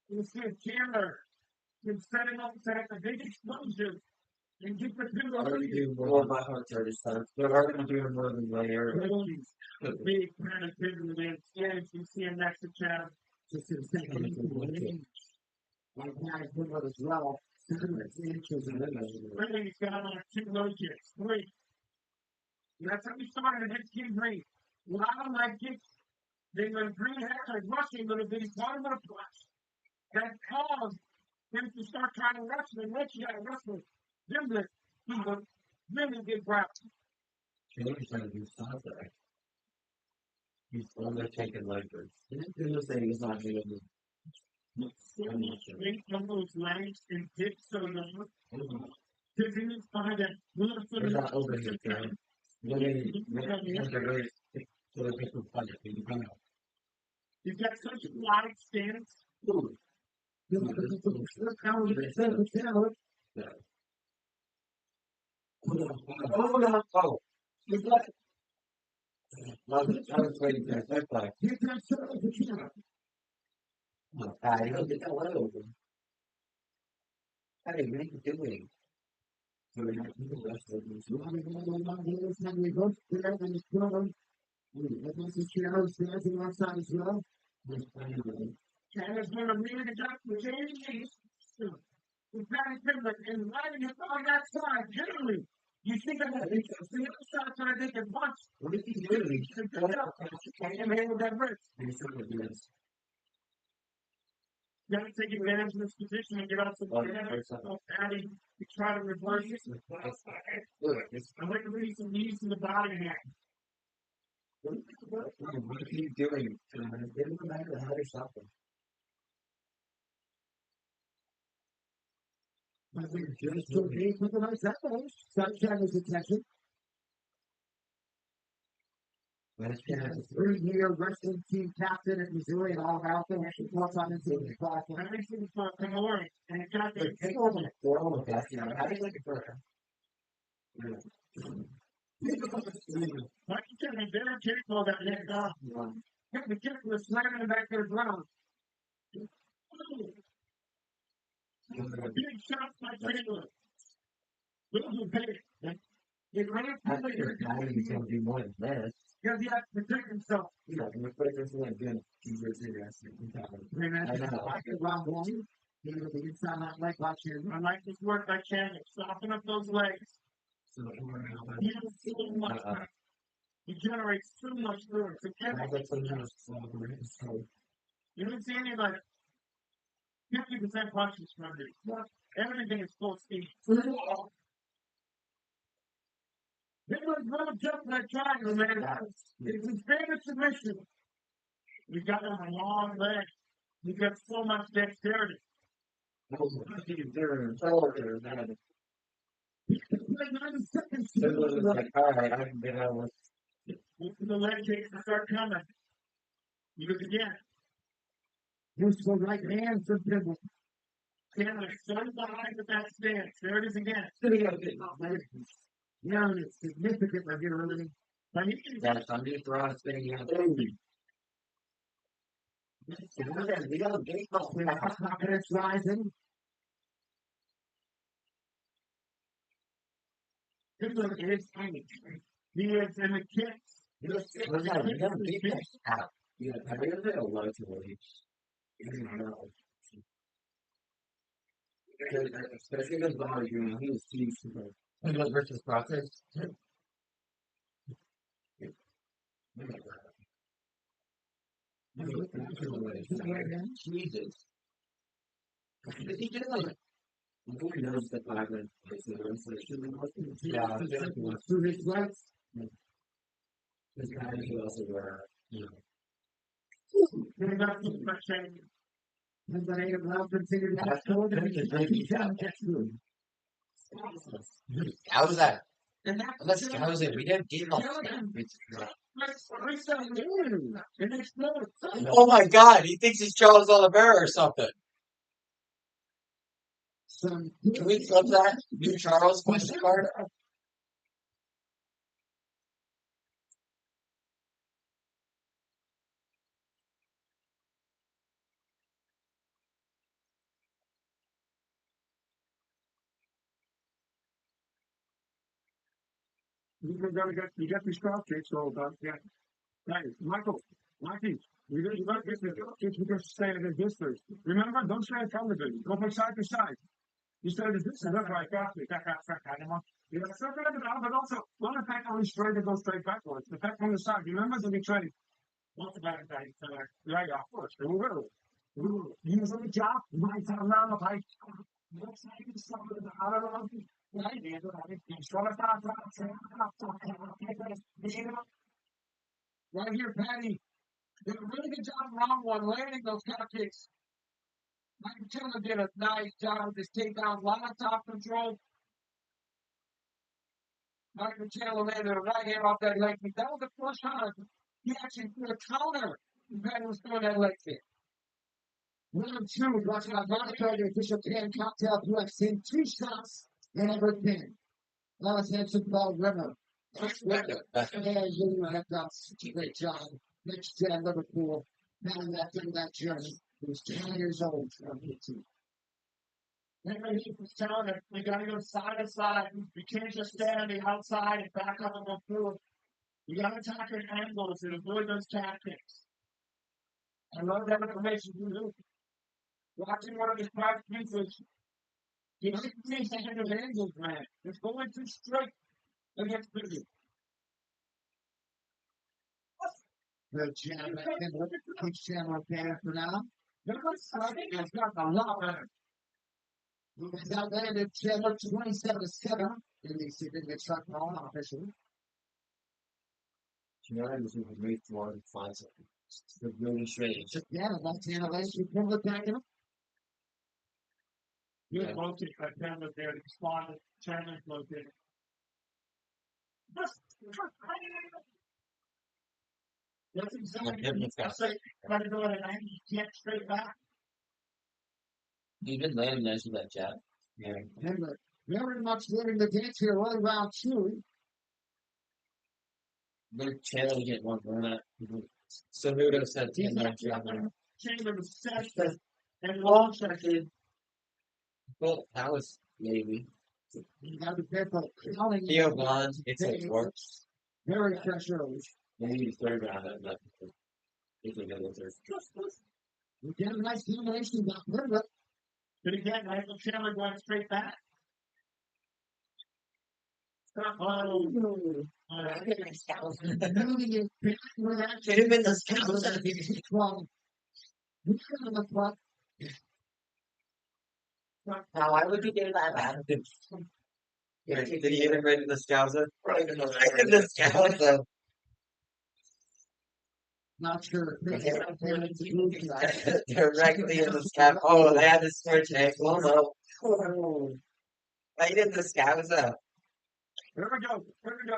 You see Chandler is setting up a big explosion. And keep the 2 already do more of my heart's already started. They're already doing more than layer. Big kind of bigger than yeah, you see him next to Chad. Just in second like that is good as well. 7 inches in the he's got on 2 low kicks. 3. That's how we started against King Green. A lot of leg kicks. Then when Green had to rushing a little bit, he caught him with a flash. That caused him to start trying to rush him. And once you got to wrestle Dimblick, he was really good grab. Chandler's trying to do something. He's undertaking levers. He's saying he's not doing it. Straight from those legs and dip so long. Tipping his body that little foot They're not over here, Karen. They're very so that people fight it. You've got such a wide stance. Look how he said it. Oh, you got it. I was waiting for that play. You can serve the camera. I don't get that one over. Hey, what are you doing? So we have to do the rest of this. Canada's going to really get up with James. With Patty Timber and lining it on that side, generally. You think of that, the other side trying to make it once. What did he do? He took it out. You can't handle that wrist. He's still going to do this. You got to take advantage of this position and get out some Patty to try to reverse it. I like to read some knees in the body here. What are you doing? Get him back to the head or something. I think just so big with the nice apples. Sunshine is attention. Last 3-year wrestling team captain at Missouri and all about them. What's on the team? Everything's for Memorial. And it got the They're all the best. How do you like it for her? Like you said, be very careful of that next off. Be careful of slamming him back to the ground. Big shots by Taylor. Those are big. It ran I figured he's going to do more than this. because he has to protect himself. Yeah, I'm going to put this in again. He's interesting. I know. I could run one. He was the inside that leg last year. I like this work by Chandler. Soften up those legs. He has so much. He generates too much fluid. So you don't see any like 50% punches from this. Everything is full speed. They was gonna jump that triangle, man. It's his favorite submission. We got him a long leg. He got so much dexterity. Like, all right, I can get out of this. The leg kicks to start coming. He goes again. Useful right hand for dribble. Chandler so behind with that stance. There it is again. Yeah, it's significant right here, really. Yes, I'm just throwing a spinning out. We got a big confidence rising. This one is tiny. He is in the kicks. We got a big out. Yeah, I think it's a low to release. Especially because he was huge. Versus process. Jesus. He did like he knows the vibrant. Yeah, through his rights. This guy who also were, How was that? How was it? We didn't get off. Oh my God! He thinks he's Charles Oliveira or something. Can we flip that? New Charles question card? You got these drop kicks all about. Yeah. Right. Mikey, you got to get the drop kicks because you stay at a distance. Remember, don't stay in front of it. Go from side to side. You stay at a distance. That's right. You got something like that, but also don't attack only straight and go straight backwards. Attack from the side. Remember to be training. What's the back side? Yeah, of course. Use the job. Might have around the height. Looks like it's something with the other one. Right here, Patty. Did a really good job round one, landing those top kicks. Mike Taylor did a nice job with this takedown, a lot of top control. Michael Taylor landed a right hand off that leg kick. That was the first time he actually threw a counter. Patty was throwing that leg kick. Round two, watching our monitor, the official pan cocktail UFC, 2 shots and every pin. Alice Hanson, Paul Rimmer. And you have done such a great job. Next gen Liverpool, now that in that journey, he was 10 years old. Remember, he was telling us, we got to go side to side. You can't just stand on the outside and back up and go through. You got to attack at angles and avoid those tactics. I love that information you do. Watching one of his private pieces, you like to see the head of angles, man. It's going too straight against busy. The jam keeps Chandler there for now. It's got a lot better. He's outlanded Chandler 27-7 in the significant truck ball officially. Chandler was in a great floor and finds it. It's really strange. Yeah, that's the analyst. You pull it back in. You're located at Chandler there to respond to Chandler's located. That's exactly. I say, try to go at an angle, you can't straight back. You did land nice with that jab. Yeah. Remember, very much living the dance here, early round 2. They're Chandler get one for that. Cejudo said 10 minutes. Chandler was second and long second. Well, that was maybe. You got to be careful. Calling Theo Bond, it's a works. very fresh early. Maybe third round. If we go to third. We get a nice combination back there, but But again, Michael Chandler going straight back. Oh, moving it back with that. Should have been the scouts. Well, we come on the clock. Now, why would you do that? Yeah, did he hit him right in the scouser? Right in the scouser. Not sure. Directly in the scab. Oh, they had to switch it. Slow. Right in the scouser. here we go. Here we go.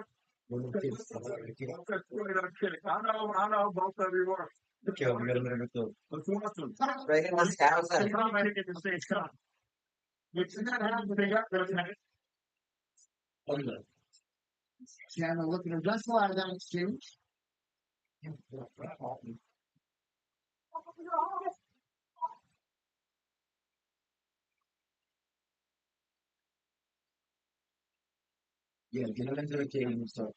That's really not kidding. I know both of you were. Okay, we got a minute or two. Let's watch them. Right in the scouser. They probably didn't get the same shot. Which is not happening. They got those guys. Chandler looking to wrestle out of that exchange. Yeah, get him into the game. So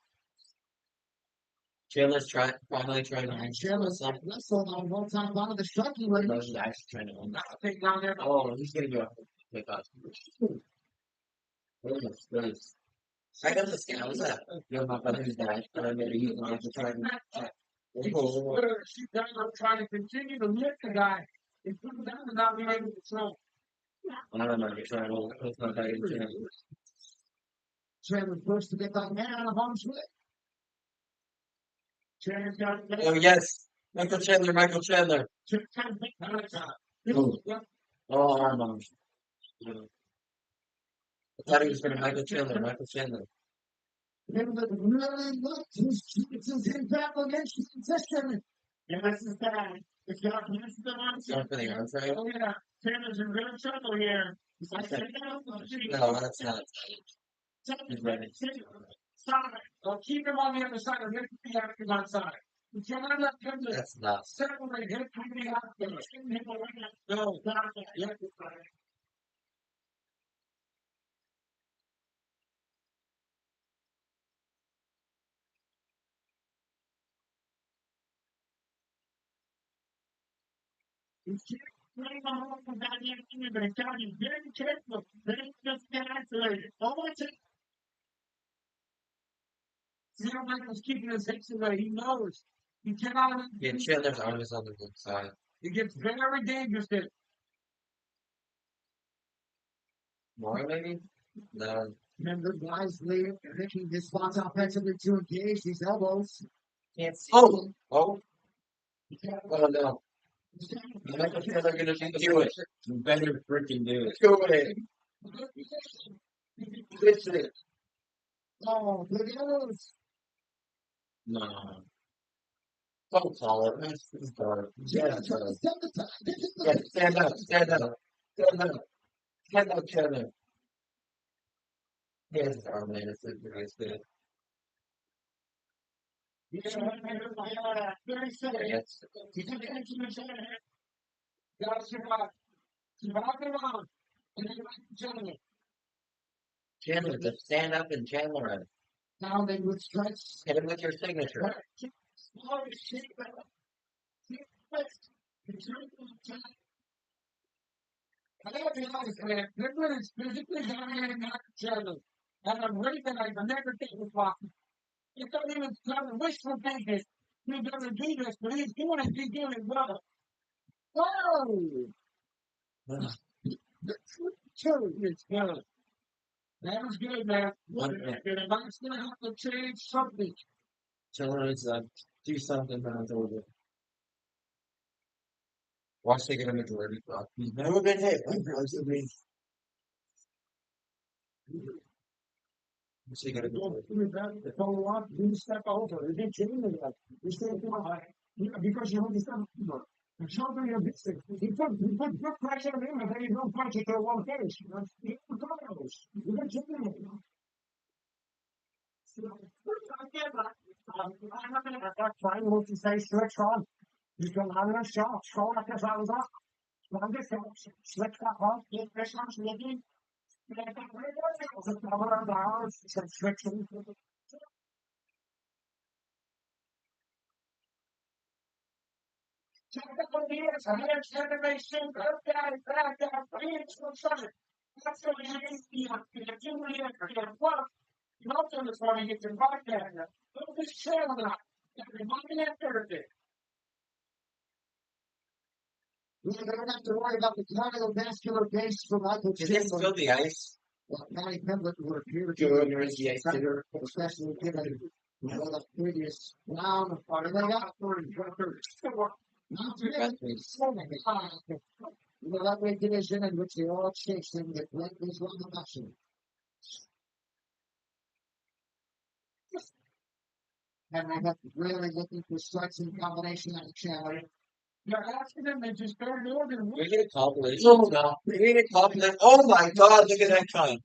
Chandler's finally trying to Chandler's wrestled on one time out of the striking range. He's actually trying to win. Take down there. Oh, he's gonna go take off. Nice. I got the scouts up. You're my brother's dad, but I'm gonna use them to try and She's trying to continue to lift the guy. It's putting down and not being able to throw. I don't know, you're trying to put my back into him. Chandler first to get that man out of harm's way. Chandler's got Oh, yes. Michael Chandler. Oh, arm on. I thought he was going to Michael Chandler. Chandler really looked his impact against the position. Yeah, this is bad. It's got this is the one. Going for the arm frame? Oh, yeah. Chandler's in real trouble here. No, that's not. He's ready. Side. Well, keep him on the other side. Or make the active on side. You cannot let him That's not. separate him from the active. No, yeah. You can't play the whole from that end, but it's got to be very careful. Don't just get isolated. Almost it. See how Michael's keeping his hips away. He knows. He cannot. Yeah, Chandler's arm is on the good side. It gets very dangerous there. More, maybe? No. Remember, guys, making his spots offensively to engage these elbows. Can't see. Oh, no. Michael Chandler gonna do it. You better freaking do it. Go ahead. Oh, look at those. No. Don't call it. It's dark. Yeah, stand up. Chandler. He has his arm in. It's good. Very safe. Yes. He's in the instrument. Gotta survive. Survive around. And then gentlemen. Chandler, just stand up and Chandler it. Pounding with strikes. Hit him with your signature. I gotta be honest, man. Goodwin is physically dominating Michael Chandler at a rate that I've never seen before. It doesn't even kind of wishful thinking. He's gonna do this, but he's doing it well. Oh! Two is good. That was good, man. The box gonna have to change something. Chandler needs to do something about it. Watch they get him a dirty block. He's never been hit. Watch they get him a dirty Follow up, you step over. You didn't change it. You stay behind. Because you understand. And something of this thing. He put good pressure on him, and then he don't punch it to one face. He goes. You can check him. I'm not trying to say stretch on. He's going to have a shot. Show like this out of that. Strong defense. Switch back on. Get pressure on Smithy. We don't have to worry about the cardiovascular base for Michael Is this Chandler. still the ice? Well, Patty Pimblett would appear to Go be under the ice. especially given the previous round. Or they got 30. Not the lightweight division in which they all chasing the great Israel action. And I have really looking for strikes in combination out of Chandler. You're asking them, they just don't know. We get a compilation. No, we need a compilation. Oh my God! Look at that time.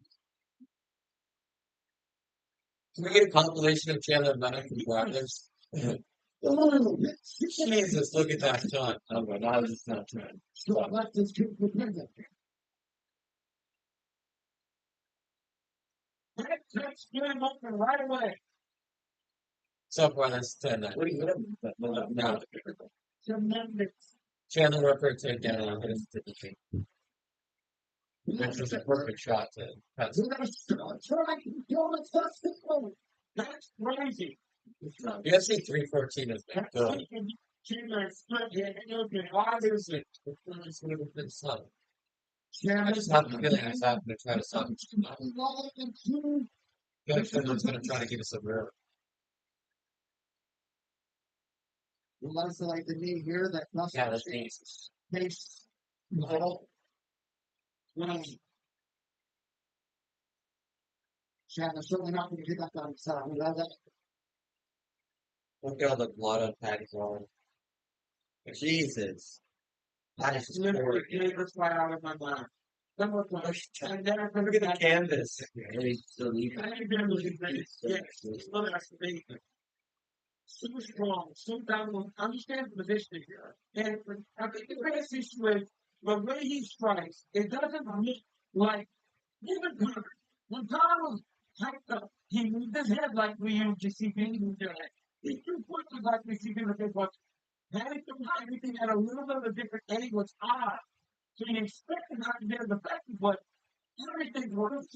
Can we get a compilation of Chandler Bennett from Brothers? Jesus, look at that shot. Oh my God, it's not time. Left is good for Pimblett. Let's get him open right away. So far, that's 10. What do you get? No. Tremendous. Chandler Ripper take down on his typically. Which was a perfect shot to pass. That's crazy. UFC 314 is good. Obviously. I just have a feeling he's having to try to stop him. Chandler's going to try to give us a rear. You like the knee here, that muscle. Yeah, that's nice. Face. Middle. Chandler certainly not going to get that on himself. We love that. Look at all the blood on Patty's arm. Jesus. That is just horrible. That's why out of my mind. Look at the canvas. Super strong, so down, understand the position here. And I think the biggest issue is the way he strikes, it doesn't look like even Connor. When Connor was hyped up, he moved his head like we used to see him do it. He threw punches like we see him do it. Having to do everything at a little bit of a different angle was odd. So you expect him not to get as effective, but everything works.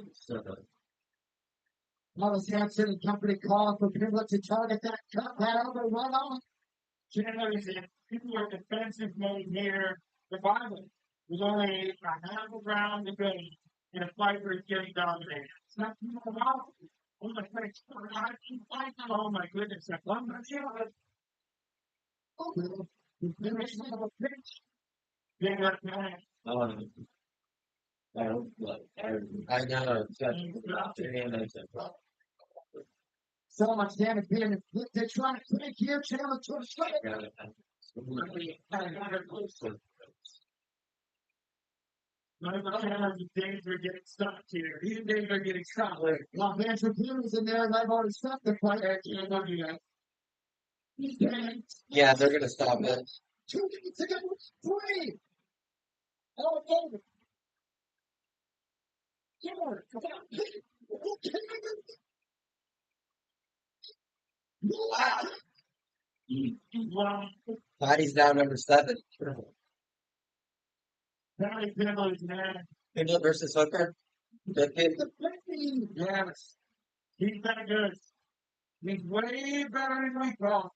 Wallace Hanson and company calling for Pimblett to target that cut that elbow right on. Chandler is in people are defensive mode here. The Bible was only a half a round to go in a fight where he's getting dominated. It's not too long. Oh my goodness. Oh my goodness. I'm not sure. Oh, he's finished with a pitch. Big up man. I don't I know. So much damage being inflicted. They're trying to take here. Chandler to a strike. Chandler's in danger of getting stopped here. He's in danger of getting stopped. Well, Vance is in there, and I've already stopped the fight. Yeah, they're going to stop it. 2 minutes ago, 3. Oh, David. Patty's down number 7. Pimblett versus Hooker. Yes. He's better good. He's way better than we thought.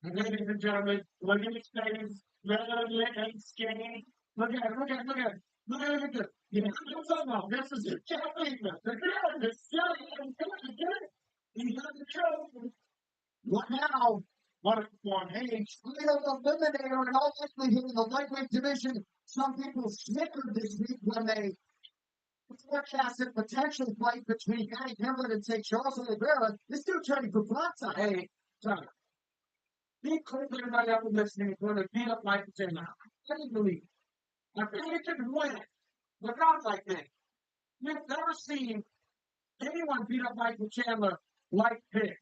Ladies and gentlemen, look at his face. Look at his skin. Look at it. Look at it. Look at it. Look at it. You know, this is a champion. He has the trophy. What now? What a one. Hey, title eliminator and all likelihood in the lightweight division. Some people snickered this week when they forecasted potential fight between Patty Pimblett and, say, Charles Oliveira. This dude training for Bronson. Hey, sorry. He called everybody up and listening going to beat up Michael Chandler. I didn't believe it. I think he can win it. But not like that. You've never seen anyone beat up Michael Chandler like this.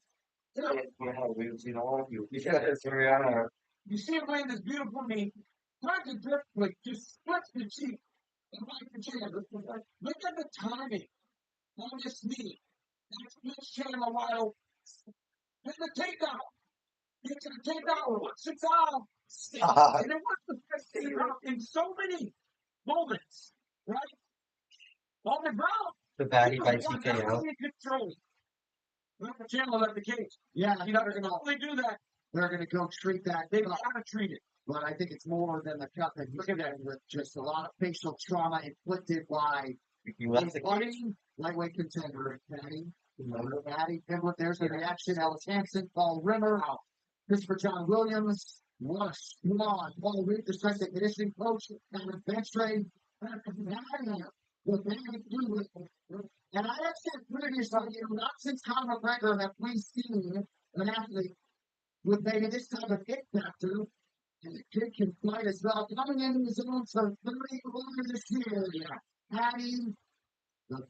You see him laying this beautiful knee, trying to drift like just splits the cheek of Michael Chandler. Look at the timing on this knee. That splits Chandler wide open. Then the takedown. Get to the takedown. Once it's out. And it was the best takedown in so many moments, right? On the ground. The baddie by TKO. Michael Chandler left the cage. Yeah, they're going to only do that. They're going to go treat that. They've got to treat it. But I think it's more than the cut that look at that with just a lot of facial trauma inflicted by a fighting lightweight contender, Patty. Patty Pimblett. There's the reaction. Ellis Hansen, Paul Rimmer, Christopher John Williams. What a squad. Paul Reed, the strength and conditioning coach, and the bench trade. And I have said previously, not since Conor McGregor have we seen an athlete with maybe this type of hit factor, and the kid can fight as well. Coming in his own for 30 earlier this year. Patty, and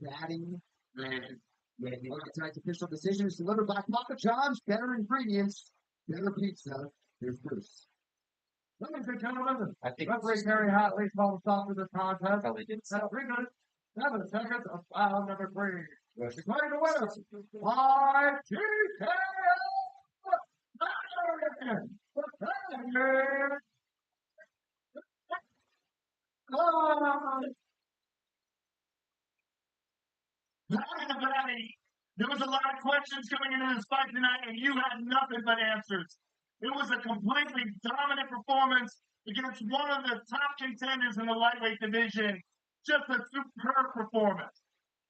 tonight's official decision is delivered by Papa John's. Better ingredients, better pizza. Here's Bruce. Ladies and gentlemen, I think referee Mary Hatley calls stop for this contest. 3 minutes, 7 seconds of foul number 3. Declaring the winner by TKO. There was a lot of questions coming into this fight tonight, and you had nothing but answers. It was a completely dominant performance against one of the top contenders in the lightweight division. Just a superb performance.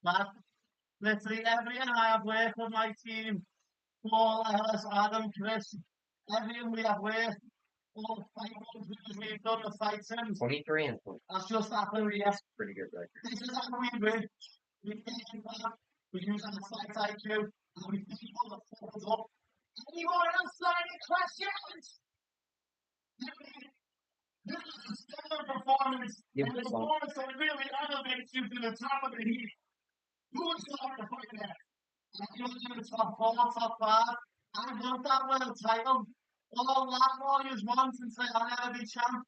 But let's see, everyone I have with my team, Paul, Ellis, Adam, Chris, everyone we have with, all 5 months we've done the fight since. 23 and 20. That's just happened, yes. Pretty good record. This is how we win. We came back, we use our fight IQ, and we beat all the forwards up. Anyone else got any questions? This is a stellar performance, and a performance that really elevates you to the top of the heap. Who is going to fight next? I'm going to the top 4, top 5. I want that world title. All that warriors won since I'll never be champ.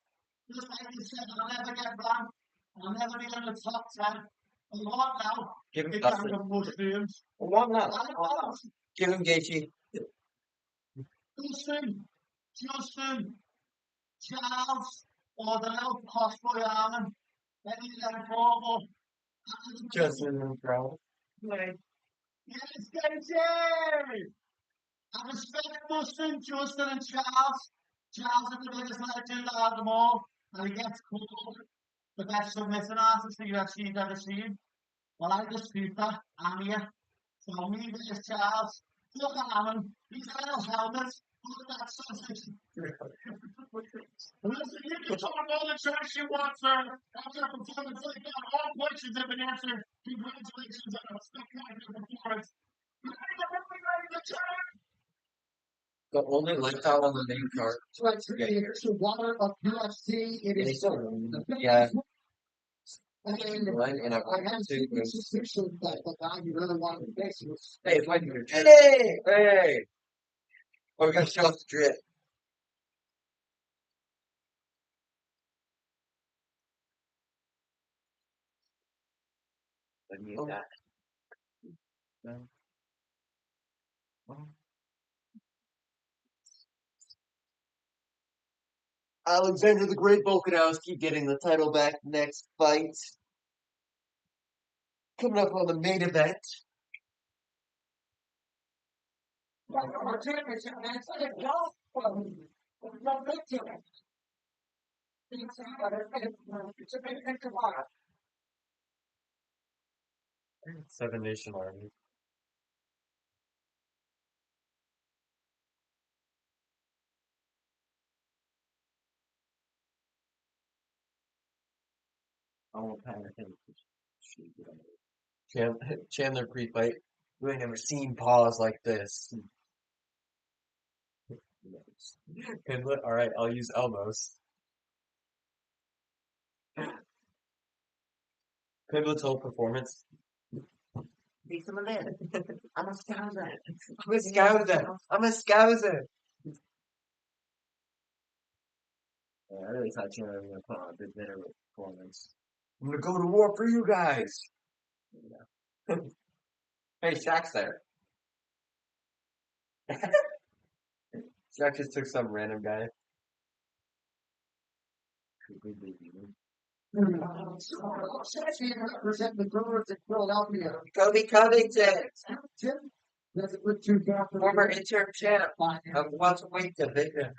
Just like you said, I'll never get ranked. I'll never be in the top 10. I want now. Give him Big Dustin. round of mushrooms. I want now. Give him Gaethje. Justin, Charles, Ordell, Cosboy Allen, Eddie Lenforo. Justin and Pro. Yes, Gaethje! I respect Justin and Charles. Charles is the biggest legend out of them all, and he gets called the best submission artist the UFC's ever seen. Well, I dispute that. I'm here. So me versus Charles. Look at Allen. He's got those helmets. Look at that sausage. Listen, you can talk all the trash you want, sir. After a performance like that, all questions have been answered. Congratulations on a spectacular performance. The only lifestyle on the main card. It's the water of UFC. It And is he's still yeah. and And I have seen this suspicion that the guy you really wanted to face was. Hey, it's like you're hey! Oh, we gotta show off the drip. Mute that. Alexander the Great Volkanovski getting the title back next fight. Coming up on the main event. Seven Nation Army. I won't panic. Chandler pre-fight. We ain't never seen pause like this. All right, I'll use elbows. Pivot's whole performance. Be some of that. I'm a scouser. I'm a scouser. I'm a scouser. Yeah, I really thought Chandler was going to put on a bit better performance. I'm gonna go to war for you guys. Hey, Shaq's there. Shaq just took some random guy. Represent the Brewers in Philadelphia. Kobe Covington, That's a good two former interim champ of welterweight division.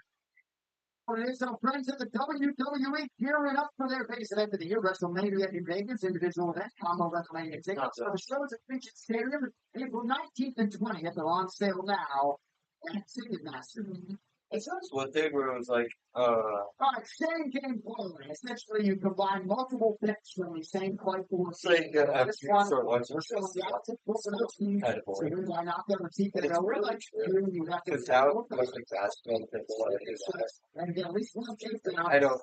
So friends of the WWE gearing up for their biggest event of the year, WrestleMania in Vegas, individual event, combo WrestleMania tickets for the shows at Fiction Stadium, April 19th and 20th. They're on sale now at Ticketmaster. It sounds one thing where it was like, Same game play. Essentially, you combine multiple picks from the same play for it's like this one. sort of watching So kind of boring. why not ever keep it over? really Like true. you have to Because how much exasperating people are and get at least one case. I don't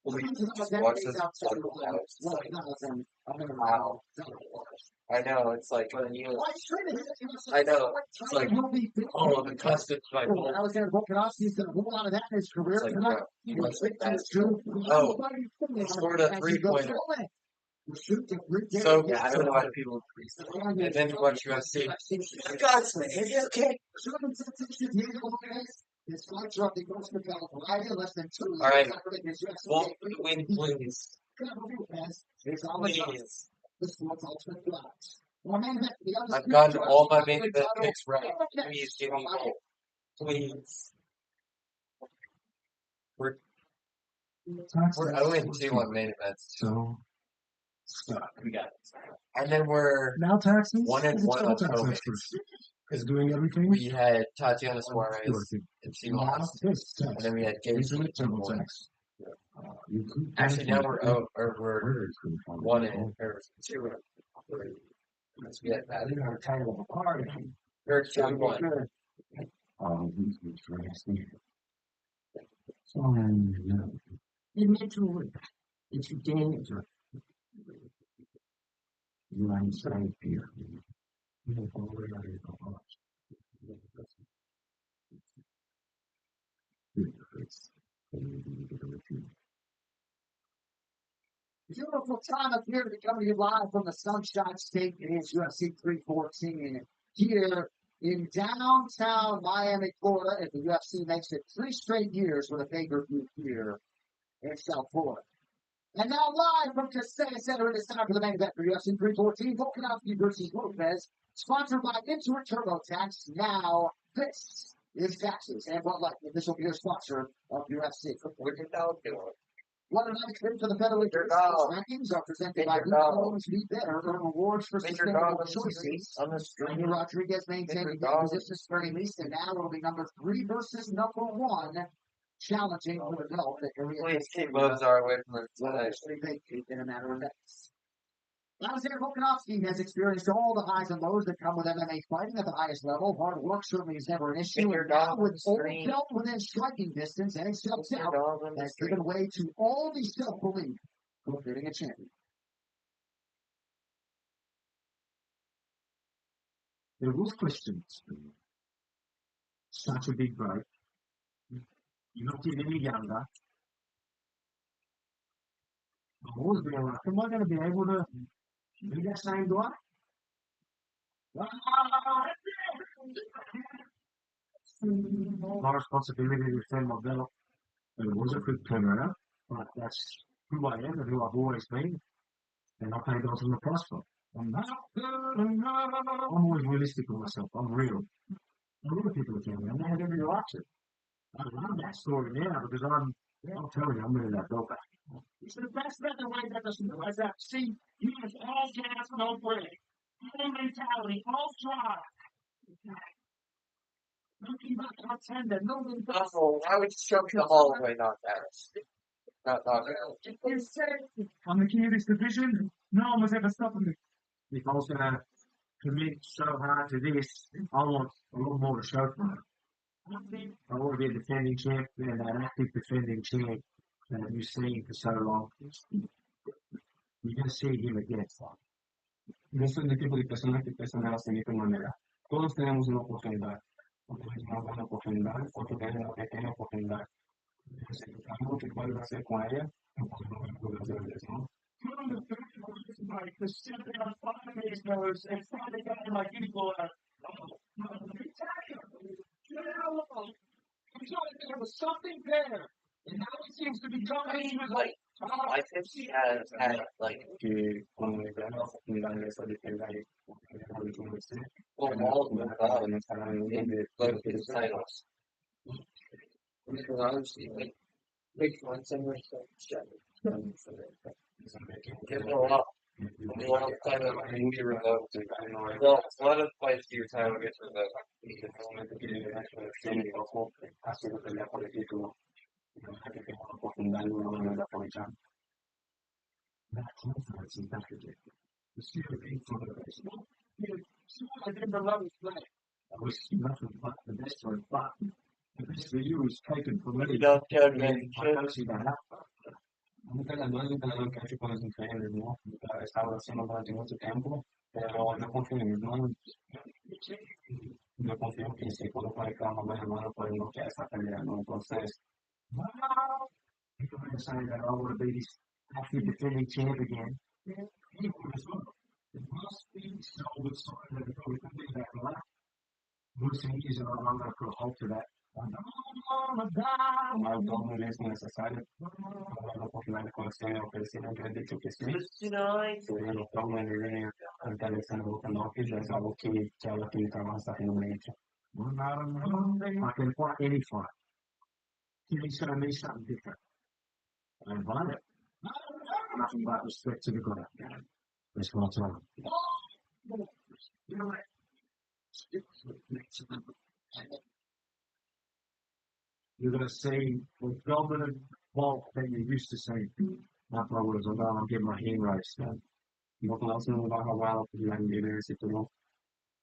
believe just watch this sort of house. It's like, wow. I know, it's like, when you, I know, it's like, oh, the custard my whole, Alexander Volkanovski's done a whole lot of that in his career. it's like, tonight. he was like that. Oh, he scored a 3-pointer. So, I don't know why people increase it. And then you watch UFC. You guys, man, it's okay. His fights are the most compelling variety, less than 2 All right. years. Well, win, please. Please. I've gotten all my main event picks right. Please give me more. Please. We're 0-2 on main events. So, We got it. And then we're now taxes. 1-1 on COVID. Is doing everything. We had Tatiana Suarez and she lost. And then we had Gabe Smith. Actually, now we're 1 in, or 2 in. Let's get that. We're 2-1. It's dangerous. Beautiful time up here to be coming to you live from the Sunshine State. It is UFC 314 here in downtown Miami, Florida, as the UFC makes it 3 straight years with a pay-per-view here in South Florida. And now live from Casella Center, it is time for the main event for UFC 314, Volkanovski versus Lopez, sponsored by Intuit TurboTax. Now, this is Taxes and Bud Light, the official beer sponsor of UFC. What did that do? One of the trips to the featherweight rankings are presented by Who Owns Me Better, earn awards for sustainable choices. Daniel Rodriguez maintaining the position starting least, and now will be number 3 versus number 1, challenging for the belt. Please keep Mozart away from the in a matter of days. Alexander Volkanovski has experienced all the highs and lows that come with MMA fighting at the highest level. Hard work certainly is never an issue. And now with full belt within striking distance and his self-doubt has given way to all the self-belief of getting a champion. There was questions. Such a big break. You're not getting any younger. I've always been like, am I going to be able to be that same guy? My responsibility to defend my belt. And it was a quick turnaround, but that's who I am and who I've always been. And I paid off in the prosper. I'm always realistic with myself. I'm real. A lot of people are telling me, and they have every right to. I love that story now because I'm telling you, I'm winning that belt back. It's the best featherweight ever seen. Like that. See, he has all gas, no break. All mentality, all drive. Nothing but contender, no one does. Oh, I would choke the hallway, not that. Not I'm the king of this division. No one was ever stopping me. If I was going to commit so hard to this, I want a lot more to show for it. I want to be a defending champ and an active defending champ that you've seen for so long. You're going to see him again. Yo soy el tipo de persona que piensa de la siguiente manera. Todos tenemos una oportunidad. Otros tenemos una oportunidad, otros tenemos una pequeña oportunidad. Entonces, algo que puedes hacer con ella, no puedes hacer eso, ¿no? Like the simply on 5 days goes and Friday got my people there was something there, and now it seems to be coming. He was like, I think he has had like Que cuando le dan la oportunidad de esa defensa, well, all of them both his titles. Because honestly, like big ones and we're so give her up. A lot of title can be revoked. Well, a lot of fights to your title gets revoked. The spirit of hate for the baseball. I never loved play. I was nothing but the best for it, but the best for you is taken from me. Don't judge me. I don't see that happen. Nunca la mano que ha hecho con los inferiores, ¿no? He estado haciendo durante mucho tiempo, pero no confío en mis manos. No confío que si puedo conectar una buena mano puede bloquear esta pelea, ¿no? Entonces, people decided that I want to be this active defending champ again. It must be so with something that we can do that a lot. Bruce Hayes and I'm going to put a halt to that. My government es necesario. La oportunidad de conocer o presidente que ha dicho que sí. Sobre los problemas de venir fortaleciendo los canales es algo que ya lo tiene trabajo está haciendo muy hecho. I can fight any fight. He's going to need something different. I invite it. Nothing but respect to the God. That's what I'm talking about. You know what? You're going to see the dominant bulk that you're used to seeing. After I was around, I'm getting my hand raised. No conocen bajo wow, la ese todo.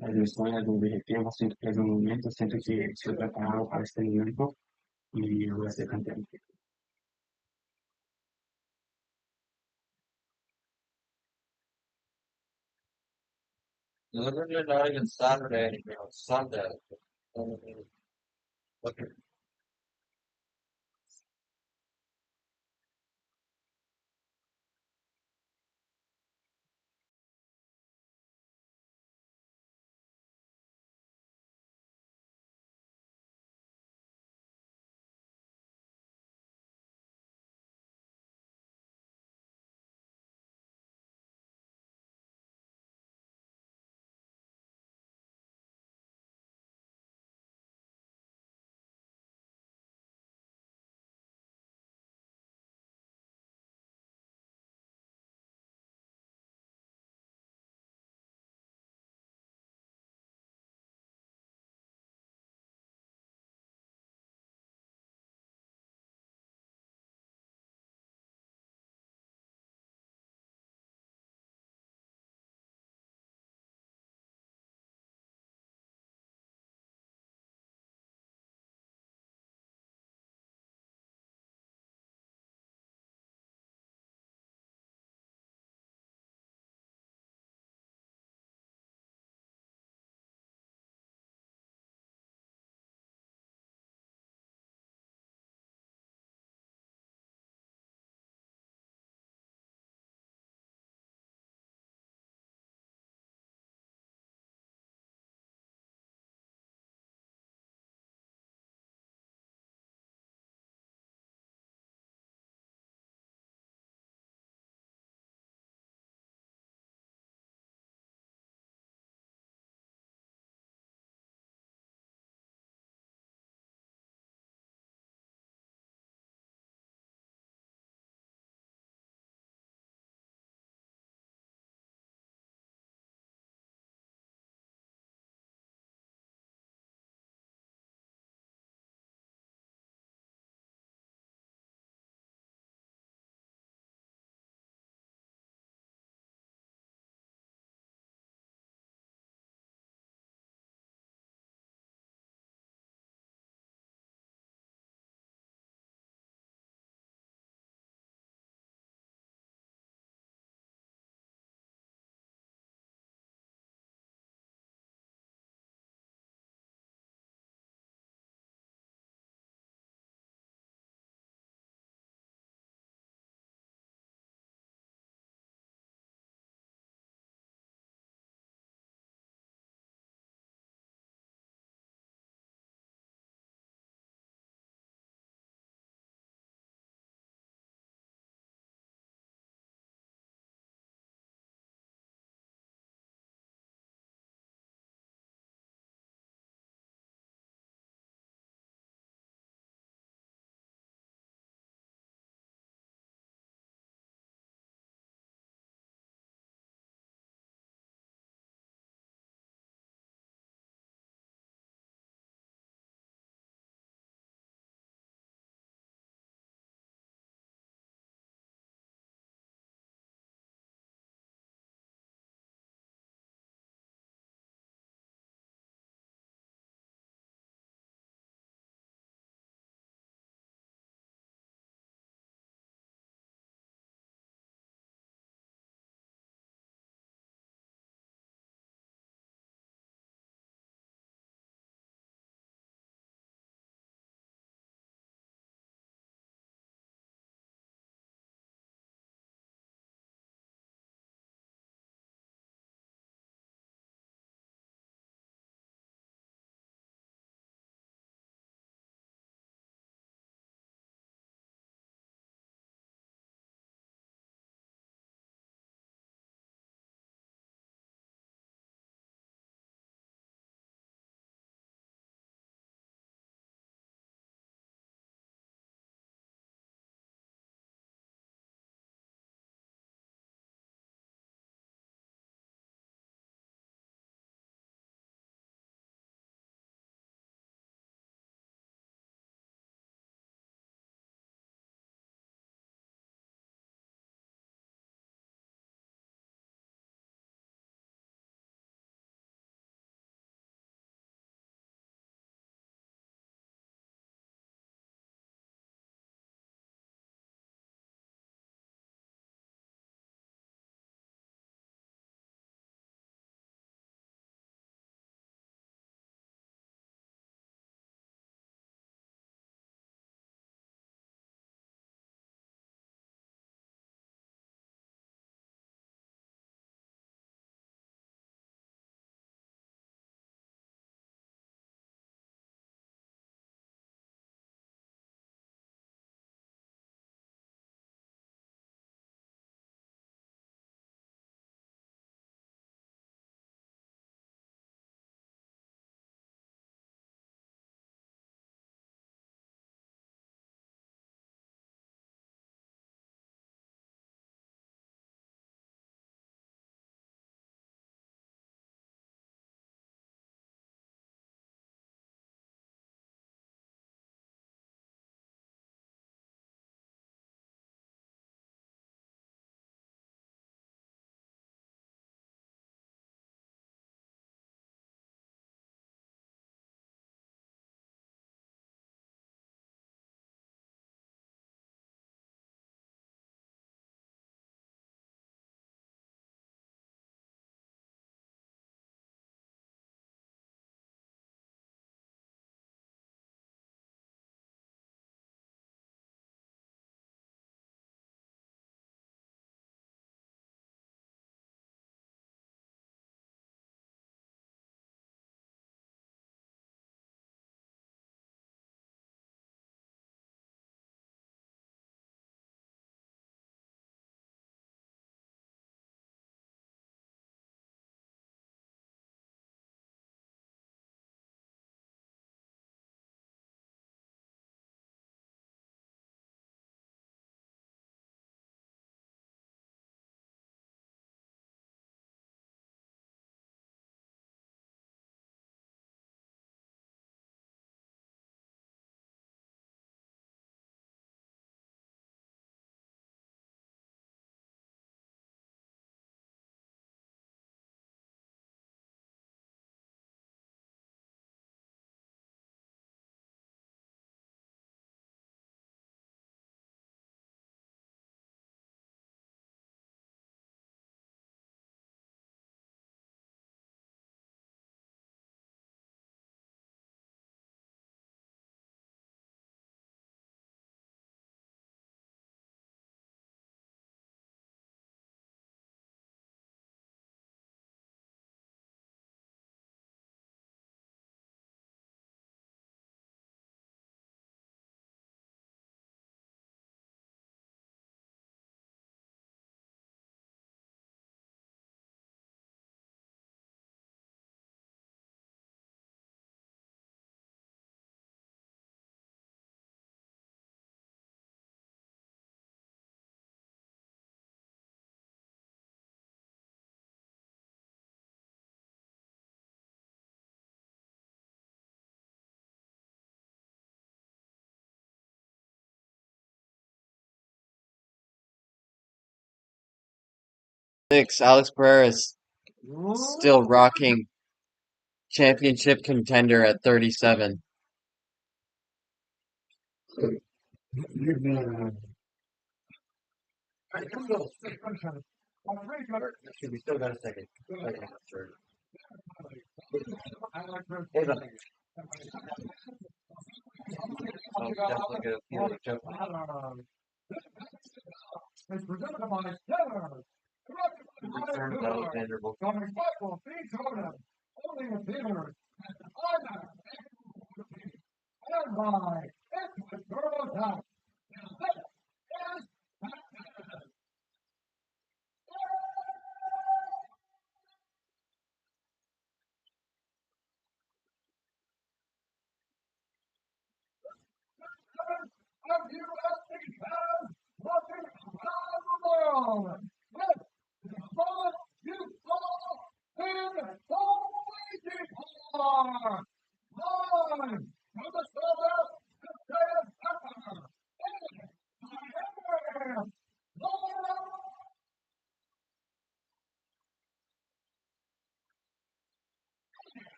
El sueño de un objetivo siempre es un momento, siempre que estoy preparado para este momento y voy a ser contento. Literally not even Saturday anymore. Sunday. Okay. 6, Alex Pereira is still rocking championship contender at 37. Actually, we still got a second. Third. I'm definitely gonna feel the jump. Return of Alexander Volkov.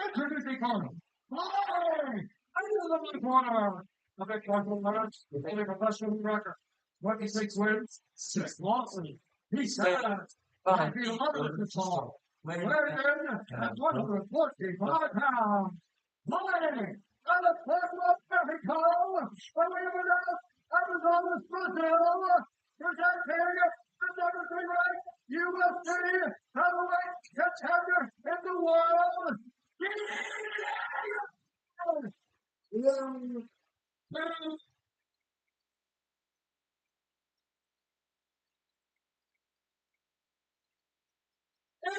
Introducing Carl. Hi! I love the corner. Of a couple minutes with a professional record. 26 wins, 6 losses. He said, I feel under control. Weighed in at 145 pounds. Morning! And the first of Mexico, Arizona, Brazil, presenting the number 3 ranked UFC heavyweight contender in the world.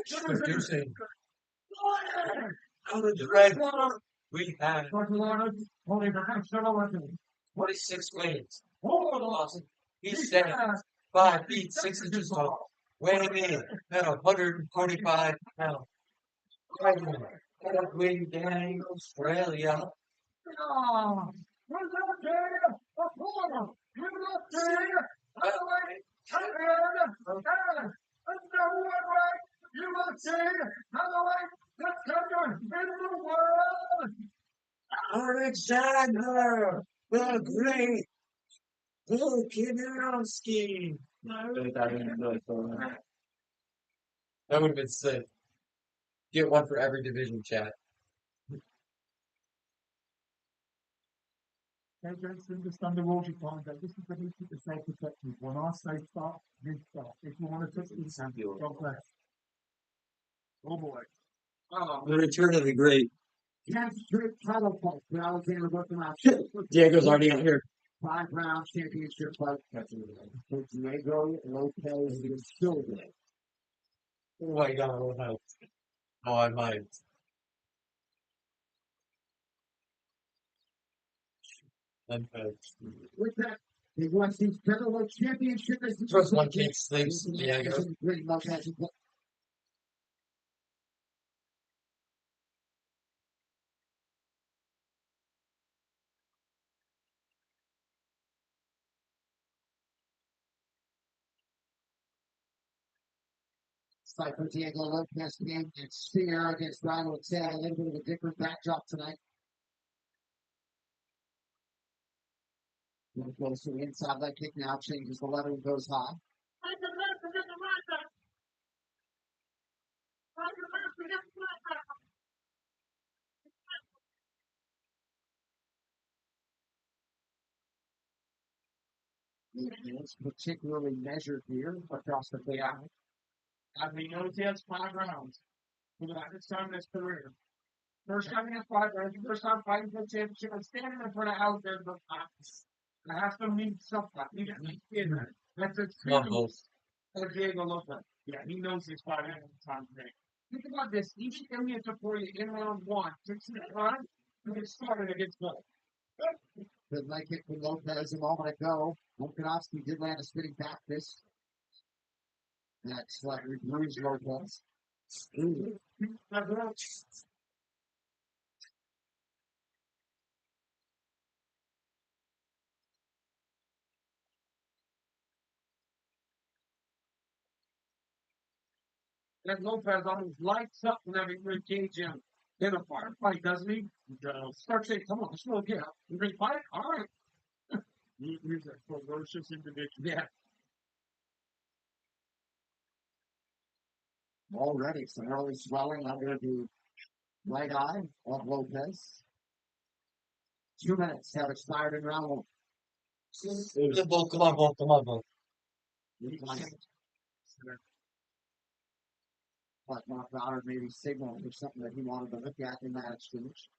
Introducing out of the red corner, we have 26 wins, 4 losses. He stands 5 feet 6 inches tall, weighing in at 145 pounds. Wing Gang, Australia. Alexander the Great Volkanovski. That would have been sick. Get one for every division, chat. This Thunderbolt, you find that this is the need to say protection. When I say stop, you stop. If you want to touch this, God bless. Oh boy. The return of the great. 10 straight title fights for Alexander Volkanovski. Diego's already out here. 5-round championship fight. Diego Lopez is still there. Oh my god, oh, I might. With that, the UFC Featherweight Championship is First one can't sleep, Diego. Fight for Diego Lopez game and Spear against Ryan Ortega. A little bit of a different backdrop tonight. Goes to the inside leg kick now, changes the level and goes high. It's particularly measured here across the play out. I mean, he knows he has 5 rounds. For the first time in his career. First time he has 5 rounds. First time fighting for the championship and standing in front of Alexander Volkanovski. I have to mean something. That's a of Diego Lopez. Yeah, he knows he's fighting at the time today. Think about this. Each Ilya Taporia in round 1 takes the time to get started against both. Good leg kick from Lopez a moment ago. Volkanovski did land a spinning back fist. That slightly bruised Lopez. That Lopez always lights up whenever you engage him in a fight, doesn't he? Start saying, come on, let's go get up. You ready to fight? All right. He's a ferocious individual. Yeah. Already some early swelling under the right eye of Lopez. 2 minutes have expired in round one. Come on, Bull. Come on, Bull. But Mark Goddard maybe signaled for something that he wanted to look at in that exchange.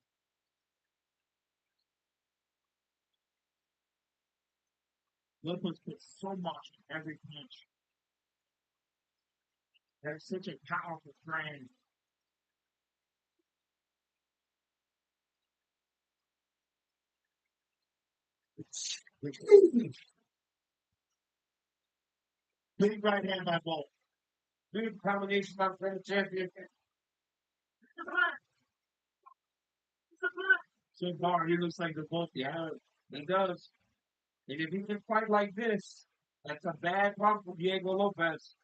Lopez puts so much in every punch. There's such a powerful frame. Big right hand by Bolt. Big combination by the champion. So far, he looks like the Bolt. Yeah, he does. And if he can fight like this, that's a bad problem for Diego Lopez.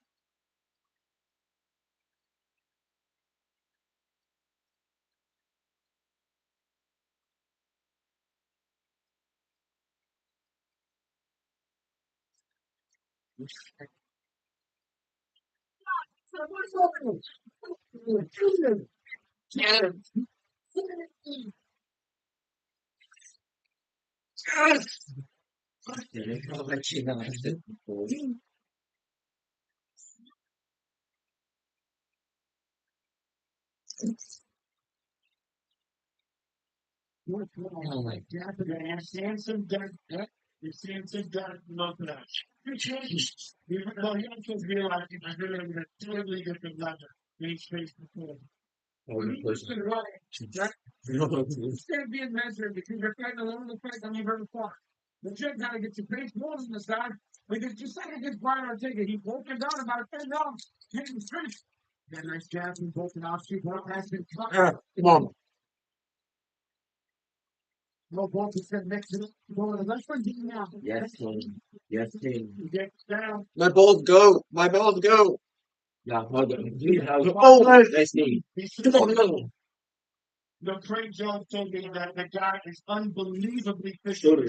I'll let you know. Oh my God! You're seeing some dirt. You're seeing some dirt. Look at that. You changed. Even though you don't just realize he's really in a totally different level than he's faced before. He's been running. It's going to be a measure because you're fighting alone the fight than you've ever fought. The Jed got to get your face more than this guy because just like against Brian Ortega, he broken down about a 10 rounds. Hitting the street. Got a nice jab from Volkanovski. Bolt has been cut. Come on. No, Bolt is going to mix it up. Go to the left one, now. Yes, King. Yes, King. He gets down. My balls go. My balls go. Yeah, hold on. Oh, Nice knee. Come on, go. The Craig Jones told me that the guy is unbelievably fit. Shoulder.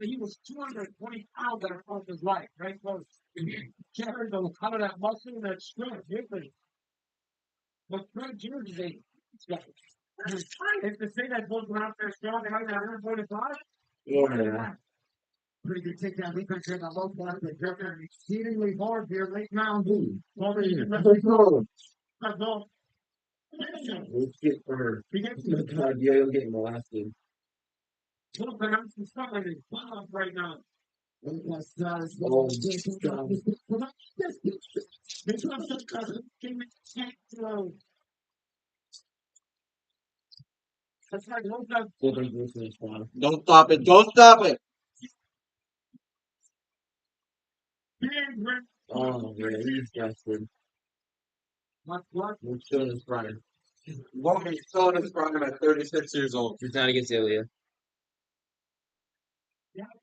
He was 220 pounds at the of his life, right? So he carried a lot of that muscle and that strength with him. But Craig Jones is a if to say that both went out there strong, they might have 145. Yeah. Pretty good takedown defense here in the low block. They're jerking exceedingly hard here late round. Let's go. Let's get for her. God, yeah, you're getting molested. Look, I'm stuck like his bomb right now. That's like Don't stop it. Don't stop it. Oh, man, he's desperate. We're still in his prime. Logan's still in his prime at 36 years old. He's not against Ilya.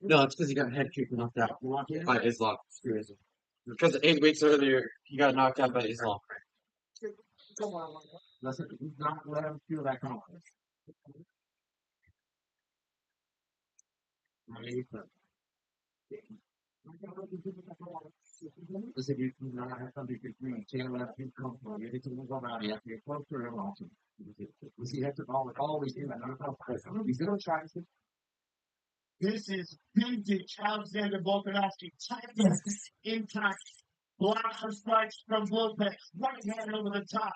No, it's because he got head kicked and knocked out by Islam. Because 8 weeks earlier, he got knocked out by Islam. Listen, do not let him feel that confidence. Listen, you do not have something to do. Can't let him come from you. It's a move around. You have to get close to him also. You see, that's always do that. He's going to try to. This is vintage Alexander Volkanovski. Tight, intact, blocker strikes from Lopez. Right hand over the top.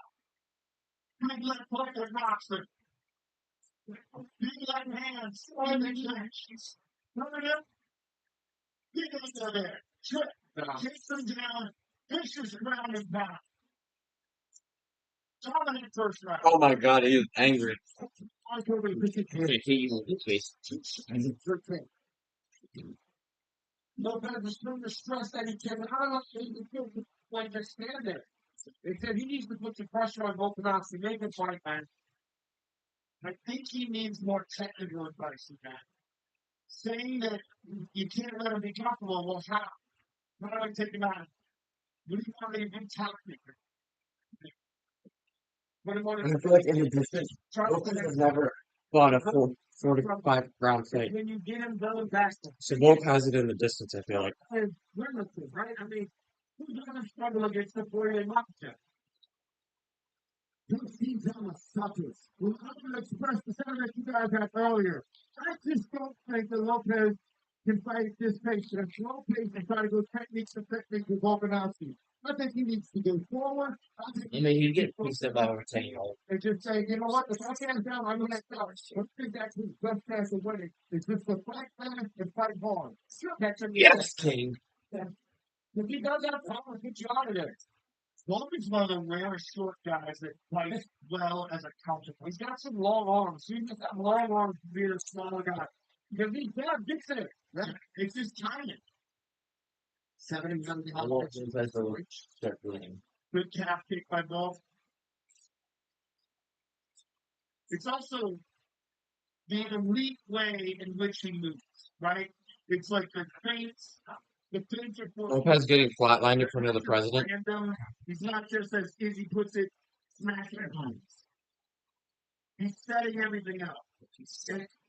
Big left hook that knocks it. Big left hand. On the clinch. Coming up. Get into there. Trip. Takes him down. Pushes around his back. Dominant first round. Oh my god, he is angry. I'm gonna hit you in the face. Lopez is feeling the stress that he can. I don't know if he can like just stand there. They said he needs to put some pressure on Volkanovski to make him fight, man. I think he needs more technical advice than that. Saying that you can't let him be comfortable, well, how do I take him out? What do you want me to do tactically? I feel like in the distance, Volk has never fought a full 45 round fight. When you get him going back, So Volk has it in the distance, I feel like. limited, right? I mean, who doesn't struggle against the 48 Mafia? This team's on the suckers. Well, I'm going to express the sentiment you guys had earlier. I just don't think that Lopez can fight at this pace. And Lopez can try to go technique to technique with Volkanovski. I think he needs to go forward. I mean, you get pieced up by over 10 years old. And just say, you know what, if I can't down, I'm going to start. I think that's his best chance of winning. It's just to fight fast and fight hard. That's a Yes, King. If he does that, I'll get you out of there. Logan's one of the rare short guys that fights well as a counter. He's got some long arms. He's got some long arms to be a smaller guy. Because he's bad, gets it. It's just timing. 70 something. I won't just start winning. Good calf kick by Bill. It's also the elite way in which he moves, right? It's like the feints. The feints are for Lopez getting flatlined in front of the president. random. He's not just as Izzy puts it, smashing punches. He's setting everything up.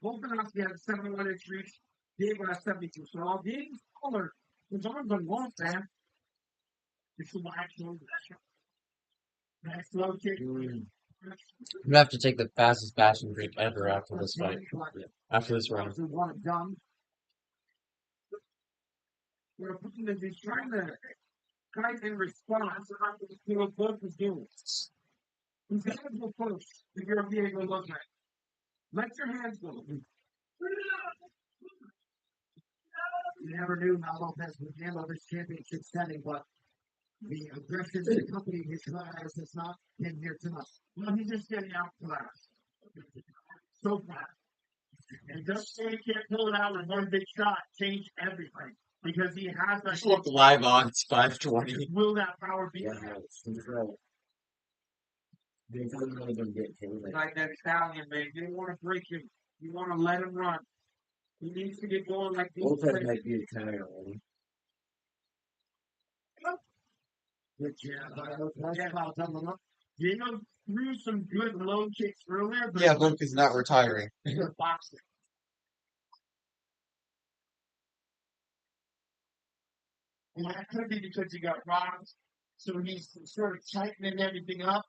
Volkanovski had a 71-inch reach. Diego has 72. So while Diego's taller, his arms are long, man. It's a wide shoulder. Nice low kick. You have to take the fastest fashion break ever after this fight. After this round. One and done. We're putting this, he's trying to fight in response to what Buck is doing. He's got to go first if you're Diego Lopez. Let your hands go. You never knew how Lopez would handle this championship setting, but the aggression that accompanied his rise has not been here tonight. Well, he's just getting out class. So fast. And just so he can't pull it out with one big shot, change everything. Because he has that. Just look live on, it's 520. Will that power be? Yeah, it's control. Like that stallion, man. You don't want to break him. You want to let him run. He needs to get going like these. Lopez might be a tire one. Good job. Diego threw some good low kicks earlier. But Yeah, Luke is not retiring. good boxing. And that could be because he got rocked. So he's sort of tightening everything up.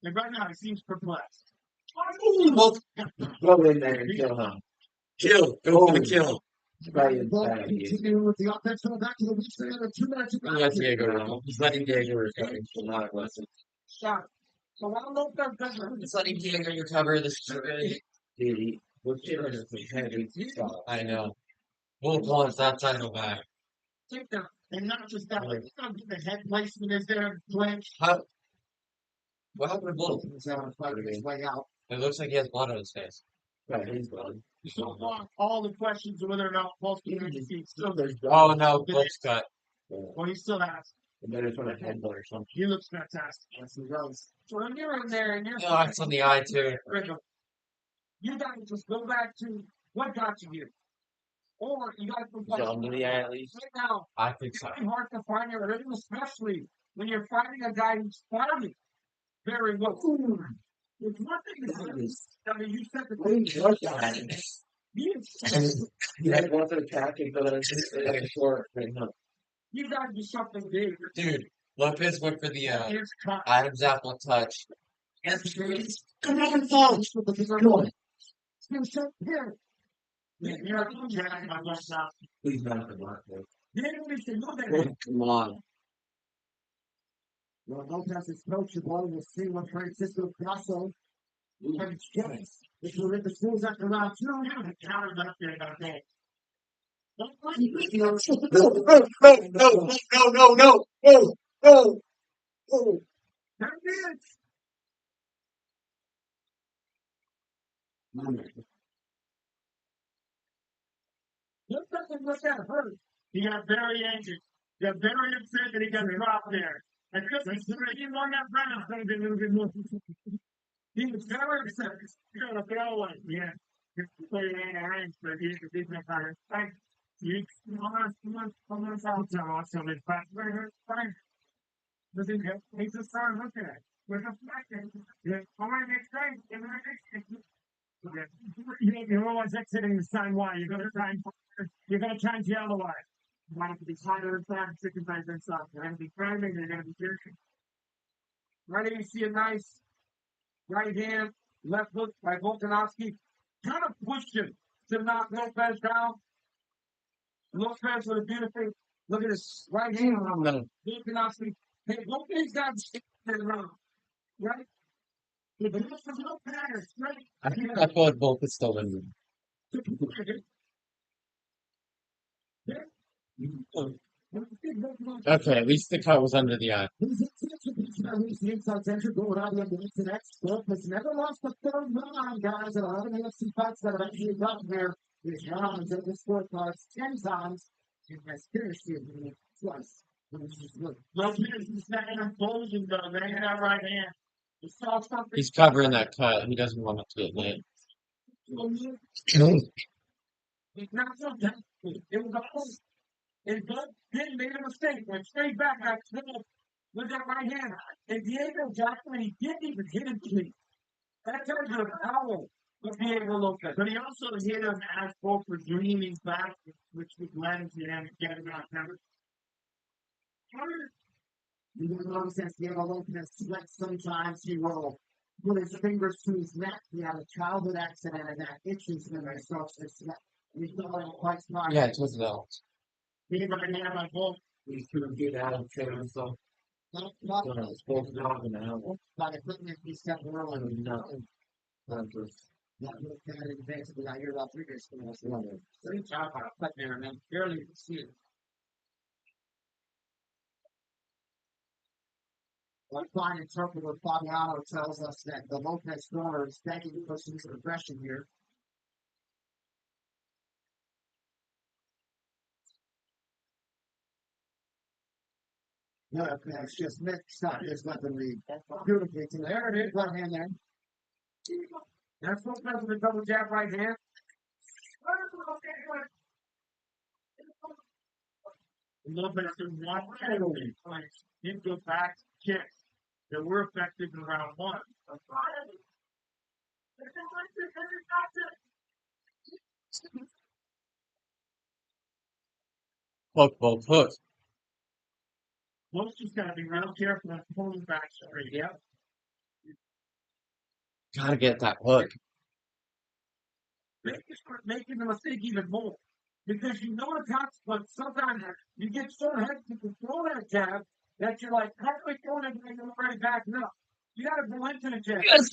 And right now he seems perplexed. Go in there and kill him. Kill. Go for the kill. Continue with the offense going back to the weak side of 2 minutes. Let Diego run. He's letting Diego recover. Not aggressive. Shot. So I don't know if that doesn't. Just letting Diego recover this really. Dude, I know. Wolf wants that title back. Take that. And not just that, like, the head placement is there, clinch. What happened to Wolf? He's having a fight his way out. It looks like he has blood on his face. Right, he's blood. So far, all the questions of whether or not Paul's going to see still there's. Oh no, Wolf's cut. Well, he still has. And then it's on a headbutt or something. He looks fantastic. Yes, he does. So when you're in there and you're. Oh, it's on the eye too. You got to just go back to what got you here. Or you got to go back Under the eye at least. right now. I think so. It's very hard to find your rhythm, especially when you're fighting a guy who's fighting very well. There's one thing that is, I mean, you said the He had one for the captain, but then it's short. you got to do something big. Dude, Lopez went for the Here's cut. Adam's apple touch. Come on, folks. Still shut here. You're jacking my left now. Please not the block. Come on. Well, Lopez is coachable. We'll see what Francisco Grasso gets. If we're in the schools after round 2, Countered up there about that. No. Oh, oh. There it is. Look at hurt. He got very angry. He got very upset that he got dropped there. And just he won that round. He was very upset. He got a throwaway. Yeah. Play it in the range, but he's a decent player. Thanks. You come on, awesome. In fact, fine. Listen, he's just starting looking at it. We're just practicing. Yeah. All right, next time. You're always exiting the same way. You're gonna change the other way. You want it to be tighter and fast, chicken thighs and stuff. They're gonna be framing, they're gonna be piercing. Right here you see a nice right hand, left hook by Volkanovski. Kind of pushed him to knock Lopez down. Lopez with a beautiful look at his right hand on Volkanovski. Hey, Lopez got stick around, right? There's no patterns, right? I think I thought Volk is still in. Okay, at least the cut was under the eye. He's never lost a third round, guys. At 11 UFC fights that have actually gotten there. His rounds at the scorecards 10 times. And has finished it twice. He's not in a position, though. They have right hand. He saw something. He's covering that cut. He doesn't want it to get lit. He's not so desperate. It was a hole. And Bud didn't make a mistake. Went straight back. Got killed with that right hand. And Diego Jackson, he didn't even hit him clean. That tells you the power of Diego Lopez. But he also hit him as both for dreaming back, which was led to him getting out covered. You will notice that Diego Lopez sweat sometimes. He will put his fingers to his neck. He had a childhood accident and that itches him and starts to sweat. He's not quite smart. Yeah, it was well. He's going to have my ball. He's going to get out of training, so. Not equipment, he's stepped early. Nothing. Not that advanced, but I hear about 3 days from us. Three top out there, and then barely see it. One fine interpreter, Fabiano, tells us that the Lopez corner is begging for some aggression here. No, it's just mixed up. There's nothing read. Beautifully. There it is, right hand there. That's what comes with a double jab right hand. Lopez did one penalty. Didn't go back kicks that were effective in round 1. Hook, both hook. Most just got to be real careful on pulling back straight. Yep. Gotta get that hook. They just start making the mistake even more. Because you know the consequence. Sometimes you get so hectic to throw that jab that you're like, how do I throw it and you're already backing up? You got to go into the jab. Yes.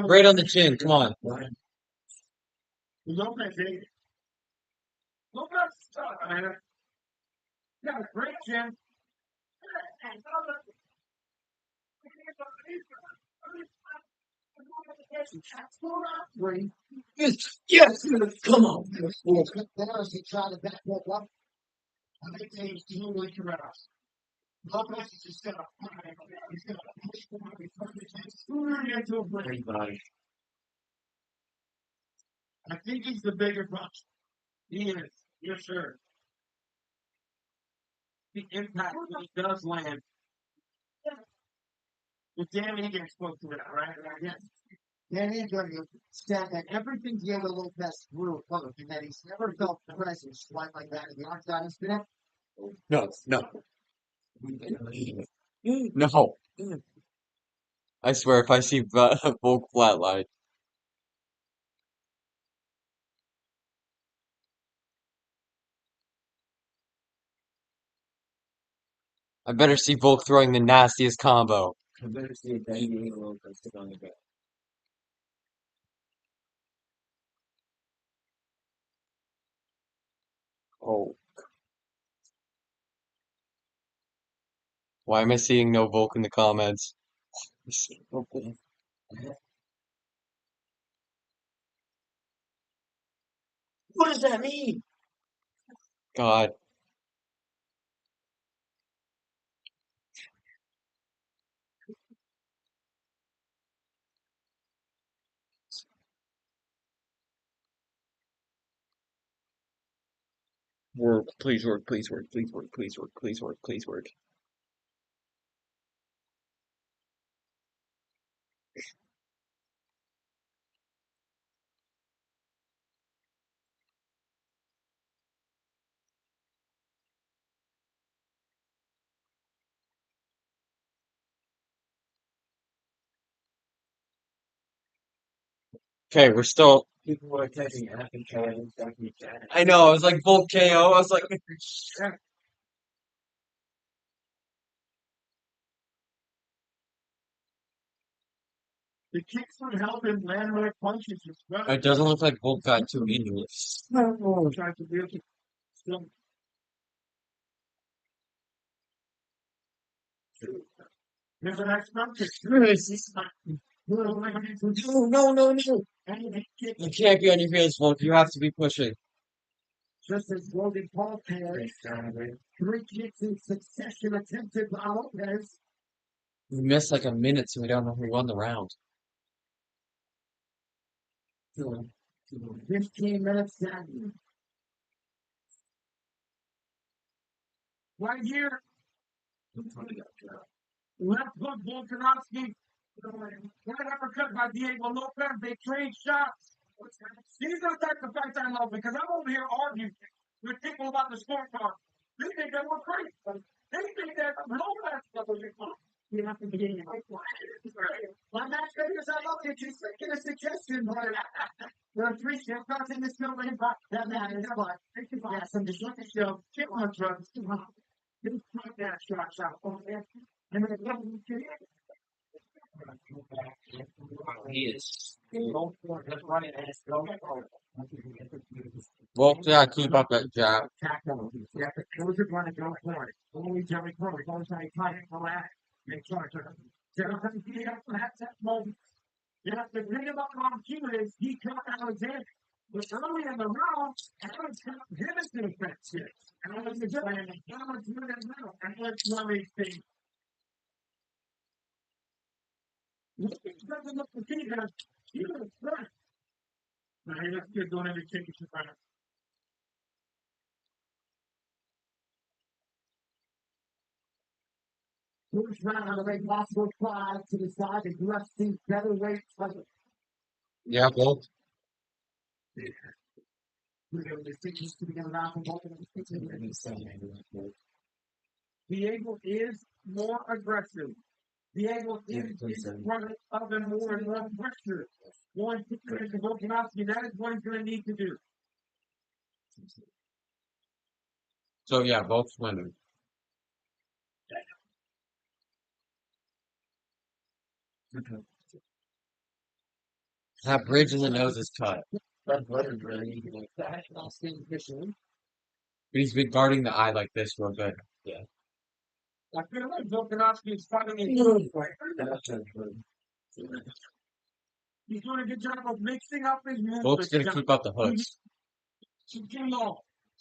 Right on the chin. Come on. Lopez ate it. Lopez stuck, man. Got a great chin. Yes, yes, come on. There's he tried to back that up. I think he's totally correct. Lopez is just gonna he's gonna push forward into a break. Everybody. I think he's the bigger punch. He is, yes, sir. The impact when he does land. But Danny Higgins spoke to that, right? Yes. Danny Higgins said that everything Diego Lopez threw covered, and that he's never felt presence like that in the octagon. Has been No, no. No. I swear, if I see Volk flatline. I better see Volk throwing the nastiest combo. I better see a Diego Lopez sit on the ground. Oh. Why am I seeing no Volk in the comments? What does that mean? God. Work, please work, please work, please work, please work, please work, please work. Okay, we're still. People were texting after Charlie. I know, I was like Volk KO. I was like, The kicks would help him land more punches as well. it doesn't look like Volk got too into it. Tries to do it. Still. Here's the next punch. No. You can't be on your heels, Volk. You have to be pushing. Just as Logan Paul pairs, 3 kicks in succession attempted by Lopez. We missed like a minute, so we don't know who won the round. 15 minutes down. Right here. Left hook, Volkanovski. Right uppercut by Diego Lopez. They trade shots. These are the types of fights I love because I'm over here arguing with people about the scorecard. They think that we're crazy. They think that Lopez doesn't get fun. You have to be getting it. My match makers, I love you. Just making a suggestion, but there are 3 shots in this building, but that matters. But yeah, some disruptive show. Shit on drugs. Just put that shot over there. And then He is. Volk, yeah, keep up that jab. Those are going to go for it. Only Jerry Curry goes out tight and relax. They charge her. Jerry doesn't get up for that moment. You have to bring him up on cue is he caught Alexander. But early in the round, Alex got him into the fence here. And Alex is playing Alex in the middle. And Alex Murray's thing. Doesn't look the team has he was right. Now he looks good doing every kick he's right. First round of the ring, possible 5 to decide the UFC featherweight title. Yeah, Volk. Diego is more aggressive. Diego is running up and more pressure. Going to Volkanovski, that is what he's going to need to do. So yeah, Volk's winning. That bridge in the nose is cut. But he's been guarding the eye like this real good. Yeah. I feel like Volkanovski is fighting in He's doing a good job of mixing up his movement. Volk's gonna keep up the hooks. So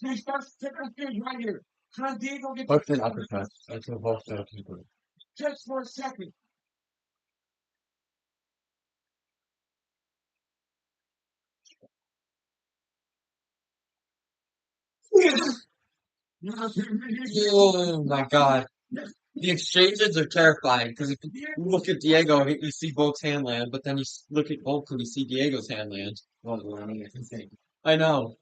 he starts taking things right here. Try Diego get Hooks and uppercuts. That's what Volk's gonna keep doing. just for a second. Oh my god. The exchanges are terrifying because if you look at Diego, you see Volk's hand land, but then you look at Volk and you see Diego's hand land. I know.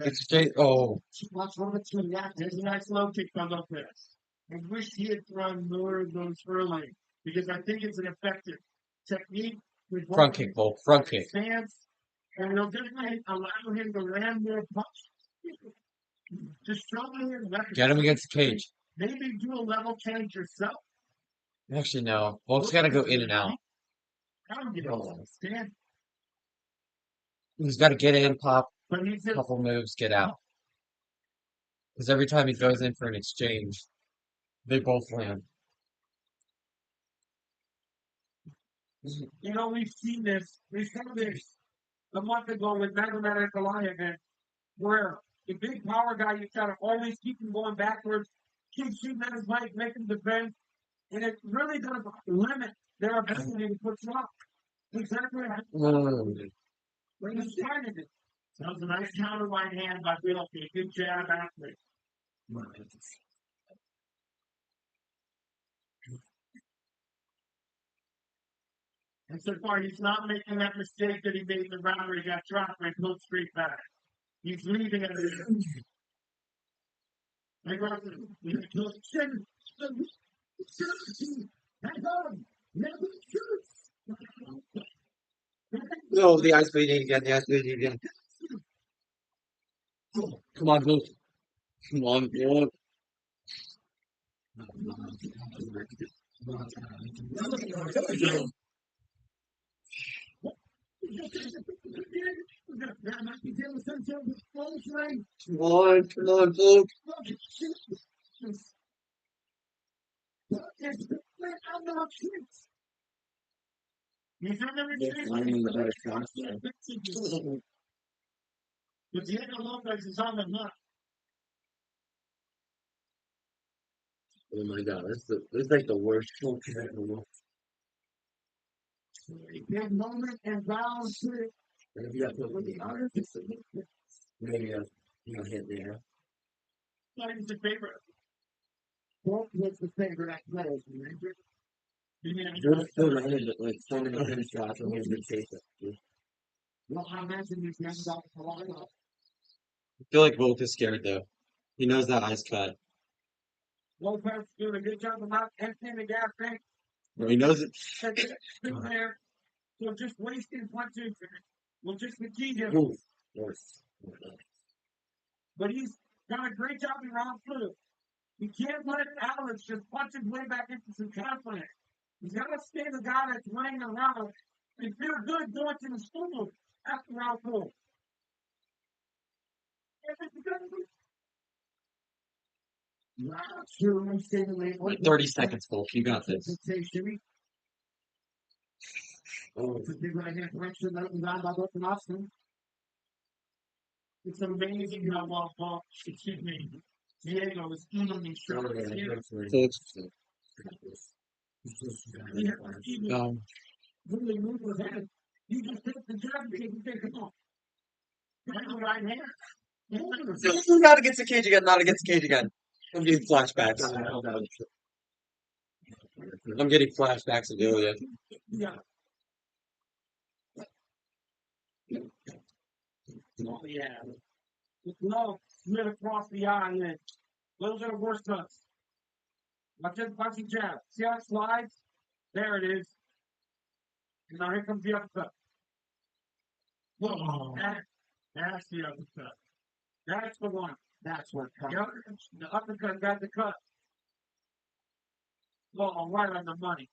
Exchange. Oh. Watch one of the 2 react. There's a nice low kick on Lopez. I wish he had thrown more of those early because I think it's an effective technique. Front kick, Volk. Front kick. Stance, and it'll definitely allow him to land more punch. Just show him Get him against the cage. maybe do a level change yourself. Actually, no. Volk's got to go in and out. Stand. He's got to get in, pop, But he's a just couple moves, get out. Because every time he goes in for an exchange, They both land. You know, we've seen this. We saw this a month ago with Magomed and Goliath, where the big power guy, you try to always keep him going backwards, keep shooting at his leg, make him defend, and it really does limit their ability to put you up. Exactly. When he's trying to. That was a nice counter right hand by Wilkie. Good jab after it. And so far, he's not making that mistake that he made in the round where he got dropped and pulled straight back. He's leaving it. No, the ice bleeding again. The ice bleeding again. Come on, move. Come on, move. Come on, move. He's in the retreat. But Diego Lopez is on the hunt. Oh my god, this is like the worst coach ever. Big moment and round three. Maybe I put the artist. Maybe I hit there. He's the favorite. Both was the favorite at players. They're still running it, like sending a pin shot and he's gonna chase it. Well, I imagine these guys got a lot of. I feel like Wolf is scared though. He knows that ice cut. Lopez doing a good job of not emptying the gas tank. He knows it. There. So just wasting punches will just fatigue him. But he's done a great job in round two. You can't let Alex just punch his way back into some confidence. He's got to stay the guy that's running around and feel good going to the school after round two. 30 seconds, Wolf. You got this. It's a big right hand correction that was on by Austin. It's amazing how well, Diego is evenly sure. Really move his head. You just hit the jab and you take it off. Right hand. Not against the cage again, not against the cage again. I'm getting flashbacks. I'm getting flashbacks of Ilya. Yeah. Oh, yeah. No, slid across the eye, and those are the worst cuts. Watch the jab. See how it slides? There it is. And now here comes the uppercut. Oh, that's the uppercut. That's the one. That's what comes. The uppercut got the cut. Well, right on the money.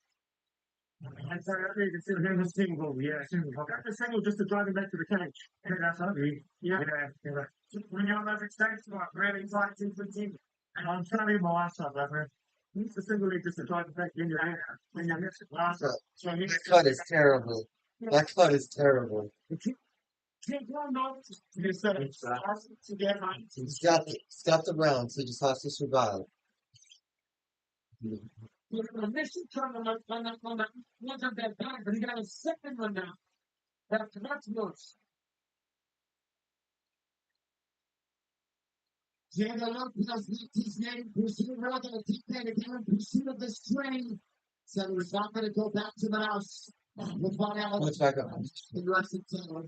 I'm sorry, I didn't consider him a single. Yeah, single. Got the single just to drive him back to the cage. Hey, that's ugly. Yeah. When you're on that extension, really trying to continue. And I'm trying to be my last time, ever. He's the single just to drive it back in your hand. When you miss it last time. So That cut is terrible. That cut is terrible. Take one note to get on. He's got the rounds, he just has to survive. The mission turned on that wasn't that bad, but he got a second one now. That's worse. Diego Lopez left his name, pursuit rather than keep that again in pursuit of this train. Said he was not going to go back to the house. We'll find out What's back up? in the rest of Taylor.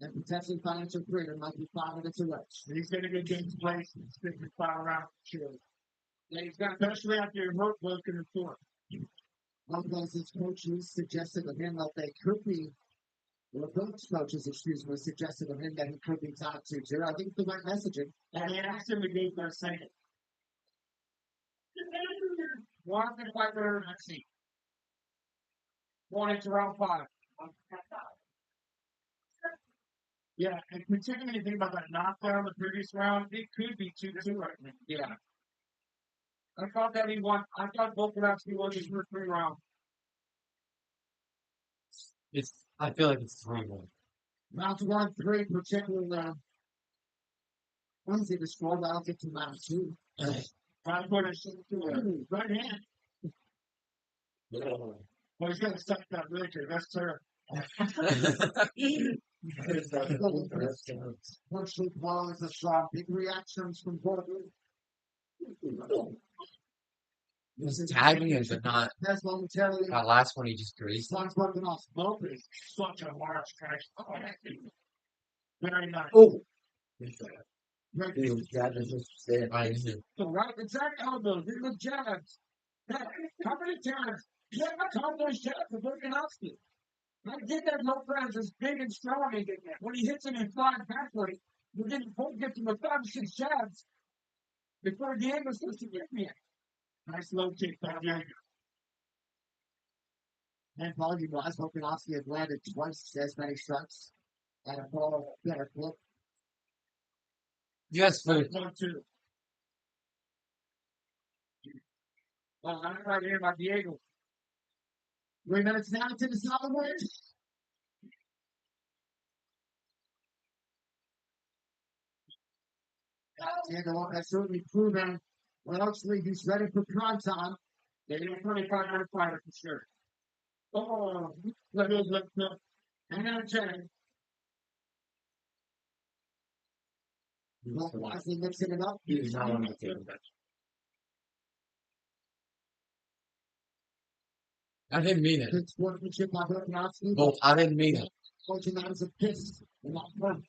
And potentially financial freedom might be 5 minutes away. He's going to get James place and stick the fire around the chair. Yeah, he's got especially after your remote broken in four. Lopez's coaches suggested of him that they could be, well, both coaches, excuse me, suggested of him that he could be top 2-0. I think the right messaging. And they asked him to be their second. One of the fighter, let's see. Going into round 5. Yeah, and considering anything about that knockdown the previous round, it could be 2-2 right now. Yeah. I thought that he won. I thought Volkanovski won his first 3 rounds. I feel like it's 3-1. Round 1, 3, particularly, Wednesday, the score, but I'll get to round 2. I'm going to shoot to a right hand. Well, he's going to suck that liquor. That's terrible. Virtually well as a shot. Big reactions from both. He's tagging him, but not. That's momentarily. That last one he just greased. Sounds working off. Smoke is such a large trash. Very nice. Oh! Dude, that is just saying. So right, exact elbows, in the jabs. How many times? Yeah, I called those jabs for Volkanovski. I get that Lopez is big and strong again. When he hits him in 5 backward, you didn't both get him with 5 or 6 jabs before Diego starts to get me. Nice low kick by Diego. And volume wise, Volkanovski had landed twice as many strikes at a far better clip. Yes, but 1-2. Well, I'm right here by Diego. 3 minutes now to the solid win. Diego Lopez certainly proven well, actually he's ready for prime time. Yeah, he's a 25-minute fighter for sure. Oh, look. Hang on a second. Wisely mixing it up. he's not on the table. I didn't mean it. Good sportsmanship by Volkanovski. Well, I didn't mean it. Coaching that as a piss. Not fun.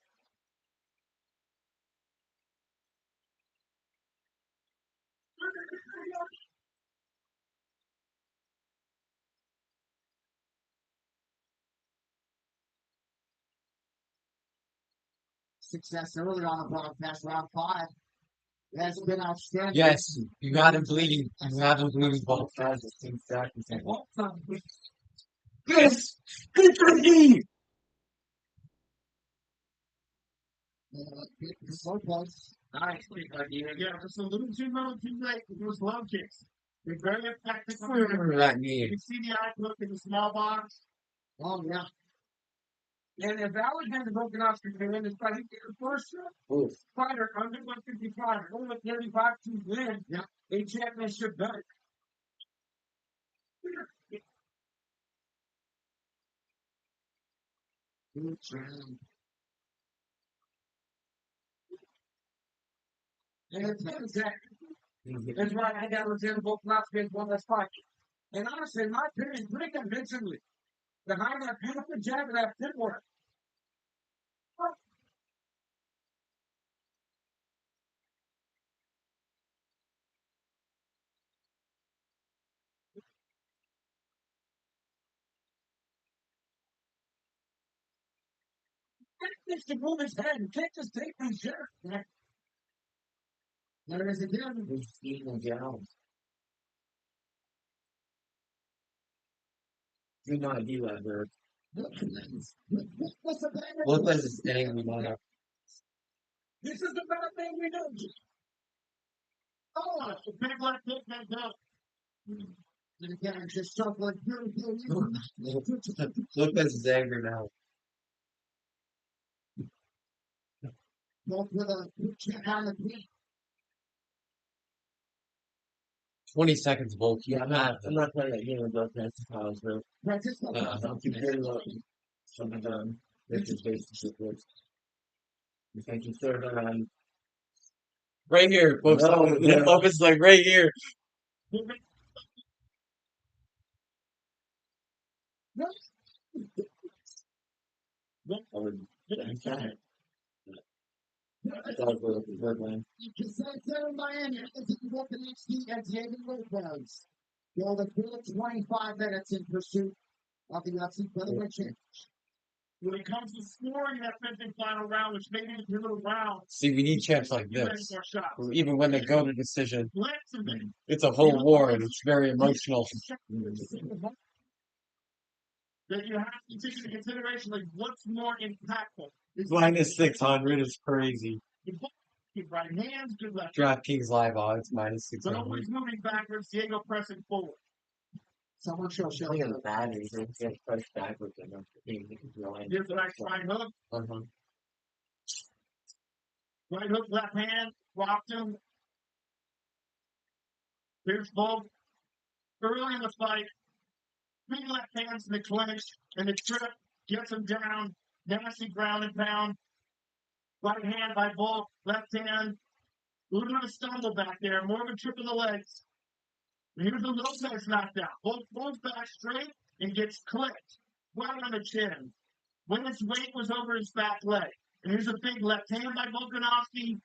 Success early on the broadcast, round 5. That's been outstanding. Yes, you got him bleeding. You have him bleeding both sides at the same second. Yes! Good for me! So close. Nice. Yeah, just a little too late with those low kicks. They're very effective. That knee. You see the eye look in the small box. Oh, yeah. And if Alexander Volkanovski can win this fight, he's the first fighter under 155, over 35 to win a championship belt. That's right. I got Alexander Volkanovski as one less fight. And honestly, in my opinion, pretty convincingly, behind that beautiful jab and that footwork. Needs to move his head. You can't just take my shirt. There is again. He's eating down. Do not do that, Bird. Lopez is angry, man. This is the better thing we do. Oh, it's a big left hook that belt. And again, just stuff like Lopez is angry now. both with a check on the feet. 20 seconds, Volk. You have that. I'm not playing that game with both hands to pause, bro. Francisco. I'm too very low. Something done. This is basically what you think you third around. Right here, folks. No, no. Lopez is like right here. Center Miami, Volkanovski and Diego Lopez. Go the full 25 minutes in pursuit of the UFC featherweight championship. When it comes to scoring that fifth and final round, which maybe is a little round, See, we need champs like you're ready this. for shots. Even when they go to decision, Let's admit, it's a whole war and it's very emotional. that you have to take into consideration, like, what's more impactful? Minus 600 is crazy. Good right hands, good left. DraftKings live odds minus But 600. always moving backwards, Diego pressing forward. Someone show Look at the batteries. They get pushed backwards and then Here's the nice right hook. Uh-huh. Right hook, left hand, rocked him. Here's Volk. Early in the fight, big left hands in the clinch, and the trip gets him down. Nasty ground and pound. Right hand by Volk, left hand. A little bit of a stumble back there, more of a trip in the legs. And here's the Lopez knockdown. Volk pulls back straight and gets clipped right on the chin. When his weight was over his back leg. And here's a big left hand by Volkanovski.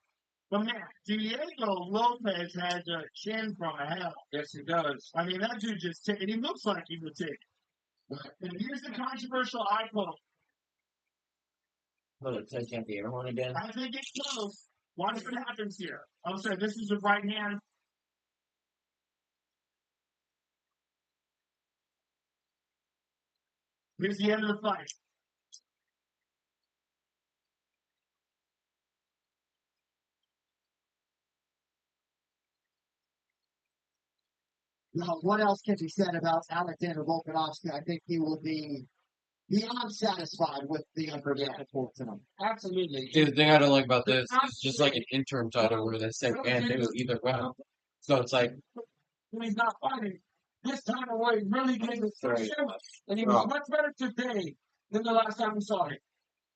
But man, Diego Lopez has a chin from hell. Yes, he does. I mean, that dude just and he looks like he would take it. And here's the controversial eye poke. Well, it's taking the air one again. I think it's close. Watch what happens here. I'm sorry, this is the right hand. Here's the end of the fight. Now, what else can be said about Alexander Volkanovski? I think he will be beyond satisfied with the unforgettable report tonight. Absolutely. Dude, the thing I don't like about this is just like an interim title where they say can't do either way. So it's like, When he's not fighting, this time away really gave it fresh air. And he was much better today than the last time we saw him.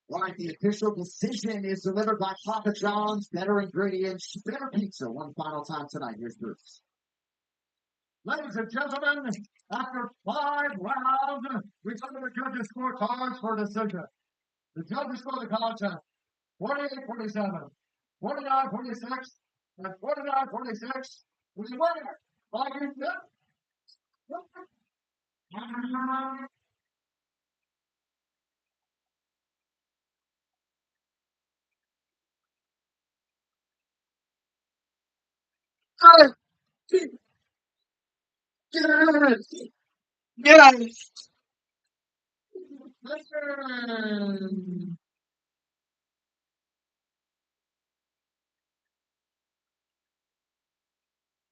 Right, the official decision is delivered by Papa John's. Better ingredients, better pizza. One final time tonight. Here's Bruce. Ladies and gentlemen, after 5 rounds, we come to the judges' scorecards for decision. The judges score the contest 48-47, 49-46, and 49-46. We win by unanimous. Yes! Listen.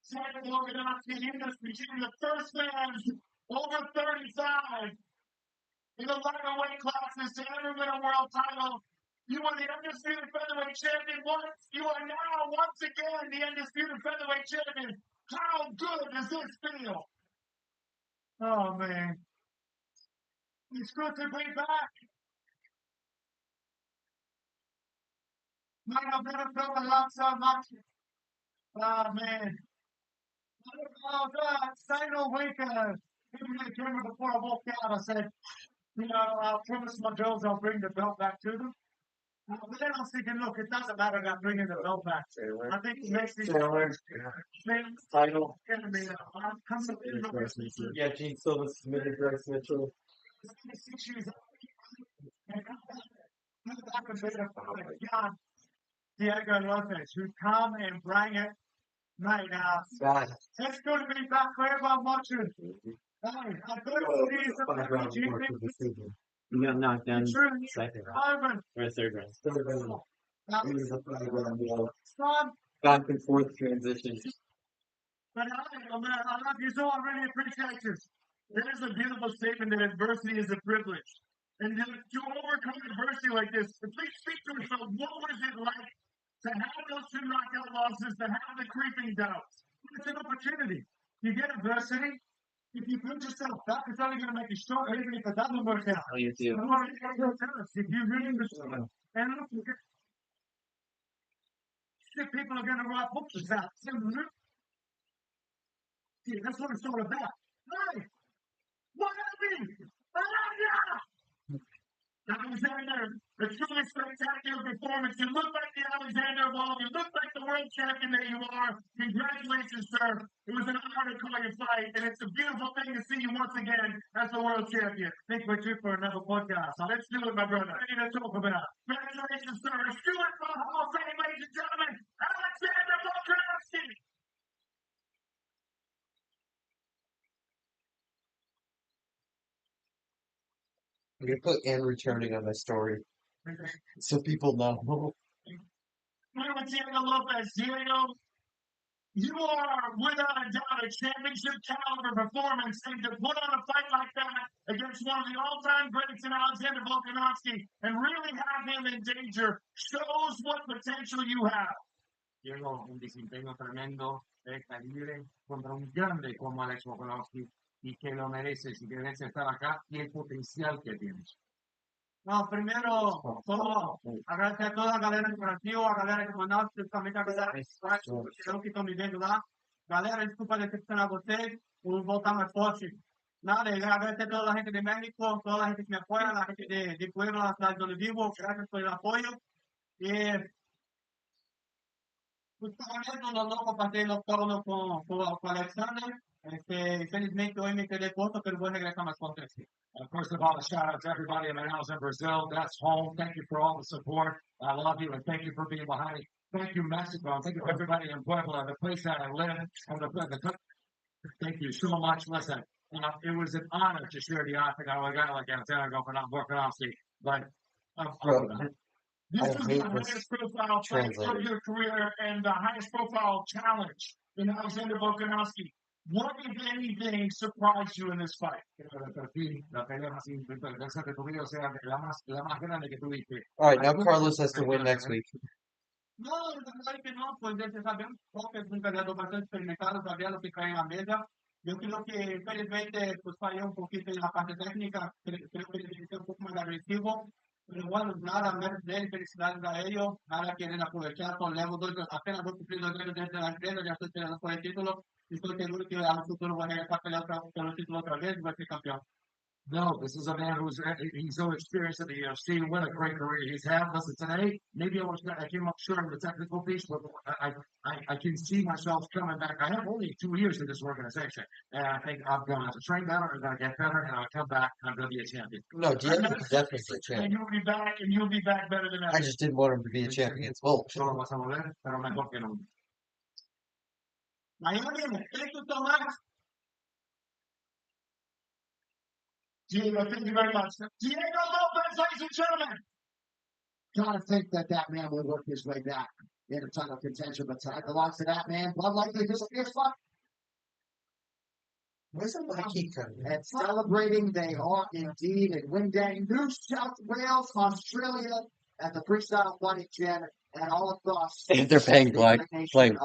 Second Volkanovski in this between the first man over 35 in the lighter weight classes to ever win a world title. You are the undisputed featherweight champion once. You are now once again the undisputed featherweight champion. How good does this feel? Oh, man. It's good to be back. Might have never felt the love so much. Oh, man. Oh, God. Say no week. Even in the camera before I walked out, I said, you know, I'll promise my girls I'll bring the belt back to them. But then I was thinking, look, it doesn't matter about bringing the belt back. I think the next thing title. Yeah, Gene Silva submitted Bryce Mitchell. 6 years old. Diego Lopez, who's come and bring it. Mate, it's good to be back for everyone watching. Hey, I good to see you. You got knocked down True. second round. Or third round. Third round. It was a 5-round war. Back and forth transition. But I love you so. I really appreciate you. It is a beautiful statement that adversity is a privilege. And to overcome adversity like this, please speak to yourself. What was it like to have those 2 knockout losses, to have the creeping doubts? It's an opportunity. You get adversity. If you put yourself back, it's only going to make you stronger, even if it doesn't work out. Oh, you too. If you really understand, and look, people are going to write books about it. See, that's what it's all about. Hey, what happened? Alexander, a truly spectacular performance. You look like the Alexander of old. You look like the world champion that you are. Congratulations, sir. It was an honor to call you fight, and it's a beautiful thing to see you once again as the world champion. Think we're due for another podcast. So let's do it, my brother. Ready to talk about. Congratulations, sir. Let's do it for the Hall of Fame, ladies and gentlemen. Alexander Volkanovski. I'm gonna put and returning on my story so people know. with Diego Lopez. Diego, you are without a doubt a championship caliber performance, and to put on a fight like that against one of the all-time greats in Alexander Volkanovski and really have him in danger shows what potential you have. Diego, un desempeño tremendo de calibre contra un grande como Alex Volkanovski y que lo merece, si querés estar acá y el potencial que tienes. No, primero, só agradecer a toda a galera do Brasil, a galera que mandou, principalmente a galera que estão me vendo lá. Galera, desculpa decepcionar vocês, por voltar mais forte. Nada, agradecer a toda a gente de México, toda a gente que me apoia, a gente de Puebla, la ciudad donde vivo, gracias por el apoyo. Y pues no compartí los turnos con Alexander. Infelizmente hoy me quedé corto, pero voy a regresar más fuerte. First of all, a shout out to everybody in Manaus and Brazil. That's home. Thank you for all the support. I love you and thank you for being behind me. Thank you, Mexico. Thank you, everybody in Puebla, the place that I live. And thank you so much. Listen, it was an honor to share the octagon with a guy like Alexander Volkanovski. But this is the highest profile fight of your career and the highest profile challenge in Alexander Volkanovski. What, if anything, surprised you in this fight? All right, now Carlos has to win next week. No, la verdad que no, pues ya sabemos, porque es un peleador bastante experimentado, sabía lo que cae en la mesa. Yo creo que felizmente pues fallé un poquito en la parte técnica, creo que necesité un poco más agresivo, pero bueno, nada, felicidades a ellos, nada quieren aprovechar, con level 2, apenas voy cumpliendo el reto desde la empresa, ya estoy peleando por el título, y estoy seguro que a futuro voy a regresar a pelear por el título otra vez y voy a ser campeón. No, this is a man he's so experienced in the UFC. What a great career he's had. Listen, today, maybe I came up short of the technical piece, but I can see myself coming back. I have only 2 years in this organization, and I think I'm going to train better, I'm going to get better, and I'll come back, and I'm going to be a champion. No, Diego is definitely a And champion. you'll be back better than ever. I just didn't want him to be a champion. It's bull. Solo vas a volver, pero mejor que nunca. Miami, thank you so much. Diego, thank you very much. Diego Lopez, ladies and gentlemen. Gotta think that man would work his way back into title contention, but tonight belongs to that man. Blood likely disappears. Where's the Mikey coming? And celebrating, they are indeed in Windang, New South Wales, Australia, at the freestyle fighting gym, and all across. They're playing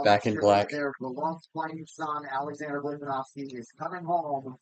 back in black. Their beloved fighting son, Alexander Volkanovski, is coming home